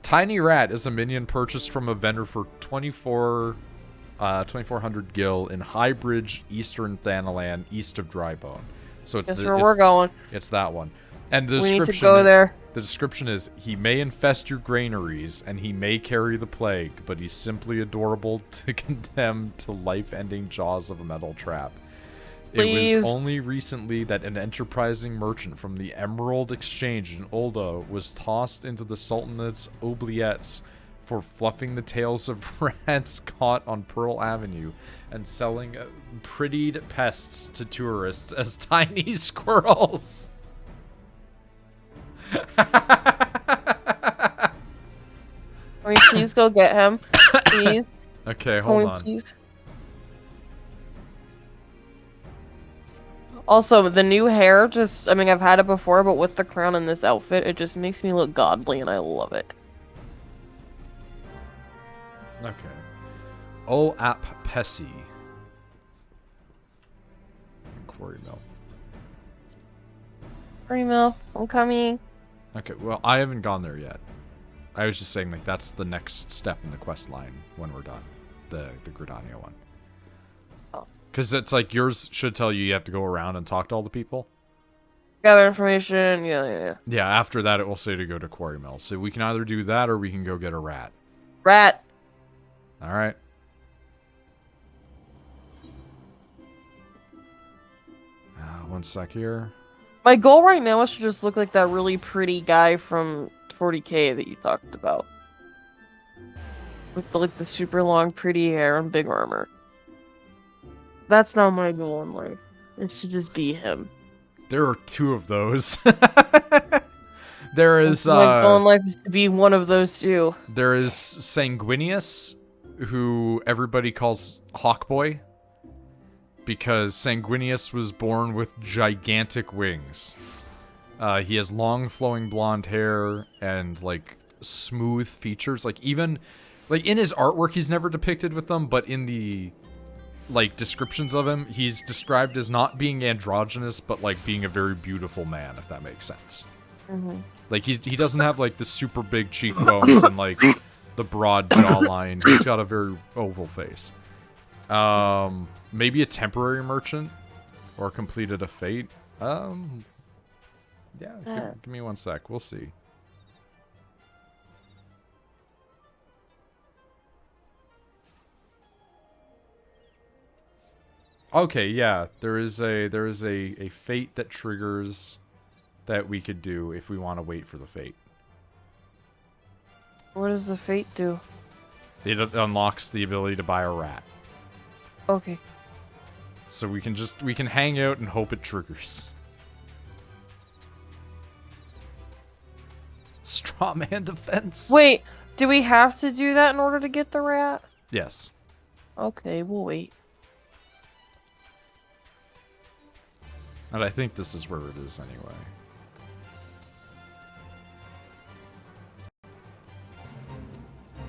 Tiny rat is a minion purchased from a vendor for 2400 gil in Highbridge, Eastern Thanalan, east of Drybone. So it's That's where we're going. It's that one. And the we description, need to go there. The description is, he may infest your granaries, and he may carry the plague, but he's simply adorable to condemn to life-ending jaws of a metal trap. Please. It was only recently that an enterprising merchant from the Emerald Exchange in Ulda was tossed into the Sultanate's oubliettes for fluffing the tails of rats caught on Pearl Avenue and selling prettied pests to tourists as tiny squirrels. Can we please go get him? Please. Okay, hold on. Please? Also, the new hair just, I mean, I've had it before, but with the crown and this outfit, it just makes me look godly, and I love it. Okay. O Ap Pesi. Quarry Mill. Quarry Mill, I'm coming. Okay, well, I haven't gone there yet. I was just saying, like, that's the next step in the quest line when we're done. The Gridania one. Because it's like, yours should tell you have to go around and talk to all the people. Gather information, yeah. Yeah, after that it will say to go to Quarry Mill. So we can either do that or we can go get a rat. Rat. Alright. One sec here. My goal right now is to just look like that really pretty guy from 40K that you talked about. With the super long pretty hair and big armor. That's not my goal in life. It should just be him. There are two of those. There is my goal in life is to be one of those two. There is Sanguinius, who everybody calls Hawkboy, because Sanguinius was born with gigantic wings. He has long flowing blonde hair and like smooth features. Like even like in his artwork he's never depicted with them, but in the like descriptions of him, he's described as not being androgynous, but like being a very beautiful man, if that makes sense. Mm-hmm. Like he doesn't have like the super big cheekbones and like the broad jawline. He's got a very oval face. Maybe a temporary merchant or completed a fate. Yeah, give me one sec. We'll see. Okay, yeah. There is a fate that triggers that we could do if we want to wait for the fate. What does the fate do? It unlocks the ability to buy a rat. Okay. So we can hang out and hope it triggers. Straw man defense. Wait, do we have to do that in order to get the rat? Yes. Okay, we'll wait. And I think this is where it is anyway.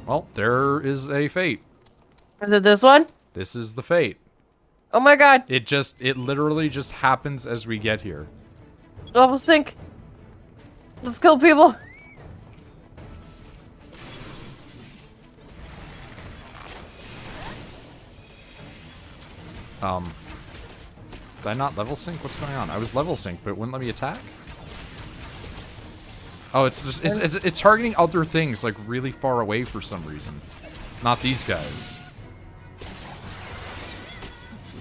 Well, there is a fate. Is it this one? This is the fate. Oh my god. It literally just happens as we get here. Level sync. Let's kill people. Did I not level sync? What's going on? I was level sync, but it wouldn't let me attack? Oh, it's just it's targeting other things like really far away for some reason. Not these guys.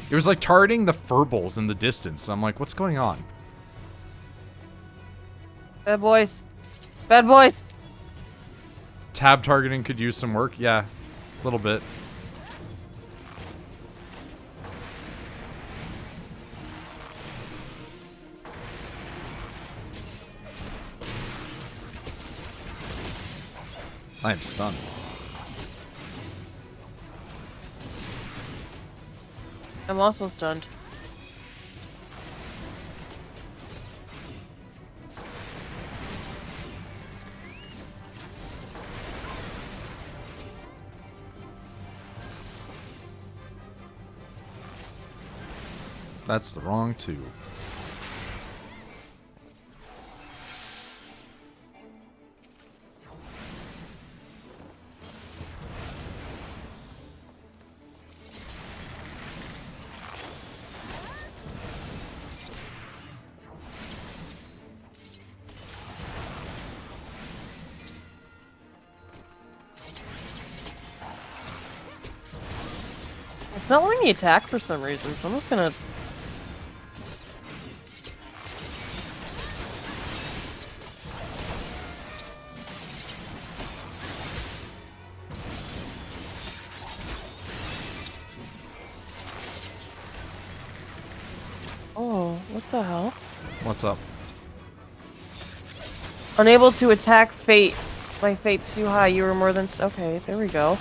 It was like targeting the furballs in the distance. I'm like, what's going on? Bad boys. Bad boys. Tab targeting could use some work. Yeah, a little bit. I am stunned. I'm also stunned. That's the wrong tube. It's not letting me attack for some reason, so I'm just gonna... Oh, what the hell? What's up? Unable to attack fate. My fate's too high. You were more than... Okay, there we go.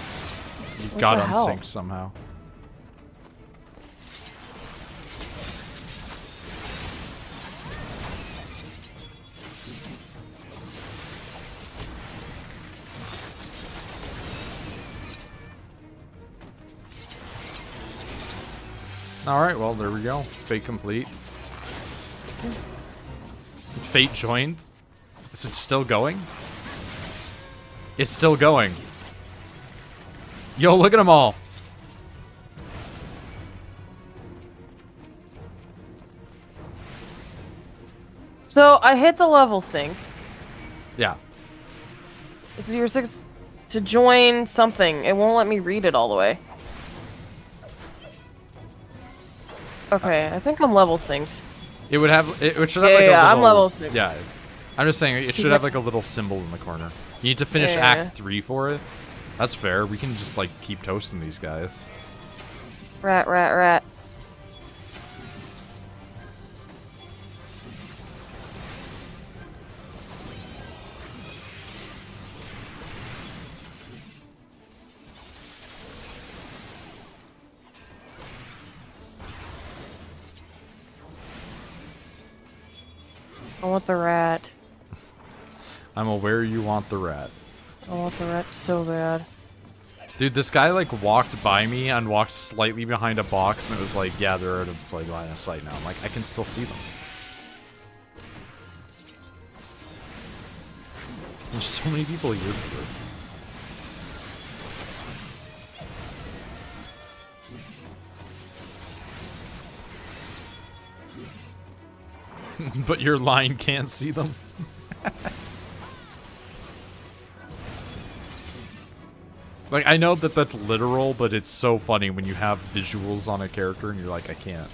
You What got the hell? unsynced somehow. Alright, well, there we go. Fate complete. Fate joined. Is it still going? It's still going. Yo, look at them all. So, I hit the level sync. Yeah. So you're six to join something. It won't let me read it all the way. Okay, I think I'm level synced. It would have. It should Yeah, have like a yeah, little. I'm level synced. Yeah. I'm just saying it should have like a little symbol in the corner. You need to finish Yeah. Act 3 for it. That's fair. We can just like keep toasting these guys. Rat, rat, rat. I want the rat. I'm aware you want the rat. I want the rat so bad. Dude, this guy like walked by me and walked slightly behind a box and it was like, yeah, they're out of like line of sight now. I'm like, I can still see them. There's so many people here for this. But your line can't see them. Like, I know that that's literal, but it's so funny when you have visuals on a character and you're like, I can't.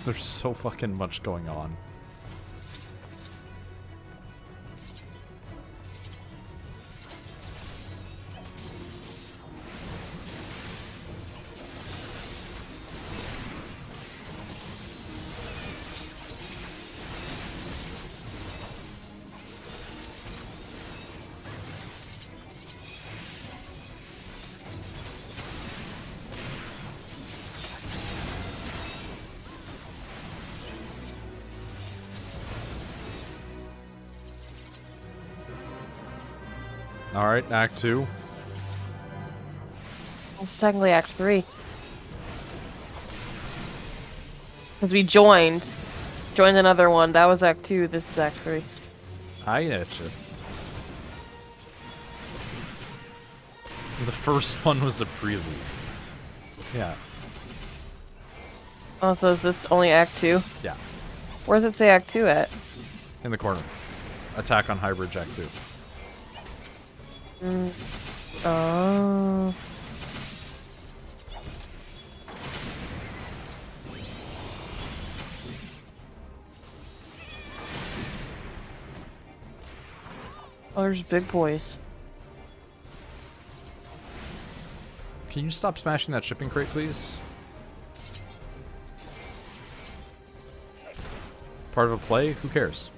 There's so fucking much going on. Alright, Act 2. It's technically Act 3. Because we joined another one. That was Act 2, this is Act 3. I get you. The first one was a prelude. Yeah. Oh, so is this only Act 2? Yeah. Where does it say Act 2 at? In the corner. Attack on High Bridge Act 2. Oh. Oh, there's big boys. Can you stop smashing that shipping crate, please? Part of a play? Who cares?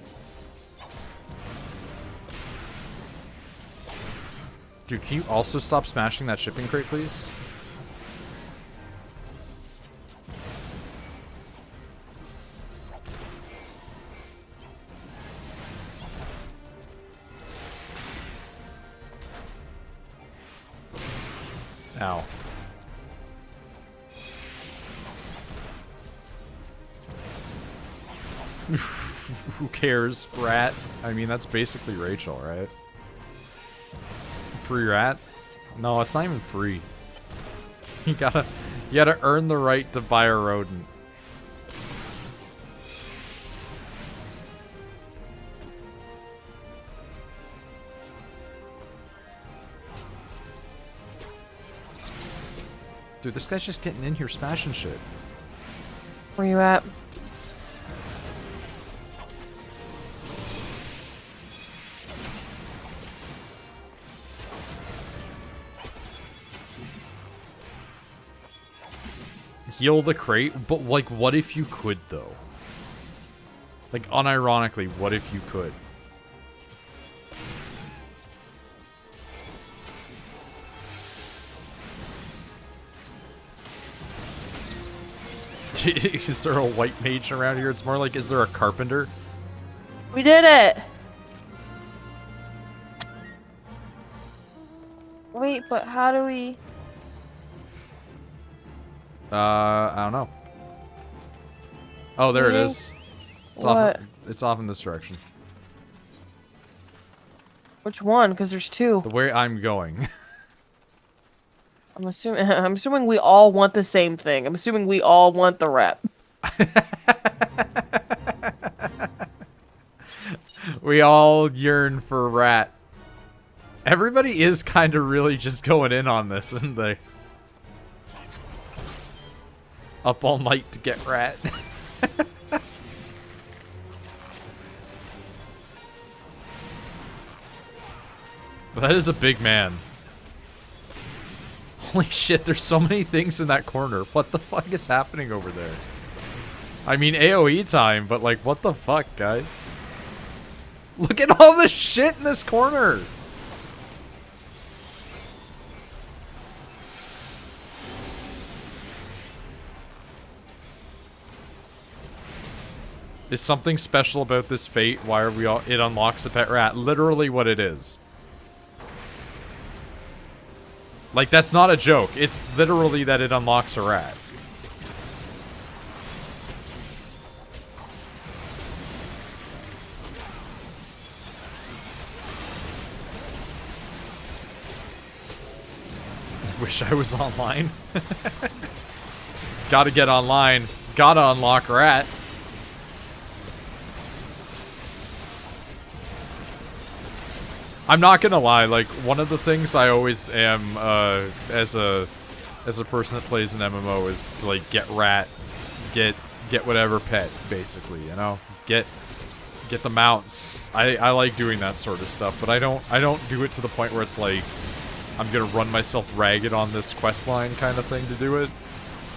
Dude, can you also stop smashing that shipping crate, please? Ow. Who cares? Rat. I mean, that's basically Rachel, right? Free rat? No, it's not even free. You gotta earn the right to buy a rodent. Dude, this guy's just getting in here smashing shit. Where you at? Heal the crate? But, like, what if you could, though? Like, unironically, what if you could? Is there a white mage around here? It's more like, is there a carpenter? We did it! Wait, but how do we... I don't know. Oh, there it is. It's what? It's off in this direction. Which one? Because there's two. The way I'm going. I'm assuming we all want the same thing. I'm assuming we all want the rep. We all yearn for rat. Everybody is kind of really just going in on this, isn't they? Up all night to get rat. But that is a big man. Holy shit, there's so many things in that corner. What the fuck is happening over there? I mean, AoE time, but like, what the fuck, guys? Look at all the shit in this corner! Is something special about this fate? Why are we all... It unlocks a pet rat. Literally what it is. Like, that's not a joke. It's literally that it unlocks a rat. wish I was online. Gotta get online. Gotta unlock Rat. I'm not gonna lie, like, one of the things I always am, as a person that plays an MMO is, like, get Rat, get whatever pet, basically, you know? Get the mounts. I like doing that sort of stuff, but I don't do it to the point where it's like, I'm gonna run myself ragged on this quest line kind of thing to do it.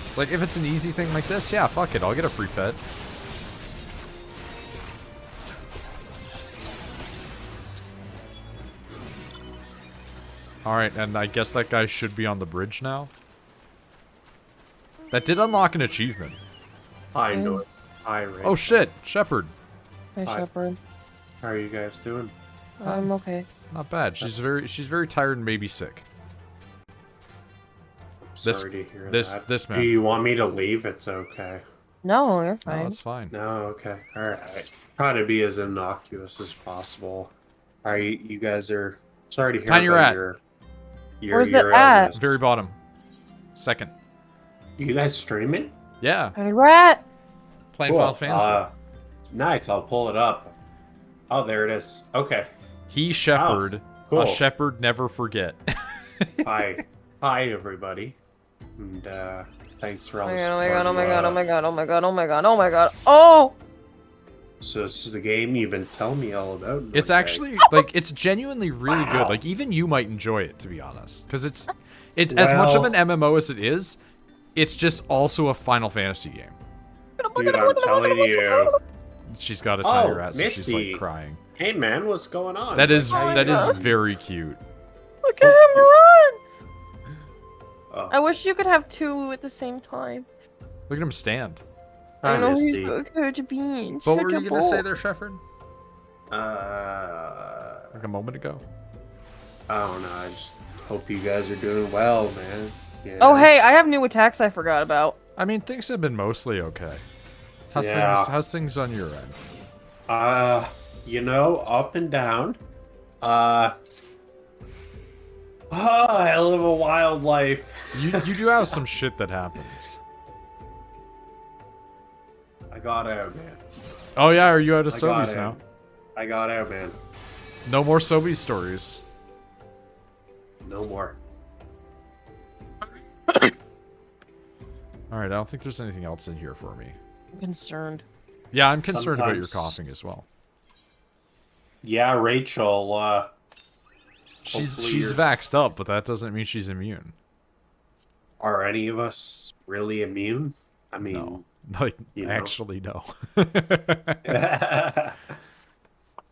It's like, if it's an easy thing like this, yeah, fuck it, I'll get a free pet. Alright, and I guess that guy should be on the bridge now. That did unlock an achievement. Hi, Noid. Hi, Ray. Oh shit, Shepard. Hey, Shepard. How are you guys doing? I'm okay. Not bad. She's very tired and maybe sick. Sorry to hear that. This man. Do you want me to leave? It's okay. No, you're fine. No, it's fine. No, okay. Alright. Try to be as innocuous as possible. Alright, you guys are... Sorry to hear Tiny about Rat. Where's it at? illness. Very bottom. Second. You guys streaming? Yeah. Tiny Rat! Playing Final Fantasy. Nice, I'll pull it up. Oh, there it is. Okay. He Shepard. cool. A shepherd never forget. Hi. Hi, everybody. And, thanks for all the Oh my support. god, oh my god, oh my god, oh my god, oh my god, oh my god, oh! So this is the game you've been telling me all about. It's okay. actually, like, it's genuinely really good. Like, even you might enjoy it, to be honest. Because it's as much of an MMO as it is, it's just also a Final Fantasy game. Dude, I'm telling you. She's got a tiny rat, so Mysti. she's, like, crying. Hey, man, what's going on? That is God. very cute. Look at him run! Oh. I wish you could have two at the same time. Look at him stand. I Hi, know he's Mysti. so good to be. What were you gonna say there, Shepard? I Like a moment ago? don't know. I just hope you guys are doing well, man. Yeah. Oh, hey, I have new attacks I forgot about. I mean, things have been mostly okay. Yeah. How's things on your end? You know, up and down. I live a wild life. You do have some shit that happens. I got out, man. Oh yeah, are you out of I got Sobies out. now? I got out, man. No more Sobies stories. No more. Alright, I don't think there's anything else in here for me. I'm concerned. Yeah, I'm concerned about your Sometimes- coughing as well. Yeah, Rachel, She's hopefully you're- vaxxed up, but that doesn't mean she's immune. Are any of us really immune? I mean, No. Like, you know. actually, no.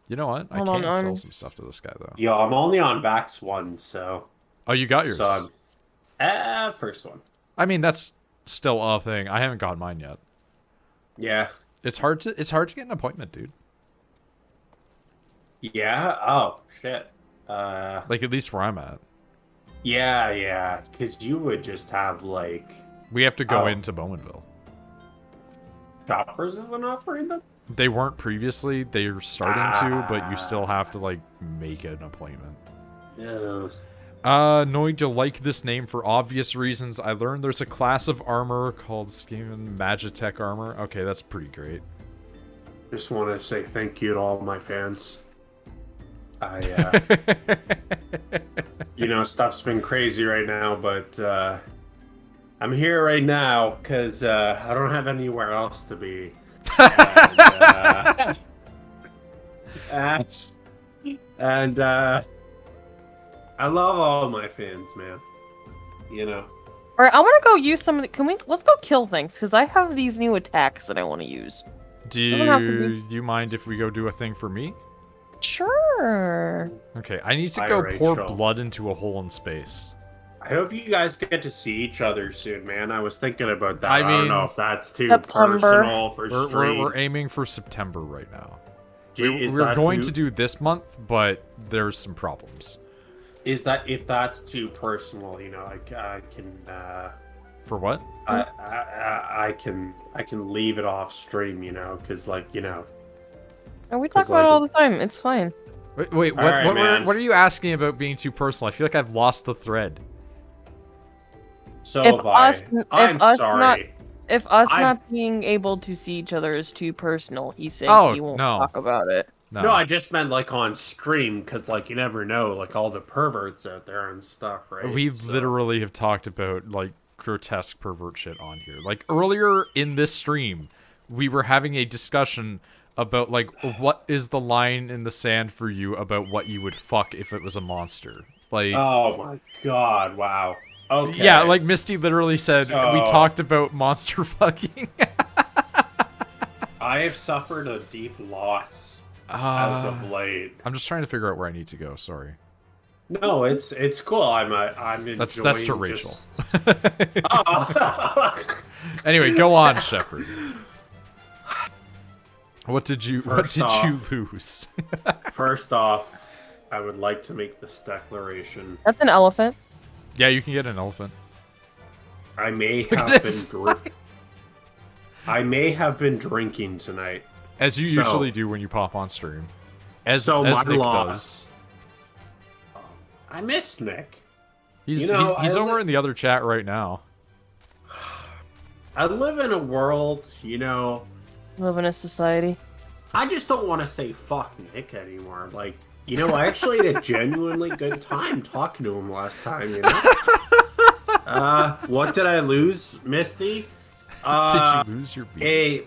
You know what? I Hold can on, sell I'm- some stuff to this guy, though. Yo, I'm only on Vax 1, so... Oh, you got yours? So first one. I mean, that's still a thing. I haven't got mine yet. Yeah. It's hard to get an appointment, dude. Yeah? Oh, shit. Like, at least where I'm at. Yeah, because you would just have, like... We have to go Oh. into Bowmanville. Choppers isn't offering them? They weren't previously. They're starting to, but you still have to, like, make an appointment. Yeah. Noid, you'll like this name for obvious reasons. I learned there's a class of armor called Skaven Magitech armor. Okay, that's pretty great. Just want to say thank you to all my fans. You know, stuff's been crazy right now, but I'm here right now because I don't have anywhere else to be. And I love all my fans, man. You know. All right, I want to go use some of the. Let's go kill things because I have these new attacks that I want to use. Do Doesn't have to be- you mind if we go do a thing for me? Sure. Okay, I need to Hi, go pour Rachel. blood into a hole in space. I hope you guys get to see each other soon, man. I was thinking about that. I I don't mean, know if that's too September. personal for We're, stream. we're aiming for September right now. Is We're that going too- to do this month, but there's some problems. Is that if that's too personal? You know, I can. For what? I can leave it off stream. You know, because like you know. And we talk 'Cause, about it like- all the time. It's fine. Wait, All right, man. what are you asking about being too personal? I feel like I've lost the thread. So if have I. us, I'm if us sorry. not, if us I'm- not being able to see each other is too personal, he's saying Oh, he won't no. talk about it. No, I just meant like on stream, because like you never know, like all the perverts out there and stuff, right? We So- literally have talked about like grotesque pervert shit on here. Like earlier in this stream, we were having a discussion about like what is the line in the sand for you about what you would fuck if it was a monster. Like, oh my god, wow. Okay. yeah, like Misty literally said So- we talked about monster fucking. I have suffered a deep loss as of late. I'm just trying to figure out where I need to go. Sorry. No, it's cool. I'm enjoying. That's to Rachel. Just... oh. Anyway, go on, Shepard. What did you First you off- lose? First off, I would like to make this declaration. That's an elephant. Yeah, you can get an elephant. I may have been drinking tonight. As you So- usually do when you pop on stream. As so as my Nick loss. does. I miss Nick. He's You know, he's I over in the other chat right now. I live in a world, you know. Live in a society. I just don't want to say fuck Nick anymore. Like, you know, I actually had a genuinely good time talking to him last time, you know? What did I lose, Misty? Did you lose your beat?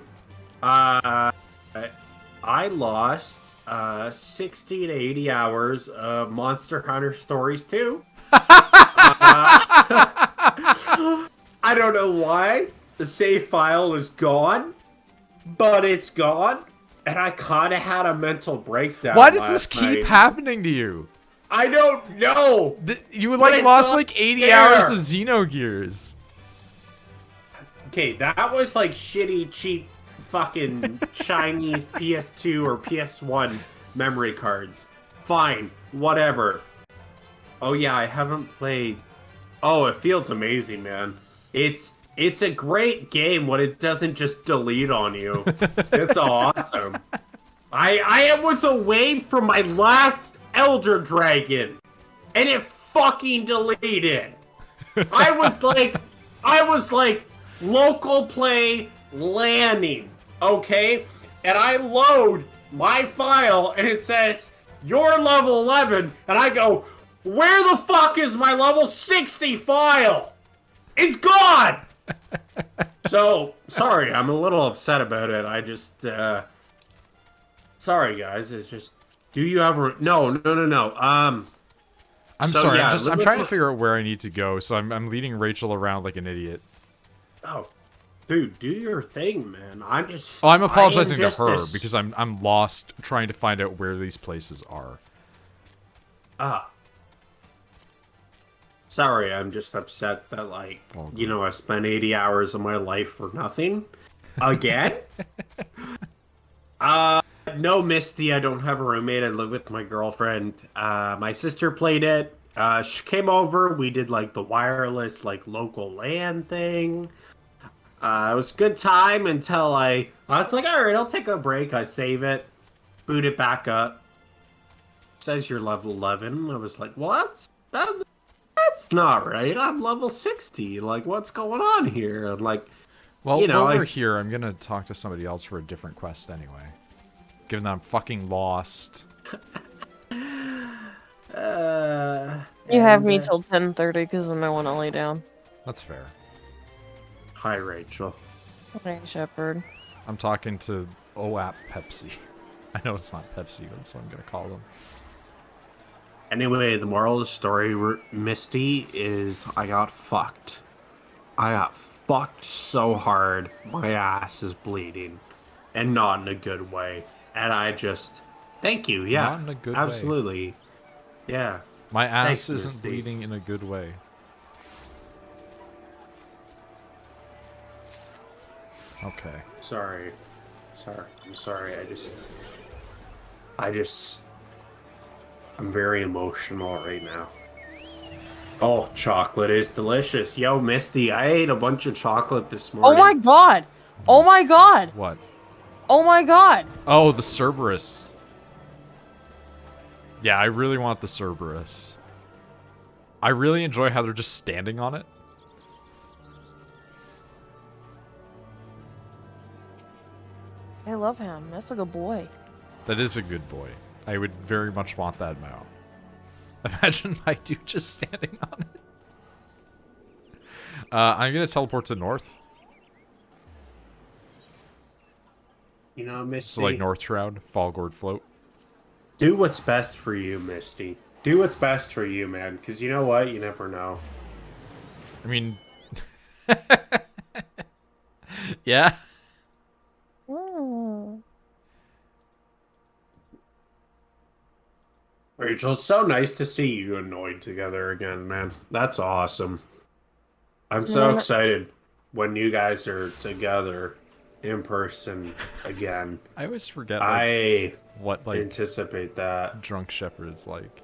I lost 60 to 80 hours of Monster Hunter Stories 2. I don't know why. The save file is gone, but it's gone. And I kind of had a mental breakdown. Why does this last keep night. happening to you? I don't know. You But like it's lost not like 80 there. hours of Xenogears. Okay, that was like shitty, cheap, fucking Chinese PS2 or PS1 memory cards. Fine, whatever. Oh yeah, I haven't played. Oh, it feels amazing, man. It's a great game when it doesn't just delete on you. It's awesome. I was away from my last Elder Dragon, and it fucking deleted. I was like local play landing, okay? And I load my file, and it says you're level 11, and I go, where the fuck is my level 60 file? It's gone. So, sorry, I'm a little upset about it. I just, sorry guys, it's just, do you ever, no. I'm So, sorry, yeah, I'm trying to figure out where I need to go, so I'm leading Rachel around like an idiot. Oh, dude, do your thing, man. I'm just, Oh, I'm apologizing to just her this- because I'm lost trying to find out where these places are. Sorry, I'm just upset that, like, you know, I spent 80 hours of my life for nothing. Again? No, Misty, I don't have a roommate. I live with my girlfriend. My sister played it. She came over. We did, like, the wireless, like, local LAN thing. It was a good time until I was like, alright, I'll take a break. I save it. Boot it back up. It says you're level 11. I was like, what? That's not right. I'm level 60. Like, what's going on here? And like, Well, you know, while we're here, I'm gonna talk to somebody else for a different quest anyway. Given that I'm fucking lost. You have me till 10:30 because then I want to lay down. That's fair. Hi, Rachel. Hey, Shepard. I'm talking to OAP Pepsi. I know it's not Pepsi, but that's what I'm gonna call them. Anyway, the moral of the story, Misty, is I got fucked. I got fucked so hard, my ass is bleeding. And not in a good way. And I just... Thank you, yeah. Not in a good way. absolutely. Yeah. My ass Thanks, isn't Misty. bleeding in a good way. Okay. Sorry. I'm sorry. I'm very emotional right now. Oh, chocolate is delicious. Yo, Misty, I ate a bunch of chocolate this Oh morning. my god! Oh my god! What? Oh my god! Oh, the Cerberus. Yeah, I really want the Cerberus. I really enjoy how they're just standing on it. I love him. That's a good boy. That is a good boy. I would very much want that mount. Imagine my dude just standing on it. I'm gonna teleport to north. You know, Misty. So like North Shroud, Fallgourd float. Do what's best for you, Misty. Do what's best for you, man. Because you know what? You never know. I mean... yeah? Rachel, it's so nice to see you and Noid together again, man. That's awesome. I'm so excited when you guys are together in person again. I always forget what anticipate that. Drunk Shepherd is like.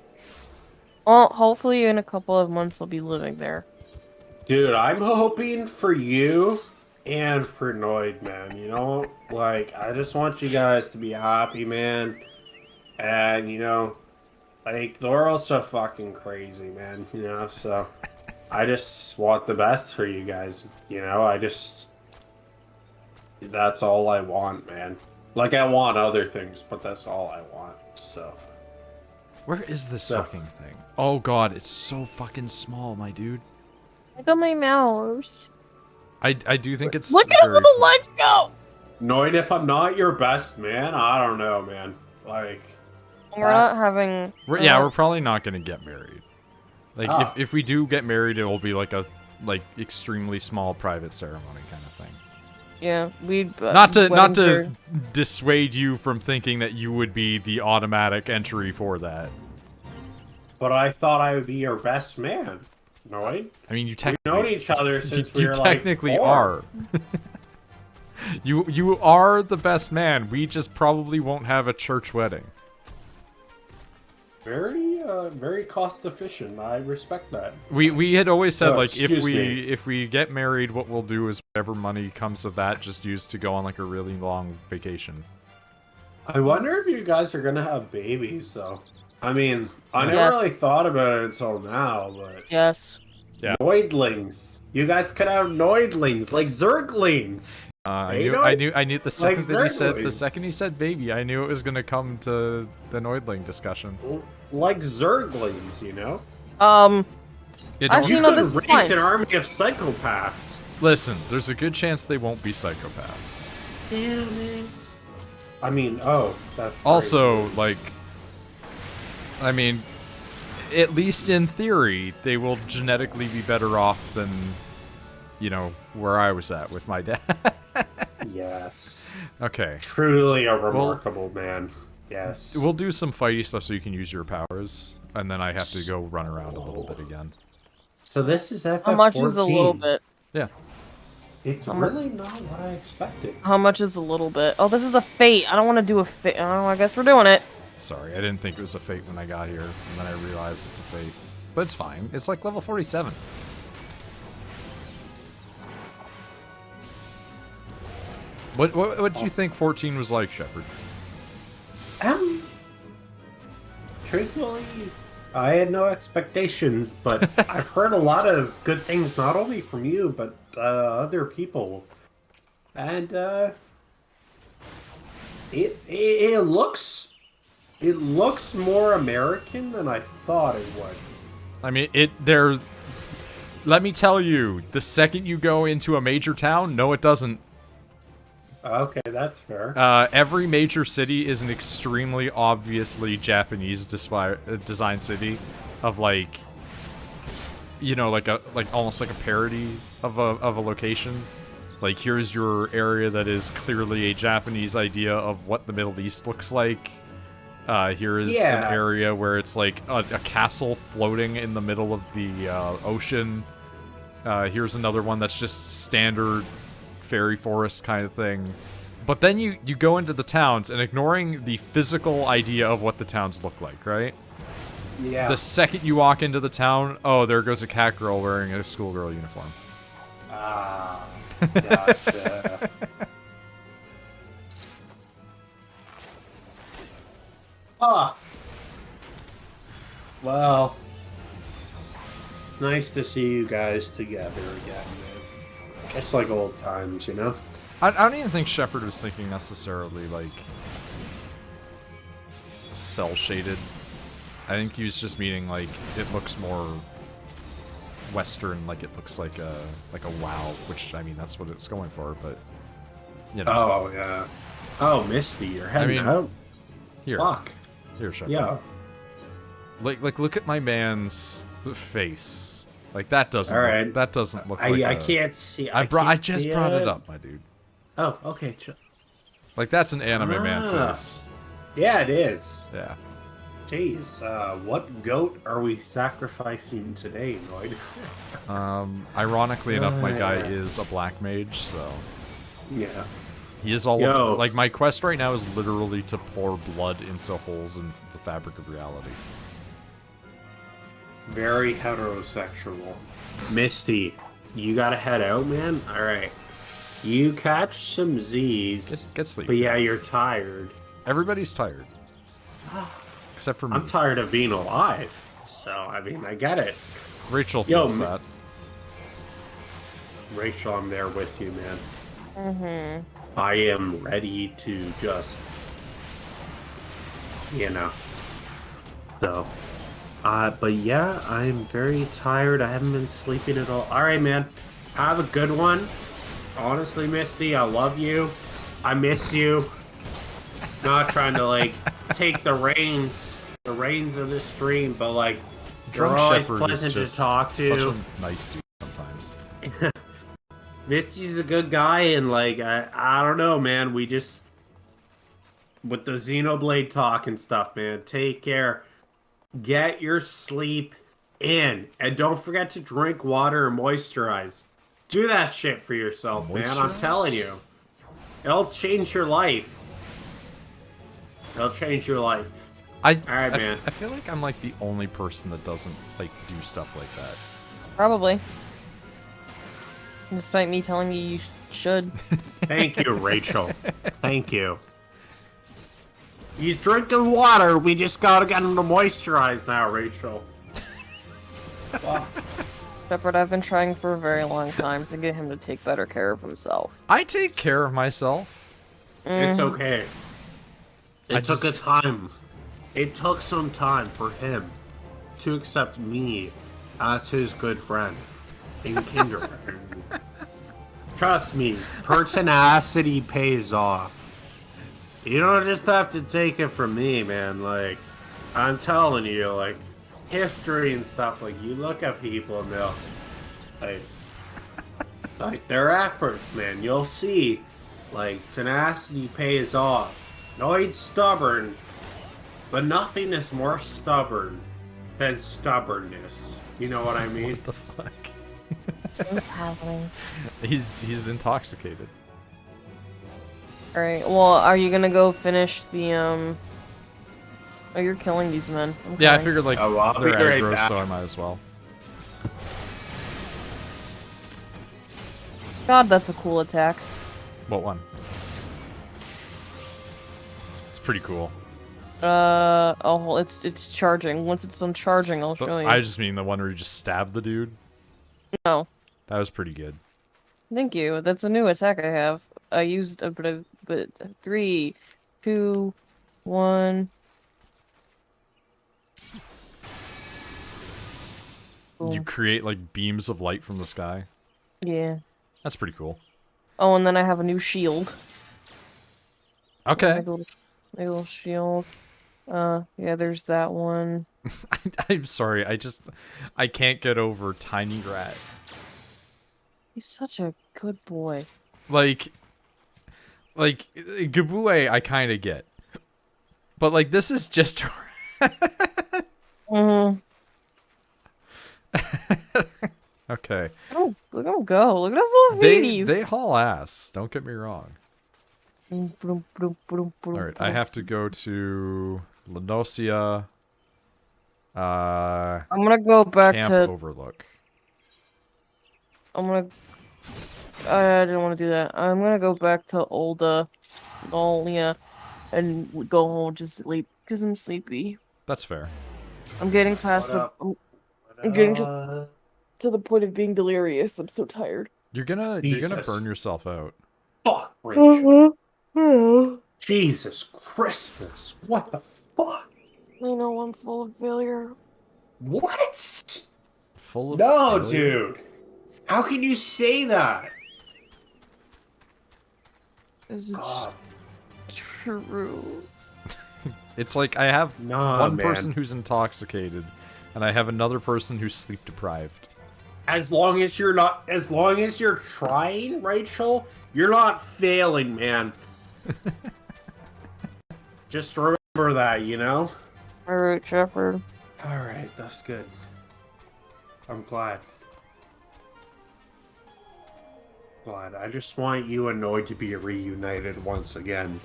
Well, hopefully in a couple of months I'll be living there. Dude, I'm hoping for you and for Noid, man. You know, like, I just want you guys to be happy, man. And, you know, like, the world's so fucking crazy, man. You know, so I just want the best for you guys. You know, that's all I want, man. Like, I want other things, but that's all I want, so. Where is this fucking thing? Oh god, it's so fucking small, my dude. I got my mouse. I do think it's Look at his little legs go! Noid, if I'm not your best man, I don't know, man. Like, we're not having... we're probably not gonna get married. Like, if we do get married, it will be like a, extremely small private ceremony kind of thing. Yeah, not to dissuade you from thinking that you would be the automatic entry for that. But I thought I would be your best man, Noid. I mean, we've known each other since we were you technically like 4. are. You are the best man. We just probably won't have a church wedding. Very cost efficient. I respect that. We had always said if we get married, what we'll do is whatever money comes of that, just use to go on like a really long vacation. I wonder if you guys are gonna have babies, though. I mean, I never really thought about it until now, but yes, yeah, Noidlings. You guys could have Noidlings, like Zerglings. I knew the second the second he said baby, I knew it was gonna come to the Noidling discussion. Like Zerglings, you know? Actually, no, this is fine. Raise an army of psychopaths. Listen, there's a good chance they won't be psychopaths. Damn it. I mean, that's also great. like. I mean, at least in theory, they will genetically be better off than, you know, where I was at with my dad. Yes. Okay. Truly a remarkable man. Yes. We'll do some fighty stuff so you can use your powers, and then I have to go run around a little bit again. So this is FF14. How much is a little bit? Yeah. It's really not what I expected. How much is a little bit? Oh, this is a fate. I don't want to do a fate. Oh, I guess we're doing it. Sorry, I didn't think it was a fate when I got here, and then I realized it's a fate. But it's fine. It's like level 47. What did you think 14 was like, Shepard? Truthfully, I had no expectations, but I've heard a lot of good things, not only from you, but other people. And it looks more American than I thought it would. I mean, let me tell you, the second you go into a major town, no, it doesn't. Okay, that's fair. Every major city is an extremely obviously Japanese design city, of like, you know, like almost like a parody of a location. Like, here's your area that is clearly a Japanese idea of what the Middle East looks like. Here is an area where it's like a castle floating in the middle of the ocean. Here's another one that's just standard fairy forest kind of thing. But then you go into the towns, and ignoring the physical idea of what the towns look like, right? Yeah. The second you walk into the town, oh, there goes a cat girl wearing a schoolgirl uniform. Ah, gotcha. Well, nice to see you guys together again, man. It's like old times, you know? I don't even think Shepard was thinking necessarily, like, cel-shaded. I think he was just meaning, like, it looks more Western, like it looks like a WoW, which, I mean, that's what it's going for, but, you know. Oh, yeah. Oh, Mysti, you're heading out? Here. Fuck. Here, Shepard. Yeah. Like, look at my man's face. Like, that doesn't All look, that doesn't look I, like I can't see. I can't just see brought it up, my dude. Oh, okay. Like, that's an anime man face. Yeah, it is. Yeah. Jeez, what goat are we sacrificing today, Noid? Ironically enough, my guy is a black mage, so... Yeah. He is all... Yo. Like, my quest right now is literally to pour blood into holes in the fabric of reality. Very heterosexual. Mysti, you gotta head out, man? Alright. You catch some Z's. Get sleep. But yeah, you're tired. Everybody's tired. Except for me. I'm tired of being alive. So, I mean, I get it. Rachel feels that. Rachel, I'm there with you, man. Mm-hmm. I am ready to just... You know. So... but yeah, I'm very tired. I haven't been sleeping at all. Alright, man. Have a good one. Honestly, Mysti, I love you. I miss you. Not trying to, like, take the reins of this stream, but, like, you're always pleasant to talk to. Such a nice dude sometimes. Misty's a good guy, and, like, I don't know, man. We just... With the Xenoblade talk and stuff, man. Take care. Get your sleep in. And don't forget to drink water and moisturize. Do that shit for yourself, man. I'm telling you. It'll change your life. It'll change your life. Alright, man. I feel like I'm like the only person that doesn't like do stuff like that. Probably. Despite me telling you you should. Thank you, Rachel. Thank you. He's drinking water. We just gotta get him to moisturize now, Rachel. Shepard, I've been trying for a very long time to get him to take better care of himself. I take care of myself. It's okay. It took a time. It took some time for him to accept me as his good friend in kindergarten. Trust me, pertinacity pays off. You don't just have to take it from me, man. Like, I'm telling you, like, history and stuff, like, you look at people and they'll, like their efforts, man. You'll see, like, tenacity pays off. Noid's stubborn, but nothing is more stubborn than stubbornness. You know what I mean? What the fuck? What's happening? He's intoxicated. Alright, well, are you gonna go finish the, Oh, you're killing these men. Yeah, I figured, like, I'll they're be right aggro, back. so I might as well. God, that's a cool attack. What one? It's pretty cool. Oh, it's charging. Once it's done charging, I'll show you. I just mean the one where you just stab the dude. No. That was pretty good. Thank you. That's a new attack I have. I used a bit of, but 3, 2, 1. You Boom. create, like, beams of light from the sky. Yeah. That's pretty cool. Oh, and then I have a new shield. Okay. Like a little shield. Yeah, there's that one. I'm sorry, I can't get over Tiny Rat. He's such a good boy. Like, Gabue I kind of get. But, like, this is just... Mm-hmm. Okay. Look at him go. Look at his little feeties. They haul ass, don't get me wrong. Alright, I have to go to Lenosia. I'm gonna go back Camp to... Overlook. I'm gonna... I didn't want to do that. I'm gonna go back to Nolia and go home just sleep because I'm sleepy. That's fair. I'm getting past the... I'm getting to the point of being delirious. I'm so tired. You're gonna Jesus. burn yourself out. Fuck, Rachel. Yeah. Jesus Christmas. What the fuck? I know I'm full of failure. What? Full of No, failure? dude. How can you say that? Is it God. true? It's like I have one man. person who's intoxicated, and I have another person who's sleep deprived. As long as you're trying, Rachel, you're not failing, man. Just remember that, you know? Alright, Shepard. Alright, that's good. I'm glad. I just want you and Noid to be reunited once again.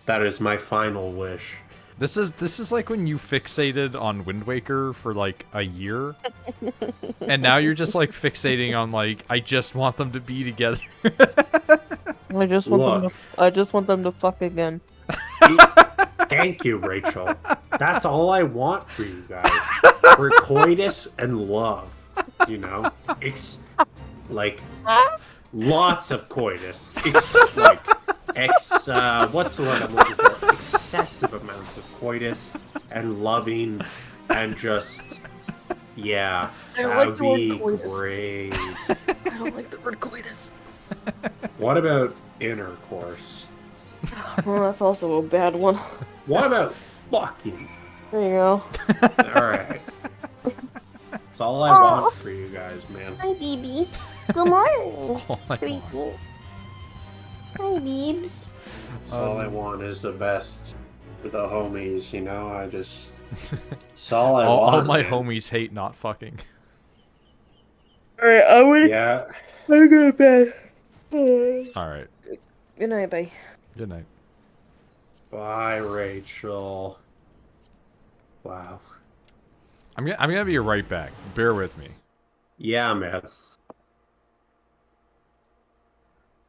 That is my final wish. This is like when you fixated on Wind Waker for like a year, and now you're just like fixating on like I just want them to be together. I just want them to fuck again. Thank you, Rachel. That's all I want for you guys. For coitus and love, you know? Lots of coitus. What's the word I'm looking for? Excessive amounts of coitus and loving and just, yeah. That would be great. I don't like the word coitus. What about intercourse? Well, that's also a bad one. What about fucking? There you go. Alright. That's all I want for you guys, man. Hi, baby. Good morning, all I sweetie. Hi, Beebs. That's all I want is the best for the homies, you know? That's all I want. All my man. homies hate not fucking. Alright, I'm going to bed. Alright. Good night, bye. Good night. Bye, Rachel. Wow. I'm gonna be right back. Bear with me. Yeah, man.